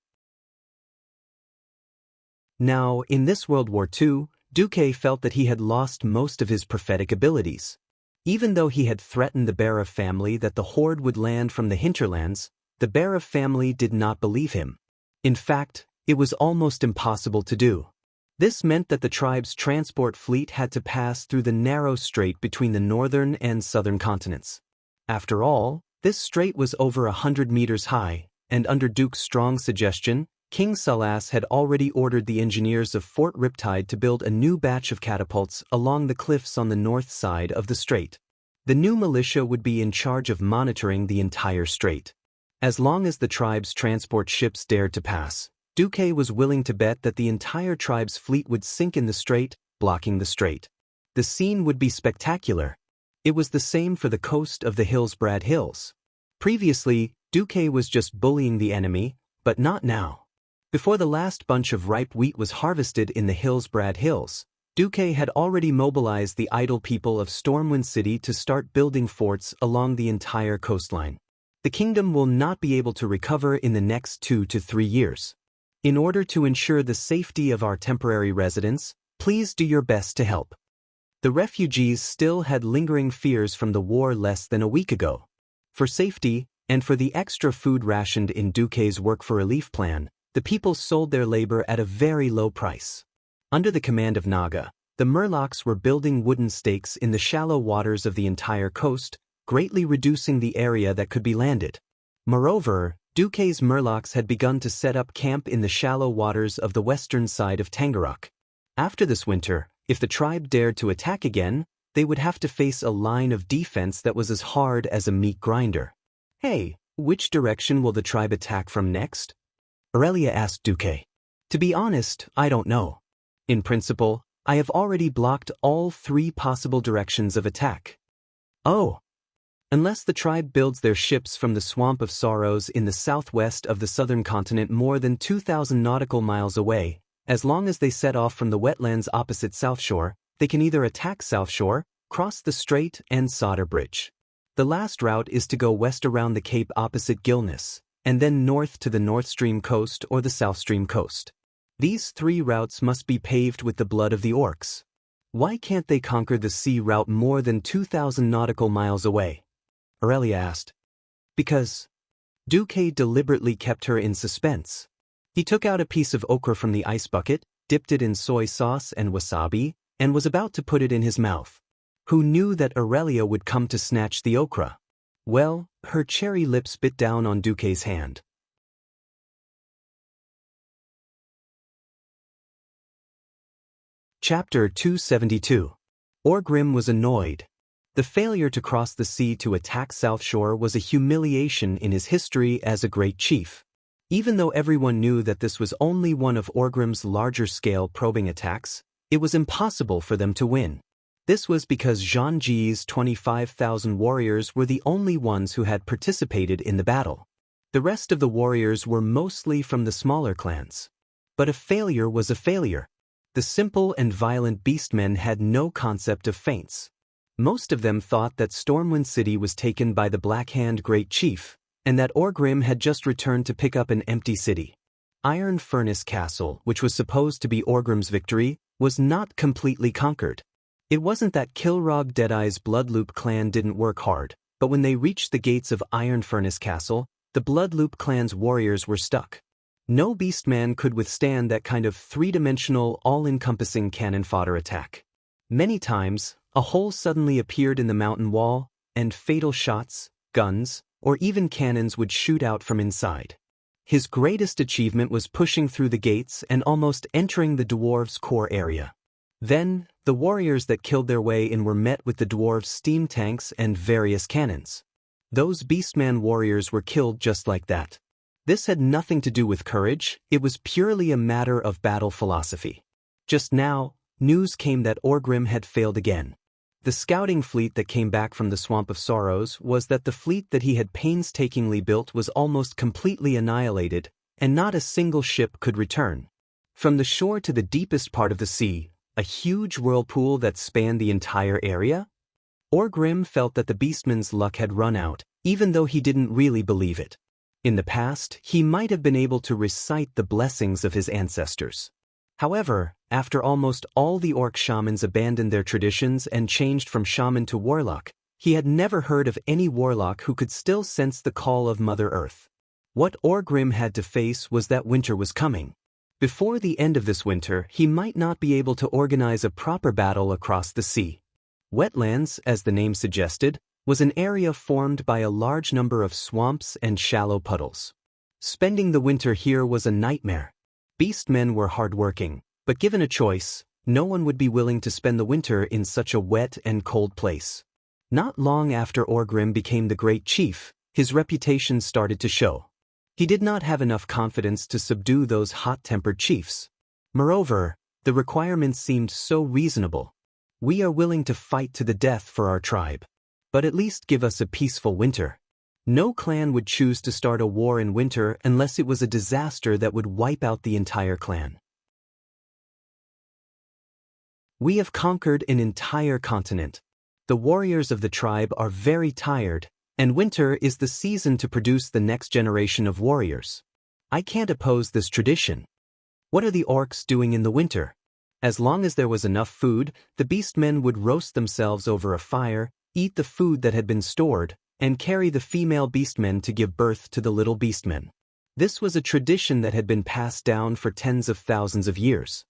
Now, in this World War II, Duque felt that he had lost most of his prophetic abilities. Even though he had threatened the Bera family that the Horde would land from the hinterlands, the Bera family did not believe him. In fact, it was almost impossible to do. This meant that the tribe's transport fleet had to pass through the narrow strait between the northern and southern continents. After all, this strait was over 100 meters high, and under Duke's strong suggestion, King Salas had already ordered the engineers of Fort Riptide to build a new batch of catapults along the cliffs on the north side of the strait. The new militia would be in charge of monitoring the entire strait. As long as the tribe's transport ships dared to pass, Duque was willing to bet that the entire tribe's fleet would sink in the strait, blocking the strait. The scene would be spectacular. It was the same for the coast of the Hillsbrad Hills. Previously, Duque was just bullying the enemy, but not now. Before the last bunch of ripe wheat was harvested in the Hillsbrad Hills, Duque had already mobilized the idle people of Stormwind City to start building forts along the entire coastline. The kingdom will not be able to recover in the next 2 to 3 years. In order to ensure the safety of our temporary residents, please do your best to help. The refugees still had lingering fears from the war less than a week ago. For safety, and for the extra food rationed in Duque's work for relief plan, the people sold their labor at a very low price. Under the command of Naga, the Murlocs were building wooden stakes in the shallow waters of the entire coast, greatly reducing the area that could be landed. Moreover, Duque's Murlocs had begun to set up camp in the shallow waters of the western side of Tangarok. After this winter, if the tribe dared to attack again, they would have to face a line of defense that was as hard as a meat grinder. Hey, which direction will the tribe attack from next? Aurelia asked Duque. To be honest, I don't know. In principle, I have already blocked all 3 possible directions of attack. Oh. Unless the tribe builds their ships from the Swamp of Sorrows in the southwest of the southern continent more than 2,000 nautical miles away, as long as they set off from the wetlands opposite South Shore, they can either attack South Shore, cross the strait and Sodder Bridge. The last route is to go west around the cape opposite Gilness, and then north to the North Stream coast or the South Stream coast. These 3 routes must be paved with the blood of the orcs. Why can't they conquer the sea route more than 2,000 nautical miles away? Aurelia asked. Because Duque deliberately kept her in suspense. He took out a piece of okra from the ice bucket, dipped it in soy sauce and wasabi, and was about to put it in his mouth. Who knew that Aurelia would come to snatch the okra? Well, her cherry lips bit down on Duque's hand. Chapter 272. Orgrim was annoyed. The failure to cross the sea to attack South Shore was a humiliation in his history as a great chief. Even though everyone knew that this was only one of Orgrim's larger-scale probing attacks, it was impossible for them to win. This was because Jean Ji's 25,000 warriors were the only ones who had participated in the battle. The rest of the warriors were mostly from the smaller clans. But a failure was a failure. The simple and violent beastmen had no concept of feints. Most of them thought that Stormwind City was taken by the Black Hand Great Chief, and that Orgrim had just returned to pick up an empty city. Iron Furnace Castle, which was supposed to be Orgrim's victory, was not completely conquered. It wasn't that Kilrog Deadeye's Bloodloop clan didn't work hard, but when they reached the gates of Iron Furnace Castle, the Bloodloop clan's warriors were stuck. No beastman could withstand that kind of 3-dimensional, all-encompassing cannon fodder attack. Many times, a hole suddenly appeared in the mountain wall, and fatal shots, guns, or even cannons would shoot out from inside. His greatest achievement was pushing through the gates and almost entering the dwarves' core area. Then, the warriors that killed their way in were met with the dwarves' steam tanks and various cannons. Those beastman warriors were killed just like that. This had nothing to do with courage, it was purely a matter of battle philosophy. Just now, news came that Orgrim had failed again. The scouting fleet that came back from the Swamp of Sorrows was that the fleet that he had painstakingly built was almost completely annihilated, and not a single ship could return. From the shore to the deepest part of the sea, a huge whirlpool that spanned the entire area? Orgrim felt that the beastman's luck had run out, even though he didn't really believe it. In the past, he might have been able to recite the blessings of his ancestors. However, after almost all the orc shamans abandoned their traditions and changed from shaman to warlock, he had never heard of any warlock who could still sense the call of Mother Earth. What Orgrim had to face was that winter was coming. Before the end of this winter, he might not be able to organize a proper battle across the sea. Wetlands, as the name suggested, was an area formed by a large number of swamps and shallow puddles. Spending the winter here was a nightmare. Beastmen were hardworking, but given a choice, no one would be willing to spend the winter in such a wet and cold place. Not long after Orgrim became the Great Chief, his reputation started to show. He did not have enough confidence to subdue those hot-tempered chiefs. Moreover, the requirements seemed so reasonable. We are willing to fight to the death for our tribe, but at least give us a peaceful winter. No clan would choose to start a war in winter unless it was a disaster that would wipe out the entire clan. We have conquered an entire continent. The warriors of the tribe are very tired, and winter is the season to produce the next generation of warriors. I can't oppose this tradition. What are the orcs doing in the winter? As long as there was enough food, the beastmen would roast themselves over a fire, eat the food that had been stored, and carry the female beastmen to give birth to the little beastmen. This was a tradition that had been passed down for tens of thousands of years.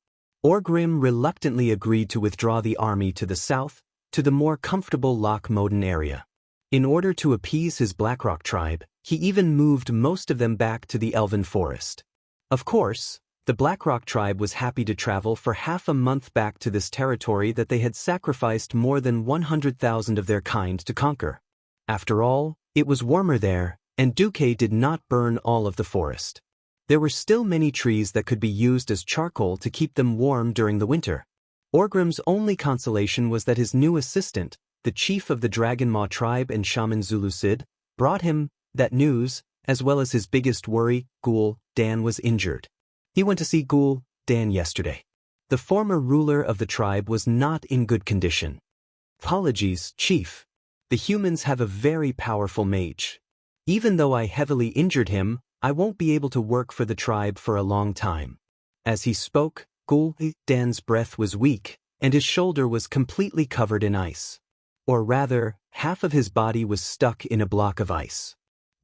Orgrim reluctantly agreed to withdraw the army to the south, to the more comfortable Loch Moden area. In order to appease his Blackrock tribe, he even moved most of them back to the Elven Forest. Of course, the Blackrock tribe was happy to travel for half a month back to this territory that they had sacrificed more than 100,000 of their kind to conquer. After all, it was warmer there, and Duque did not burn all of the forest. There were still many trees that could be used as charcoal to keep them warm during the winter. Orgrim's only consolation was that his new assistant, the chief of the Dragonmaw tribe and shaman Zulusid, brought him that news, as well as his biggest worry, Ghoul Dan was injured. He went to see Ghoul Dan yesterday. The former ruler of the tribe was not in good condition. Apologies, Chief. The humans have a very powerful mage. Even though I heavily injured him, I won't be able to work for the tribe for a long time. As he spoke, Gul'dan's breath was weak, and his shoulder was completely covered in ice. Or rather, half of his body was stuck in a block of ice.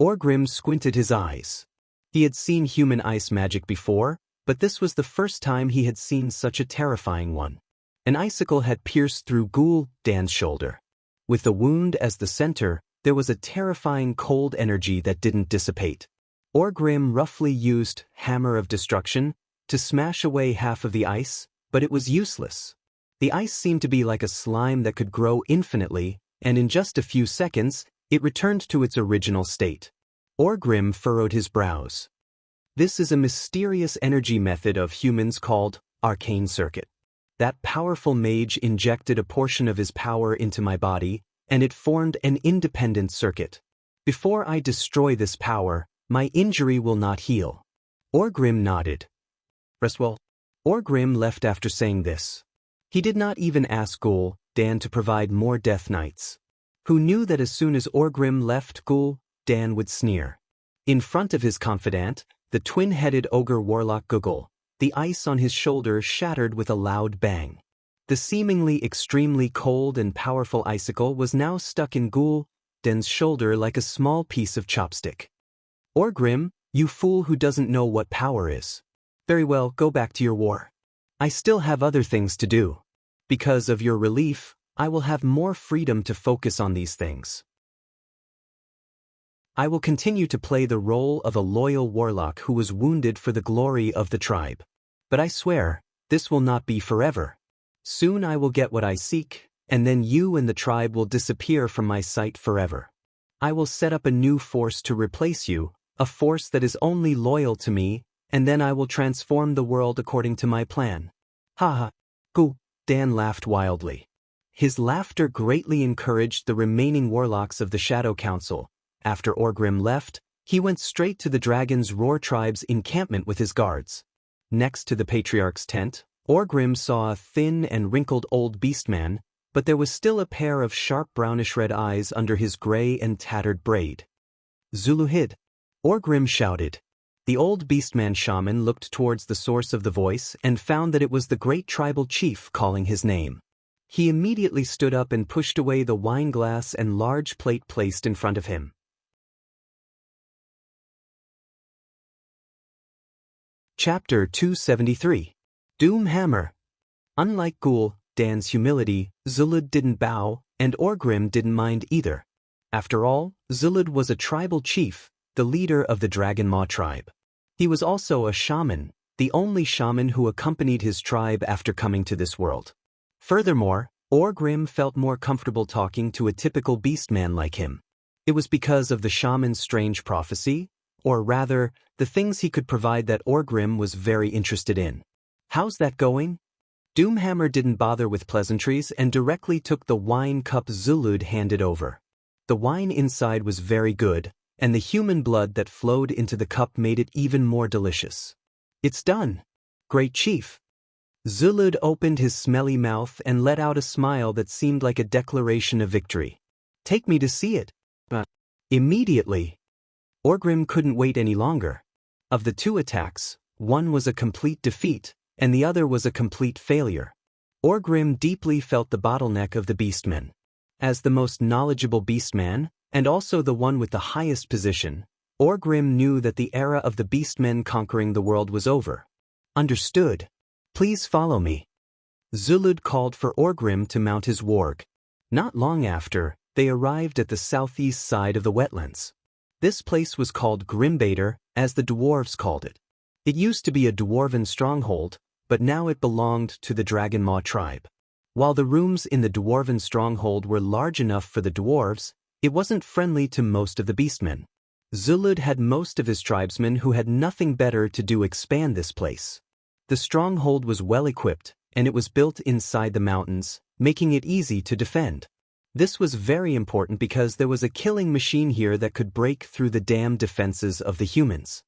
Orgrim squinted his eyes. He had seen human ice magic before, but this was the first time he had seen such a terrifying one. An icicle had pierced through Gul'dan's shoulder. With the wound as the center, there was a terrifying cold energy that didn't dissipate. Orgrim roughly used Hammer of Destruction to smash away half of the ice, but it was useless. The ice seemed to be like a slime that could grow infinitely, and in just a few seconds, it returned to its original state. Orgrim furrowed his brows. This is a mysterious energy method of humans called arcane circuit. That powerful mage injected a portion of his power into my body, and it formed an independent circuit. Before I destroy this power, my injury will not heal. Orgrim nodded. Rest well. Orgrim left after saying this. He did not even ask Gul'dan to provide more death knights. Who knew that as soon as Orgrim left, Gul'dan would sneer. In front of his confidant, the twin-headed ogre warlock Guggle, the ice on his shoulder shattered with a loud bang. The seemingly extremely cold and powerful icicle was now stuck in Gul'dan's shoulder like a small piece of chopstick. Orgrim, you fool who doesn't know what power is. Very well, go back to your war. I still have other things to do. Because of your relief, I will have more freedom to focus on these things. I will continue to play the role of a loyal warlock who was wounded for the glory of the tribe. But I swear, this will not be forever. Soon I will get what I seek, and then you and the tribe will disappear from my sight forever. I will set up a new force to replace you, a force that is only loyal to me, and then I will transform the world according to my plan. Ha ha. Gul'dan laughed wildly. His laughter greatly encouraged the remaining warlocks of the Shadow Council. After Orgrim left, he went straight to the Dragon's Roar tribe's encampment with his guards. Next to the Patriarch's tent, Orgrim saw a thin and wrinkled old beastman, but there was still a pair of sharp brownish-red eyes under his gray and tattered braid. Zuluhid! Orgrim shouted. The old beastman shaman looked towards the source of the voice and found that it was the great tribal chief calling his name. He immediately stood up and pushed away the wine glass and large plate placed in front of him. Chapter 273. Doom Hammer. Unlike Gul'dan's humility, Zulud didn't bow, and Orgrim didn't mind either. After all, Zulud was a tribal chief, the leader of the Dragonmaw tribe. He was also a shaman, the only shaman who accompanied his tribe after coming to this world. Furthermore, Orgrim felt more comfortable talking to a typical beastman like him. It was because of the shaman's strange prophecy, or rather, the things he could provide that Orgrim was very interested in. How's that going? Doomhammer didn't bother with pleasantries and directly took the wine cup Zulud handed over. The wine inside was very good, and the human blood that flowed into the cup made it even more delicious. It's done. Great chief. Zulud opened his smelly mouth and let out a smile that seemed like a declaration of victory. Take me to see it. Immediately. Orgrim couldn't wait any longer. Of the two attacks, one was a complete defeat, and the other was a complete failure. Orgrim deeply felt the bottleneck of the beastmen. As the most knowledgeable beastman, and also the one with the highest position, Orgrim knew that the era of the beastmen conquering the world was over. Understood. Please follow me. Zulud called for Orgrim to mount his warg. Not long after, they arrived at the southeast side of the wetlands. This place was called Grimbader, as the dwarves called it. It used to be a dwarven stronghold, but now it belonged to the Dragonmaw tribe. While the rooms in the dwarven stronghold were large enough for the dwarves, it wasn't friendly to most of the beastmen. Zulud had most of his tribesmen who had nothing better to do expand this place. The stronghold was well equipped, and it was built inside the mountains, making it easy to defend. This was very important because there was a killing machine here that could break through the damned defenses of the humans.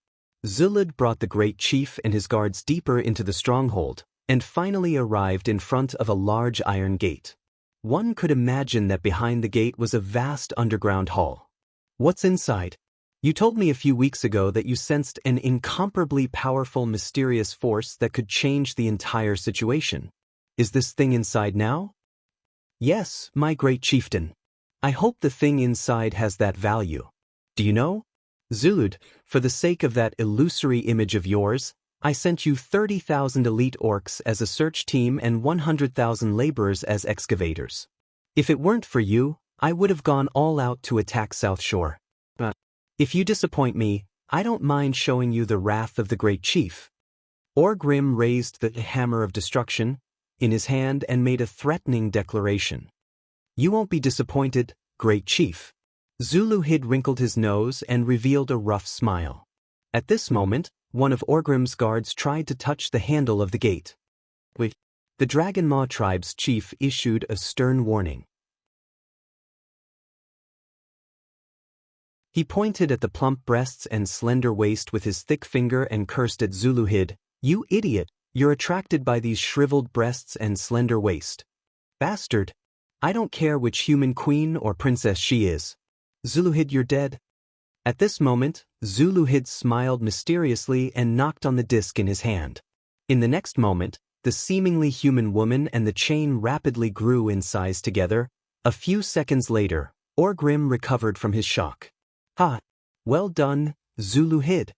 Zulud brought the great chief and his guards deeper into the stronghold, and finally arrived in front of a large iron gate. One could imagine that behind the gate was a vast underground hall. What's inside? You told me a few weeks ago that you sensed an incomparably powerful mysterious force that could change the entire situation. Is this thing inside now? Yes, my great chieftain. I hope the thing inside has that value. Do you know? Zulud, for the sake of that illusory image of yours, I sent you 30,000 elite orcs as a search team and 100,000 laborers as excavators. If it weren't for you, I would have gone all out to attack South Shore. But if you disappoint me, I don't mind showing you the wrath of the great chief. Orgrim raised the hammer of destruction in his hand and made a threatening declaration. You won't be disappointed, great chief. Zuluhid wrinkled his nose and revealed a rough smile. At this moment, one of Orgrim's guards tried to touch the handle of the gate. Wait. The Dragonmaw tribe's chief issued a stern warning. He pointed at the plump breasts and slender waist with his thick finger and cursed at Zuluhid. You idiot, you're attracted by these shriveled breasts and slender waist. Bastard. I don't care which human queen or princess she is. Zuluhid, you're dead. At this moment, Zuluhid smiled mysteriously and knocked on the disc in his hand. In the next moment, the seemingly human woman and the chain rapidly grew in size together. A few seconds later, Orgrim recovered from his shock. Ha! Well done, Zuluhid.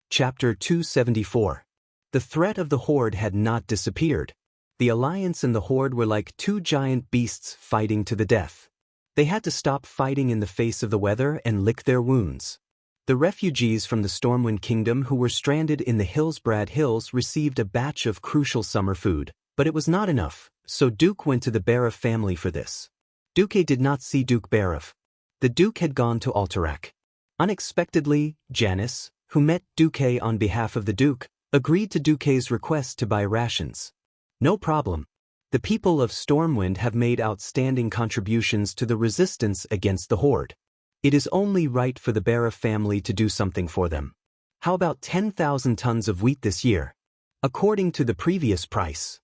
Chapter 274. The threat of the Horde had not disappeared. The Alliance and the Horde were like two giant beasts fighting to the death. They had to stop fighting in the face of the weather and lick their wounds. The refugees from the Stormwind Kingdom who were stranded in the Hillsbrad Hills received a batch of crucial summer food, but it was not enough, so Duke went to the Barov family for this. Duke did not see Duke Barov. The Duke had gone to Alterac. Unexpectedly, Janice, who met Duke on behalf of the Duke, agreed to Duke's request to buy rations. No problem. The people of Stormwind have made outstanding contributions to the resistance against the Horde. It is only right for the Barov family to do something for them. How about 10,000 tons of wheat this year? According to the previous price.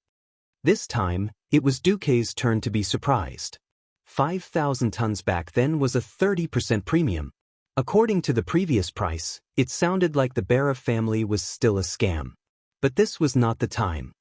This time, it was Duke's turn to be surprised. 5,000 tons back then was a 30% premium. According to the previous price, it sounded like the Barov family was still a scam. But this was not the time.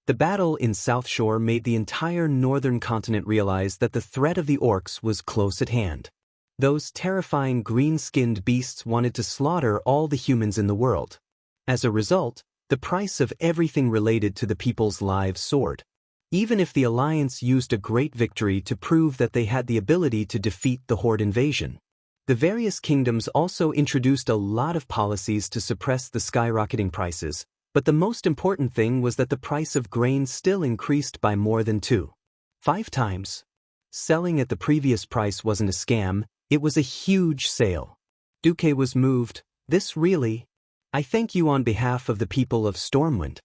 The battle in South Shore made the entire northern continent realize that the threat of the orcs was close at hand. Those terrifying green-skinned beasts wanted to slaughter all the humans in the world. As a result, the price of everything related to the people's lives soared. Even if the Alliance used a great victory to prove that they had the ability to defeat the Horde invasion. The various kingdoms also introduced a lot of policies to suppress the skyrocketing prices, but the most important thing was that the price of grain still increased by more than 2.5 times. Selling at the previous price wasn't a scam, it was a huge sale. Duke was moved. This really? I thank you on behalf of the people of Stormwind.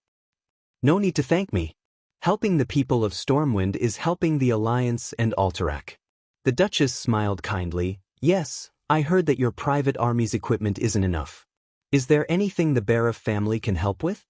No need to thank me. Helping the people of Stormwind is helping the Alliance and Alterac. The Duchess smiled kindly. Yes, I heard that your private army's equipment isn't enough. Is there anything the Barov family can help with?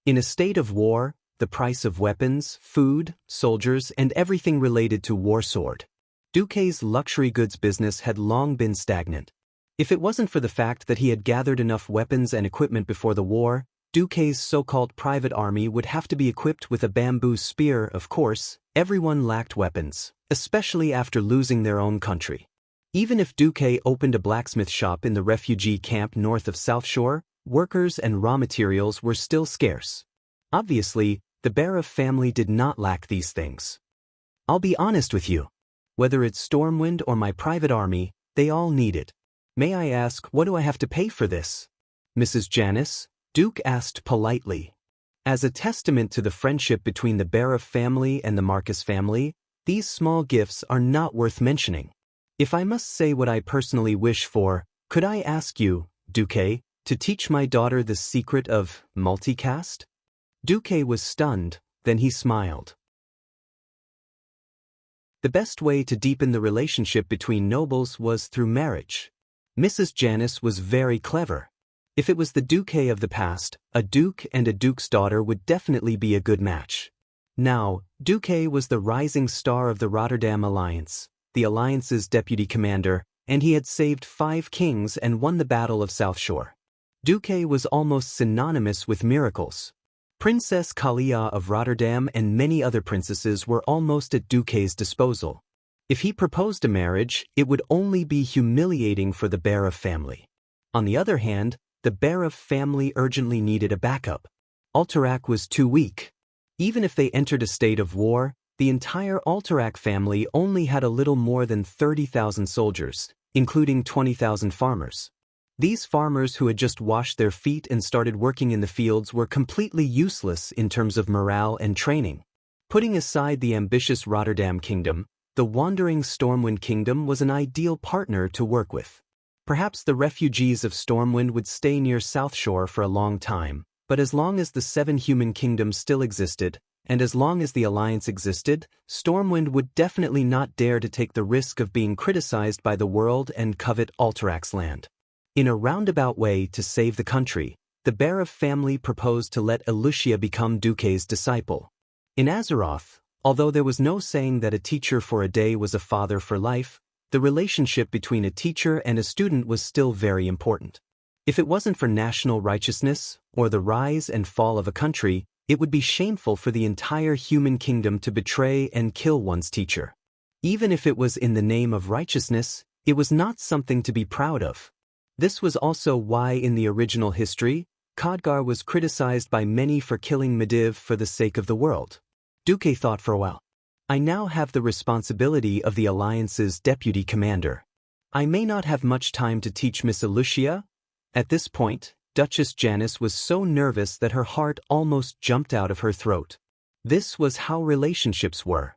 In a state of war, the price of weapons, food, soldiers, and everything related to war soared. Duke's luxury goods business had long been stagnant. If it wasn't for the fact that he had gathered enough weapons and equipment before the war, Duke's so-called private army would have to be equipped with a bamboo spear. Of course, everyone lacked weapons, especially after losing their own country. Even if Duke opened a blacksmith shop in the refugee camp north of South Shore, workers and raw materials were still scarce. Obviously, the Barov family did not lack these things. I'll be honest with you. Whether it's Stormwind or my private army, they all need it. May I ask, what do I have to pay for this? Mrs. Janice, Duke asked politely. As a testament to the friendship between the Barov family and the Marcus family, these small gifts are not worth mentioning. If I must say what I personally wish for, could I ask you, Duque, to teach my daughter the secret of multicast? Duque was stunned, then he smiled. The best way to deepen the relationship between nobles was through marriage. Mrs. Janice was very clever. If it was the Duque of the past, a duke and a duke's daughter would definitely be a good match. Now, Duque was the rising star of the Rotterdam Alliance, the Alliance's deputy commander, and he had saved 5 kings and won the Battle of South Shore. Duque was almost synonymous with miracles. Princess Kalia of Rotterdam and many other princesses were almost at Duque's disposal. If he proposed a marriage, it would only be humiliating for the Barov family. On the other hand, the Barov family urgently needed a backup. Alterac was too weak. Even if they entered a state of war, the entire Alterac family only had a little more than 30,000 soldiers, including 20,000 farmers. These farmers who had just washed their feet and started working in the fields were completely useless in terms of morale and training. Putting aside the ambitious Rotterdam kingdom, the wandering Stormwind kingdom was an ideal partner to work with. Perhaps the refugees of Stormwind would stay near South Shore for a long time, but as long as the 7 human kingdoms still existed, and as long as the Alliance existed, Stormwind would definitely not dare to take the risk of being criticized by the world and covet Alterac's land. In a roundabout way to save the country, the Barov family proposed to let Elucia become Duque's disciple. In Azeroth, although there was no saying that a teacher for a day was a father for life, the relationship between a teacher and a student was still very important. If it wasn't for national righteousness, or the rise and fall of a country, it would be shameful for the entire human kingdom to betray and kill one's teacher. Even if it was in the name of righteousness, it was not something to be proud of. This was also why in the original history, Khadgar was criticized by many for killing Medivh for the sake of the world. Duque thought for a while. I now have the responsibility of the Alliance's deputy commander. I may not have much time to teach Miss Elucia. At this point, Duchess Janice was so nervous that her heart almost jumped out of her throat. This was how relationships were.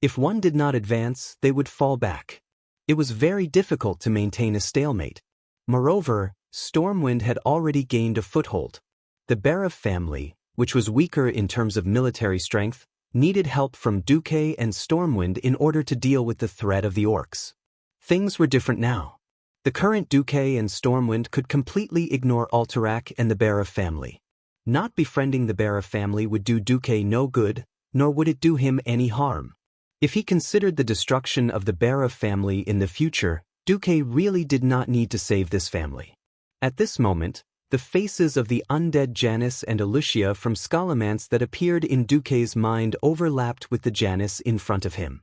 If one did not advance, they would fall back. It was very difficult to maintain a stalemate. Moreover, Stormwind had already gained a foothold. The Barov family, which was weaker in terms of military strength, needed help from Duque and Stormwind in order to deal with the threat of the orcs. Things were different now. The current Duque and Stormwind could completely ignore Alterac and the Barov family. Not befriending the Barov family would do Duque no good, nor would it do him any harm. If he considered the destruction of the Barov family in the future, Duque really did not need to save this family. At this moment, the faces of the undead Janice and Elucia from Scholomance that appeared in Duque's mind overlapped with the Janice in front of him.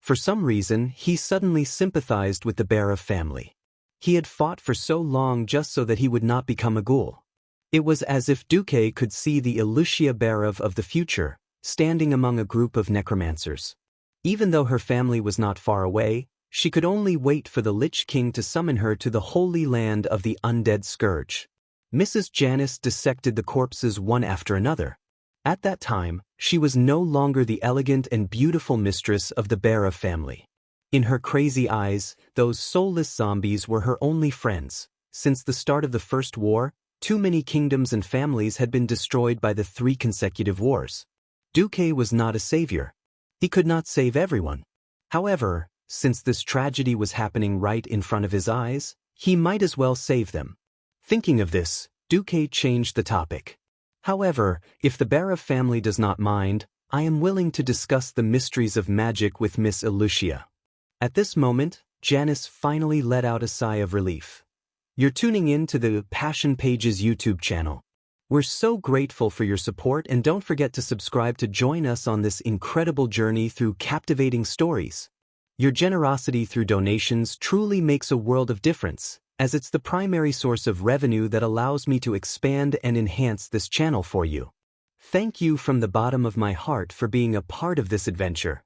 For some reason, he suddenly sympathized with the Barov family. He had fought for so long just so that he would not become a ghoul. It was as if Duque could see the Elucia Barov of the future, standing among a group of necromancers. Even though her family was not far away, she could only wait for the Lich King to summon her to the holy land of the undead scourge. Mrs. Janice dissected the corpses one after another. At that time, she was no longer the elegant and beautiful mistress of the Barov family. In her crazy eyes, those soulless zombies were her only friends. Since the start of the First War, too many kingdoms and families had been destroyed by the 3 consecutive wars. Duque was not a savior. He could not save everyone. However, since this tragedy was happening right in front of his eyes, he might as well save them. Thinking of this, Duque changed the topic. However, if the Barov family does not mind, I am willing to discuss the mysteries of magic with Miss Elucia. At this moment, Janice finally let out a sigh of relief. You're tuning in to the Passion Pages YouTube channel. We're so grateful for your support, and don't forget to subscribe to join us on this incredible journey through captivating stories. Your generosity through donations truly makes a world of difference, as it's the primary source of revenue that allows me to expand and enhance this channel for you. Thank you from the bottom of my heart for being a part of this adventure.